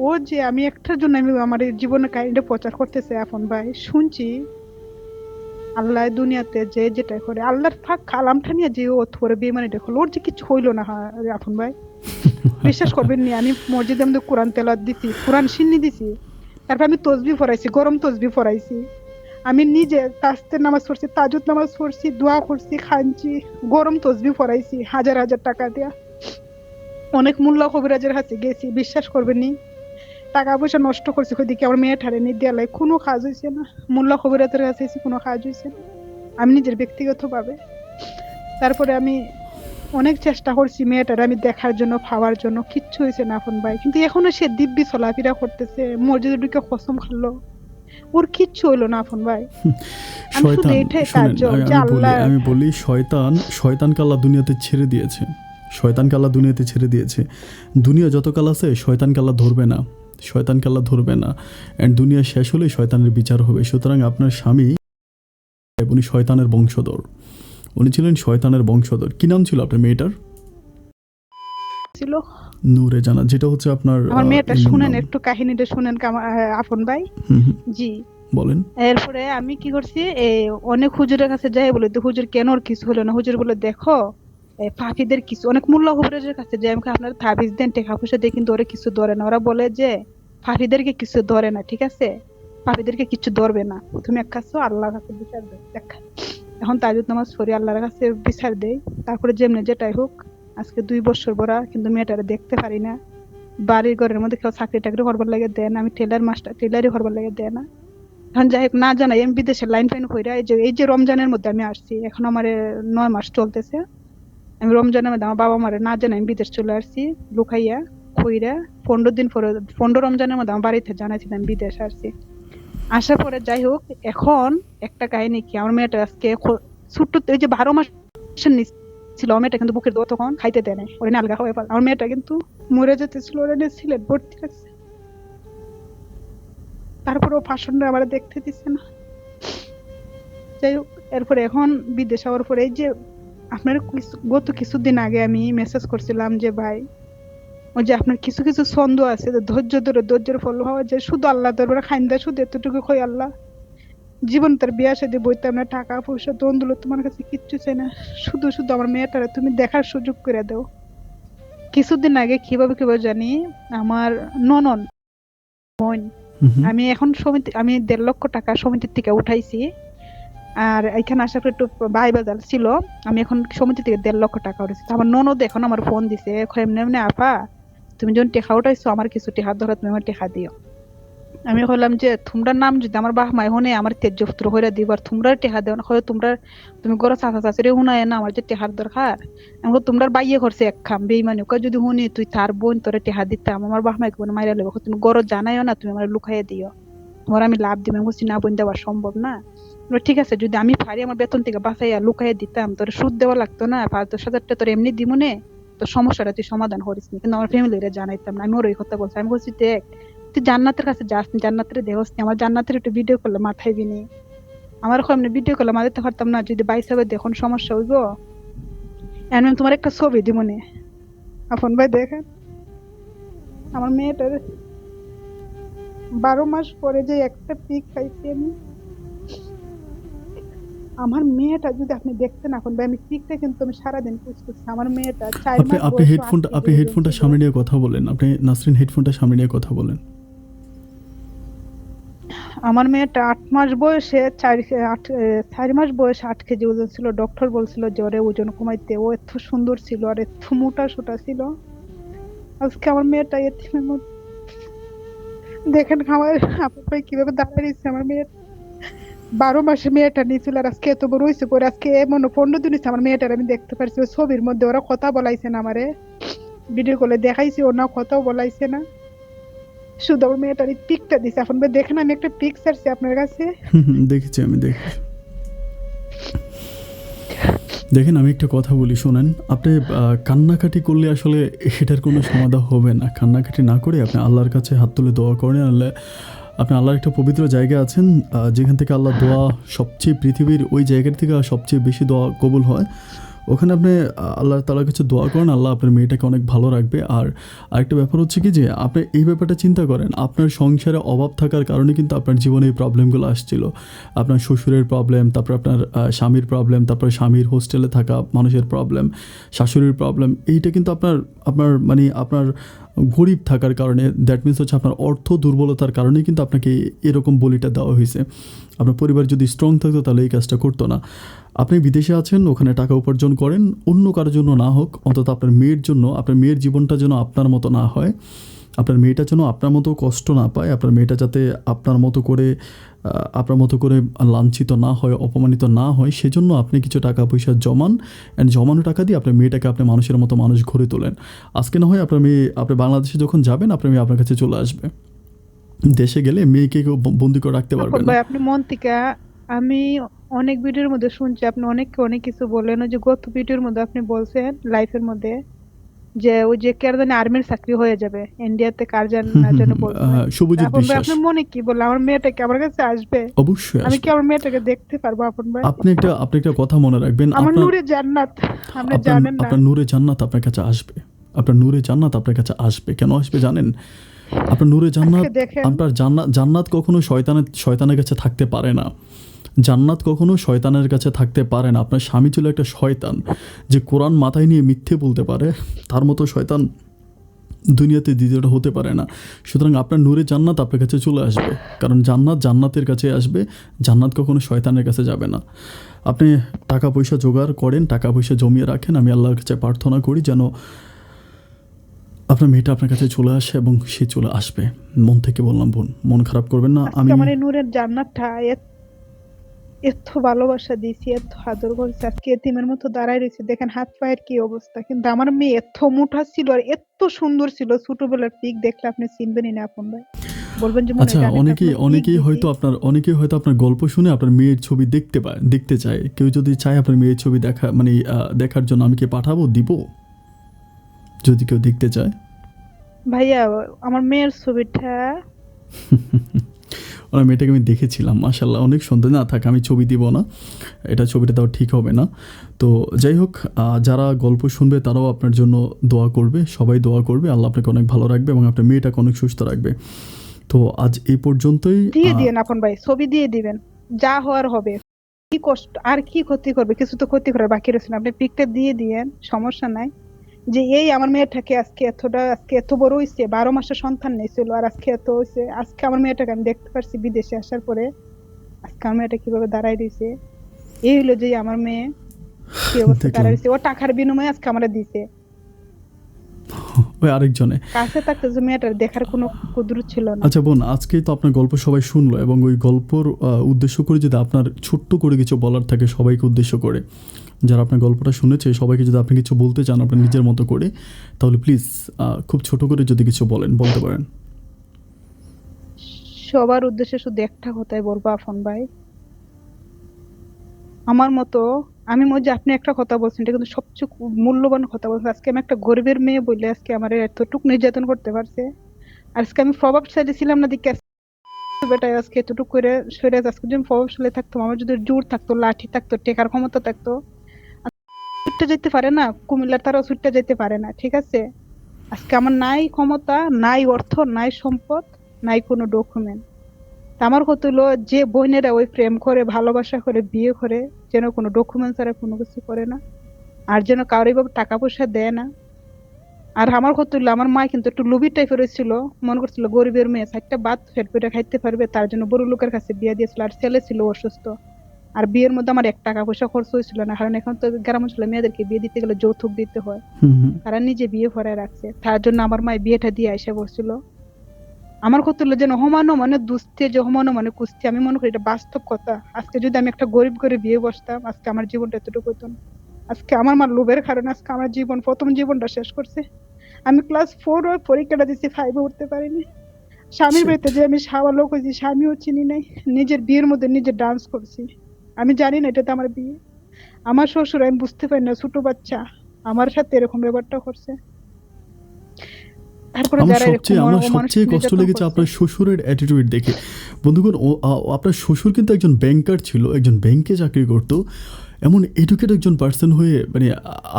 ও যে আমি একটার জন্য আমি আমার এই জীবনের কাহিনীটা প্রচার করতেছে আপন ভাই, শুনছি আল্লাহ দুনিয়াতে যে যেটা করে আল্লাহর ফাঁক কালামটা নিয়ে যে ও থরে বেমানিটা করলো, ওর যে কিছু হইলো না আপন ভাই। বিশ্বাস করবেন নি, আমি মসজিদে আমাদের কোরআন তেলাওয়াত দিছি, কোরআন সিন্নি দিছি, তারপর আমি তসবিহ পড়াইছি, গরম তসবিহ পড়াইছি, আমি নিজে তাস্তের নামাজ পড়ছি, তাজুদ নামাজ পড়ছি, দোয়া করছি, খানছি, গরম তসবিহ পড়াইছি হাজার হাজার টাকা দিয়া। অনেক মোল্লা কবিরাজের কাছে গেছি, বিশ্বাস করবেন নি, টাকা পয়সা নষ্ট করছি, ওইদিকে আমার মেয়ে ঠারে নি দেয়ালে কোনো কাজ হয়েছে না, মোল্লা কবিরাজের কাছে এসে কোনো কাজ হয়েছে না, আমি নিজের ব্যক্তিগত ভাবে। তারপরে আমি অনেক চেষ্টা করছি মেয়েটার আমি দেখার জন্য, পাওয়ার জন্য, কিচ্ছু হয়েছে না আপন ভাই। কিন্তু এখনো সে দিব্যি চলাফেরা করতেছে, মসজিদে ঢুকে কসম খাইলো, ওর কিচ্ছু হইলো না আপন ভাই। আমি শুধু শয়তান, এটাই শুনেন তাজ্জব যে আল্লাহ আমি বলি শয়তানকে আল্লাহ দুনিয়াতে ছেড়ে দিয়েছে, শয়তানকে আল্লাহ দুনিয়াতে ছেড়ে দিয়েছে। দুনিয়া যত কাল আছে শয়তানকে আল্লাহ ধরবে না, শয়তানকে আল্লাহ ধরবে না। অ্যান্ড দুনিয়া শেষ হলেই শয়তানের বিচার হবে। সুতরাং আপনার স্বামী, উনি শয়তানের বংশধর, উনি ছিলেন শয়তানের বংশধর। কি নাম ছিল আপনার মেয়েটার? ছিল। নূরে জানা, যেটা হচ্ছে আপনার আমার মেয়েটা ইমন শুনেন, নাম। একটু কাহিনীটা শুনেন আপন ভাই। হুম হুম, জি, বলেন। এরপরে আমি কি করছি, অনেক হুজুরের কাছে যাই, বলে তো হুজুর কেন ওর কিছু হলো না, হুজুর বলে দেখো পাখিদের কিছু, অনেক মোল্লা হুজুরের কাছে যাই, আমাকে আপনারা তাবিজ দেন, টাকা পয়সা দিয়ে, কিন্তু ওরা কিছু ধরে না। ওরা বলে যে পাখিদেরকে কিছু ধরে না, ঠিক আছে, পাখিদেরকে কিছু ধরবে না, তুমি এক কাজ করো, আল্লাহর কাছে বিচার দেয় দেখ। এখন তাজুদ নামাজ পড়ি, আল্লাহর কাছে বিচার দেই, তারপরে যেমনি যেটাই হোক, আজকে 2 বছর বড়া, কিন্তু মেয়েটারে দেখতে পারি না। বাড়ির ঘরের মধ্যে কেউ চাকরি টাকরি করবার লাগে দেয় না, আমি টেলারি করবার লাগে দেয় না। এখন যাই হোক, না জানাই আমি বিদেশের লাইন ফাইন কইরা এই যে রমজানের মধ্যে আমি আসছি, এখন আমার 9 মাস চলতেছে। আমি রমজানের মধ্যে আমার বাবা মারে না জানাই আমি বিদেশ চলে আসছি, লুকাইয়া কইরা 15 দিন পরে, 15 রমজানের মধ্যে আমার বাড়িতে জানাইছি আমি বিদেশ আসছি। আসার পরে যাই হোক, এখন একটা কাহিনী কি, আমার মেয়েটা আজকে ছোট্ট, এই যে 12 মাসের নিচ ছিল, আমার মেয়েটা কিন্তু বুকের দুধ তখন খাইতে দেয় নাই, ওরে আলগা খাওয়াই আমার মেয়েটা কিন্তু মরে যেতেছিল, ওরে সিলেট ভর্তি রাখছে, তারপরে ও ফাঁসনটা আমার দেখতে দিচ্ছে না। যাই হোক, এরপরে এখন বিদেশ হওয়ার পরে এই যে আপনার গত কিছুদিন আগে আমি মেসেজ করছিলাম যে ভাই, ওই যে আপনার কিছু কিছু ছন্দ আছে, যে ধৈর্য ধরে ধৈর্যের ফল হওয়া যায়, শুধু আল্লাহ দরবারে খাইন্দা শুধু এতটুকু কই, আল্লাহ জীবন তার বিয়া শাদী বইতাম না, টাকা পয়সা দ্বন্দ্ব তোমার কাছে কিচ্ছু চাই না, শুধু শুধু আমার মেয়েটারে তুমি দেখার সুযোগ করে দাও। কিছুদিন আগে কিভাবে জানি আমার ননদ বোন, হুম হুম, আমি এখন সমিতি, আমি 1.5 লক্ষ টাকা সমিতির থেকে উঠাইছি, আর এখানে আসার পর একটু বাই বাজার ছিল, আমি এখন সমিতি থেকে 1.5 লক্ষ টাকা উঠেছি। তো আমার ননদ এখন আমার ফোন দিছে, এমনি এমনি আপা, তুমি যখন টেকা উঠাইছো আমার কিছু টেকা ধরো, তুমি আমার টেকা দিও। আমি কইলাম যে তোমরা নাম যদি আমার বাপ মাই হনে আমার তেজ্য পুত্র হইরা দিবার, তোমরা টেকা দেও না, হয় তোমরা, তুমি গরো চাচা চাচারে হুনায় না আমার যে টেকার দরকার, আমি তোমরা বাইয়ে করছে এক খাম বেইমানি, কই যদি হুনি তুই তার বোন তোরে টেকা দিতাম, আমার বাপ মাইকে বোন মাইরা লেবো, তুমি গরো জানাইও না, তুমি আমার লুকাইয়া দিও, তোমার আমি লাভ দিব। আমি বলছি না বোন, দেওয়া সম্ভব না। ঠিক আছে, যদি আমি পারি আমার বেতন থেকে বাঁচাইয়া লুকাইয়া দিতাম, তোর সুদ দেওয়া লাগতো না, 5-10 হাজার টাকা তোর এমনি দিমুনে, তোর সমস্যাটা তুই সমাধান করিস নি, কিন্তু আমার ফ্যামিলিরে জানাইতাম না। আমি ওর ওই কথা বলছি, আমি বলছি দেখ তুই জান্নাতের কাছে যাস নি, জান্নাতের দেহস নি, আমার জান্নাতের একটু ভিডিও করলে মাথায় বিনি, আমার এমনি ভিডিও করলে মাথাতে পারতাম না, যদি বাইশ হবে দেখুন সমস্যা হইব, আমি তোমার একটা ছবি দিমুনে। আপন ভাই দেখেন, আমার মেয়েটার 12 মাস পরে যে একটা পিক পাইছি আমি, আমার মেয়েটা যদি আপনি দেখতেন এখন ভাই, আমি পিকটা কিন্তু আমি সারাদিন খুঁজতেছি, আমার মেয়েটা 4 আপনি মাস আপনি বয়স, হেডফোনটা, 8 আপনি কেজি ওজন হেডফোনটা ছিল। সামনে নিয়ে কথা বলেন। আপনি নাসরিন হেডফোনটা সামনে নিয়ে কথা বলেন। আমার মেয়েটা 8 মাস বয়সে 4 মাস বয়সে 8 কেজি ওজন ছিল, ডক্টর বলছিল যে ওরে ওজন কমাইতে, ও এত সুন্দর ছিল আর এত মোটা সোটা ছিল, আজকে আমার মেয়েটা এতিমের মতো। দেখেন আমার আপু ভাই কিভাবে দাঁড়ায় রয়েছে আমার মেয়ের, 12 মাসে মেয়েটা নিয়েছিল আর আজকে এত বড় হয়েছে পরে আজকে এমন 15 দিন হয়েছে আমার মেয়েটার আমি দেখতে পারছি ওই ছবির মধ্যে ওরা কথা বলাইছে না আমারে ভিডিও কলে দেখাইছি ও না কথাও বলাইছে না শুধু আমার মেয়েটার পিকটা দিছে এখন ভাই দেখেন আমি একটা পিক ছাড়ছি আপনার কাছে দেখেছি, আমি দেখেছি। দেখেন, আমি একটা কথা বলি, শোনেন। আপনি কান্নাকাটি করলে আসলে এটার কোনো সমাধান হবে না। কান্নাকাটি না করে আপনি আল্লাহর কাছে হাত তুলে দোয়া করেন। আল্লাহ, আপনি আল্লাহর একটা পবিত্র জায়গায় আছেন, যেখান থেকে আল্লাহ দোয়া সবচেয়ে, পৃথিবীর ওই জায়গার থেকে সবচেয়ে বেশি দোয়া কবুল হয়। ওখানে আপনি আল্লাহ তাআলার কাছে দোয়া করেন, আল্লাহ আপনার মেয়েটাকে অনেক ভালো রাখবে। আর আরেকটা ব্যাপার হচ্ছে কি যে আপনি এই ব্যাপারটা চিন্তা করেন, আপনার সংসারে অভাব থাকার কারণে কিন্তু আপনার জীবনে এই প্রবলেমগুলো আসছিল। আপনার শ্বশুরের প্রবলেম, তারপর আপনার স্বামীর প্রবলেম, তারপরে স্বামীর হোস্টেলে থাকা মানুষের প্রবলেম, শাশুড়ির প্রবলেম। এইটা কিন্তু আপনার আপনার মানে আপনার গরিব থাকার কারণে, দ্যাট মিনস হচ্ছে আপনার অর্থ দুর্বলতার কারণেই কিন্তু আপনাকে এরকম বলিটা দেওয়া হয়েছে। আপনার পরিবার যদি স্ট্রং থাকতো তাহলে এই কাজটা করতো না। আপনি বিদেশে আছেন, ওখানে টাকা উপার্জন করেন, অন্য কারোর জন্য না হোক, অন্তত আপনার মেয়ের জন্য, আপনার মেয়ের জীবনটা যেন আপনার মতো না হয়, আপনার মেয়েটা যেন আপনার মতো কষ্ট না পায়, আপনার মেয়েটা যাতে আপনার মতো করে লাঞ্ছিত না হয়, অপমানিত না হয়, সেজন্য আপনি কিছু টাকা পয়সা জমান, অ্যান্ড জমানো টাকা দিয়ে আপনার মেয়েটাকে আপনি মানুষের মতো মানুষ গড়ে তোলেন। আজকে না হয় আপনার মেয়ে, আপনি বাংলাদেশে যখন যাবেন আপনার মেয়ে আপনার কাছে চলে আসবে। দেশে গেলে মেয়েকে কেউ বন্দি করে রাখতে পারবে আপন না। ভাই আপনি মন থেকে আমি অনেক ভিডিওর মধ্যে শুনছি আপনি অনেককে অনেক কিছু বললেন ওই যে গত ভিডিওর মধ্যে আপনি বলছেন লাইফের মধ্যে যে ওই যে কার জানি আর্মির চাকরি হয়ে যাবে ইন্ডিয়াতে কার জানার জন্য বলছিলেন শুভজিৎ আপন ভাই বিশ্বাস। আপনার মনে কি বললেন আমার মেয়েটা কি আমার কাছে আসবে অবশ্যই আমি কি আসবে। আমার মেয়েটাকে দেখতে পারবো আপন ভাই আপনি একটা কথা মনে রাখবেন, আমার আপনার নূরে জান্নাত আপনি আপনার জানেন না আপনার নূরে জান্নাত আপনার কাছে আসবে। আপনার নূরে জান্নাত আপনার কাছে আসবে। কেন আসবে জানেন? আপনার নূরে জান্নাত, আজকে দেখেন আপনার জান্নাত কখনো শয়তানের কাছে থাকতে পারে না। জান্নাত কখনো শয়তানের কাছে থাকতে পারে না। আপনার স্বামী ছিল একটা শয়তান, যে কোরআন মাথায় নিয়ে মিথ্যে বলতে পারে, তার মতো শয়তান দুনিয়াতে দ্বিতীয়টা হতে পারে না। সুতরাং আপনার নূরে জান্নাত আপনার কাছে চলে আসবে, কারণ জান্নাতের কাছে আসবে। জান্নাত কখনো শয়তানের কাছে যাবে না। আপনি টাকা পয়সা জোগাড় করেন, টাকা পয়সা জমিয়ে রাখেন। আমি আল্লাহর কাছে প্রার্থনা করি যেন আপনার মেয়েটা আপনার কাছে চলে আসে, এবং সে চলে আসবে। মন থেকে বললাম বোন, মন খারাপ করবেন না। আজকে আমার এই নূরের জান্নাতটা এত ভালোবাসা দিয়েছি এত আদর করছে আজকে এতিমের মতো দাঁড়ায় রয়েছে দেখেন হাত পায়ের কি অবস্থা কিন্তু আমার মেয়ে এত মোটা ছিল আর এত সুন্দর ছিল ছোটবেলার পিক দেখলে আপনি চিনবেনই না আপন ভাই বলবেন যে মনে আচ্ছা, হয় যে আমি একটা আপনার pic দিছি। অনেকেই হয়তো আপনার গল্প শুনে আপনার মেয়ের ছবি দেখতে চায়। কেউ যদি চায় আপনার মেয়ের ছবি দেখার জন্য আমি কি পাঠাবো, দিব? যদি কেউ দেখতে চায়। ভাইয়া আমার মেয়ের ছবিটা ওনার মেয়েটাকে আমি দেখেছিলাম, মাশাআল্লাহ অনেক সুন্দর। না থাক, আমি ছবি দিব না, ছবিটা দেওয়া ঠিক হবে না। তো যাই হোক, যারা গল্প শুনবে তারাও আপনার জন্য দোয়া করবে, সবাই দোয়া করবে। আল্লাহ আপনাকে অনেক ভালো রাখবে এবং আপনার মেয়েটাকে অনেক সুস্থ রাখবে। তো আজ এই পর্যন্তই। দিয়ে দিয়েন আপন ভাই ছবি দিয়ে দিবেন যা হওয়ার হবে কি কষ্ট আর কি ক্ষতি করবে কিছু তো ক্ষতি করার বাকি রয়েছে না আপনি পিকটা দিয়ে দিয়েন সমস্যা নাই যে এই আমার মেয়েটাকে আজকে এত বড় হয়েছে 12 মাসের সন্তান নিয়েছিল আর আজকে এত হয়েছে আজকে আমার মেয়েটাকে আমি দেখতে পারছি বিদেশে আসার পরে আজকে আমার মেয়েটা কিভাবে দাঁড়ায় রয়েছে এই হলো যে আমার মেয়ে কি অবস্থা দেখলাম দাঁড়ায় রয়েছে ও টাকার বিনিময়ে আজকে আমরা দিছে ওই আরেকজনে। কাছে থাকতে যে মেয়েটার দেখার কোনো কুদরত ছিল না আচ্ছা বোন, আজকেই তো আপনার গল্প সবাই শুনলো, এবং ওই গল্পর উদ্দেশ্য করে যদি আপনার ছোট্ট করে কিছু বলার থাকে সবাইকে উদ্দেশ্য করে, যারা আপনার গল্পটা শুনেছে সবাইকে যদি আপনি কিছু বলতে চান আপনার নিজের মতো করে, তাহলে প্লিজ খুব ছোট করে যদি কিছু বলতে পারেন। সবার উদ্দেশ্যে শুধু একটা কথাই বলবো আফন ভাই আমার মতো আমি মনে যে আপনি একটা কথা বলছেন এটা কিন্তু সবচেয়ে মূল্যবান কথা বলছেন আজকে আমি একটা গরিবের মেয়ে বলে আজকে আমার এতটুকু নির্যাতন করতে পারছে আর আজকে আমি প্রভাবশালী ছিলাম না দিকে বেটা আজকে এতটুকু করে সরে আজকে যদি আমি প্রভাবশালী থাকতাম আমার যদি জোর থাকতো লাঠি থাকতো টেকার ক্ষমতা থাকতো ছুটতে যেতে পারে না কুমিল্লার তারাও ছুটতে যেতে পারে না ঠিক আছে আজকে আমার নাই ক্ষমতা নাই অর্থ নাই সম্পদ নাই কোনো ডকুমেন্ট আমার কথা হলো যে বোনেরা ওই প্রেম করে ভালোবাসা করে বিয়ে করে যেন কোনো ডকুমেন্ট ছাড়া কোনো কিছু করে না আর যেন কারোর ভাবে টাকা পয়সা দেয় না আর আমার কথা হলো আমার মা কিন্তু একটু লোভী টাইপের ছিল মনে করছিল গরিবের মেয়ে 4টা ভাত পেট পেটে খাইতে পারবে তার জন্য বড় লোকের কাছে বিয়ে দিয়েছিল আর ছেলে ছিল অসুস্থ আর বিয়ের মধ্যে আমার 1 টাকা পয়সা খরচ হয়েছিল না কারণ এখন তো গ্রাম অঞ্চলে মেয়েদেরকে বিয়ে দিতে গেলে যৌতুক দিতে হয় হুম হুম। তারা নিজে বিয়ে করে রাখছে তার জন্য আমার মা বিয়েটা দিয়ে এসে বসছিল আমার কথা হলো যে হমানো মানে দুস্তি, যে হমানো মানে কুস্তি। আমি মনে করি এটা বাস্তব কথা। আজকে যদি আমি একটা গরিব করে বিয়ে বসতাম, আজকে আমার জীবনটা এতটুকু হতো না। আজকে আমার মা লোভের কারণে আজকে আমার প্রথম জীবনটা শেষ করছে। আমি ক্লাস 4 ওর পরীক্ষাটা দিছি, 5 এ উঠতে পারিনি। স্বামীর শিট। বাড়িতে যে আমি শাওয়া লোক হয়েছি, স্বামীও চিনি নাই। নিজের বিয়ের মধ্যে নিজে ডান্স করছি। আমি জানি না এটা তো আমার বিয়ে। আমার শ্বশুর, আমি বুঝতে পারি না, ছোট বাচ্চা আমার সাথে এরকম ব্যাপারটা করছে। তারপরে যারা এরকম আমার অমানসিক সবচেয়ে কষ্ট নির্যাতন লেগেছে করছে। আপনার শ্বশুরের অ্যাটিটিউড দেখে। বন্ধুগণ, আপনার শ্বশুর কিন্তু একজন ব্যাংকার ছিল, একজন ব্যাংকে চাকরি করতো। এমন এডুকেট একজন পার্সন হয়ে মানে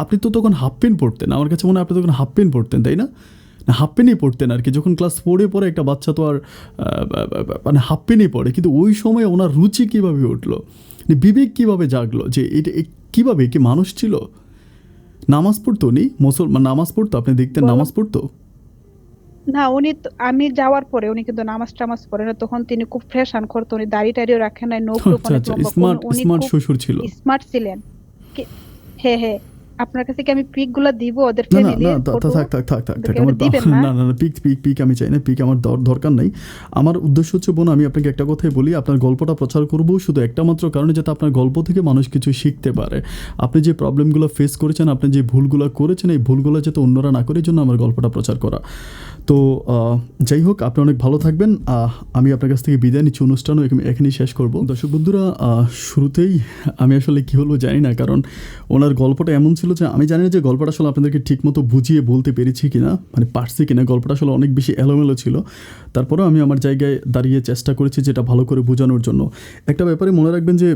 আপনি তো তখন হাফ প্যান্ট পরতেন, আমার কাছে মনে হয় আপনি তখন হাফ প্যান্ট পরতেন, তাই না? না, হাফ প্যান্টই পরতেন আর কি। যখন ক্লাস 4-এ পড়ে একটা বাচ্চা তো আর মানে হাফ প্যান্টই পড়ে, কিন্তু ওই সময় ওনার রুচি কীভাবে উঠলো, মানে বিবেক কীভাবে জাগলো যে এটা কীভাবে, কি মানুষ ছিল? নামাজ পড়তো উনি, মুসলমান নামাজ পড়তো, আপনি দেখতেন বলো। নামাজ পড়তো? না, উনি তো আমি যাওয়ার পরে উনি কিন্তু নামাজ টামাজ পড়ে না। তখন তিনি খুব ফ্যাশন করতো, উনি দাড়ি টাড়িও রাখেন নাই, নখ টুক আচ্ছা অনেক আচ্ছা, লম্বা স্মার্ট উনি স্মার্ট খুব শ্বশুর ছিল। স্মার্ট ছিলেন। হ্যাঁ হ্যাঁ, আপনার কাছে কি আমি পিক গুলা দিব ওদের না না না, ফ্যামিলির ফটো? থাক থাক থাক থাক থাক, ওদেরকে আমার দিবেন না? না না না, পিক পিক পিক আমি চাই না, পিক আমার দরকার নাই। আমার উদ্দেশ্য হচ্ছে বোন, আমি আপনাকে একটা কথাই বলি, আপনার গল্পটা প্রচার করবো শুধু একটা মাত্র কারণে, যাতে আপনার গল্প থেকে মানুষ কিছু শিখতে পারে। আপনি যে প্রবলেমগুলো ফেস করেছেন, আপনি যে ভুলগুলো করেছেন, এই ভুলগুলো যাতে অন্যরা না করে, এই জন্য আমার গল্পটা প্রচার করা। তো যাই হোক, আপনি অনেক ভালো থাকবেন। আমি আপনার কাছ থেকে বিদায় নিচ্ছি, অনুষ্ঠানও এখানেই শেষ করব। দর্শক বন্ধুরা, শুরুতেই আমি আসলে কী বলবো জানি না, কারণ ওনার গল্পটা এমন ছিল যে আমি জানি না যে গল্পটা আসলে আপনাদেরকে ঠিকমতো বুঝিয়ে বলতে পেরেছি কিনা, মানে পারছি কিনা। গল্পটা আসলে অনেক বেশি এলোমেলো ছিল, তারপরেও আমি আমার জায়গায় দাঁড়িয়ে চেষ্টা করেছি যেটা ভালো করে বোঝানোর জন্য। একটা ব্যাপারে মনে রাখবেন যে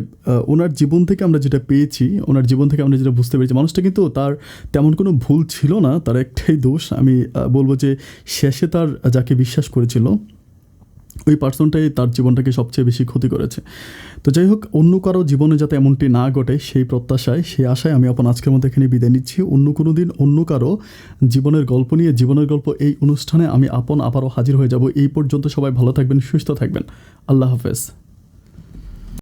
ওনার জীবন থেকে আমরা যেটা পেয়েছি, ওনার জীবন থেকে আমরা যেটা বুঝতে পেরেছি, মানুষটা কিন্তু তার তেমন কোনো ভুল ছিল না, তার একটাই দোষ। আমি বলবো যে শেষে তার যাকে বিশ্বাস করেছিল ওই পার্সনটাই তার জীবনটাকে সবচেয়ে বেশি ক্ষতি করেছে। তো যাই হোক, অন্য কারো জীবনে যাতে এমনটি না ঘটে সেই প্রত্যাশায়, সেই আশায় আমি আপনার আজকের মধ্যে এখানে বিদায় নিচ্ছি। অন্য কোনো দিন অন্য কারো জীবনের গল্প নিয়ে, জীবনের গল্প এই অনুষ্ঠানে আমি আবারও হাজির হয়ে যাব। এই পর্যন্ত সবাই ভালো থাকবেন, সুস্থ থাকবেন। আল্লাহ হাফেজ।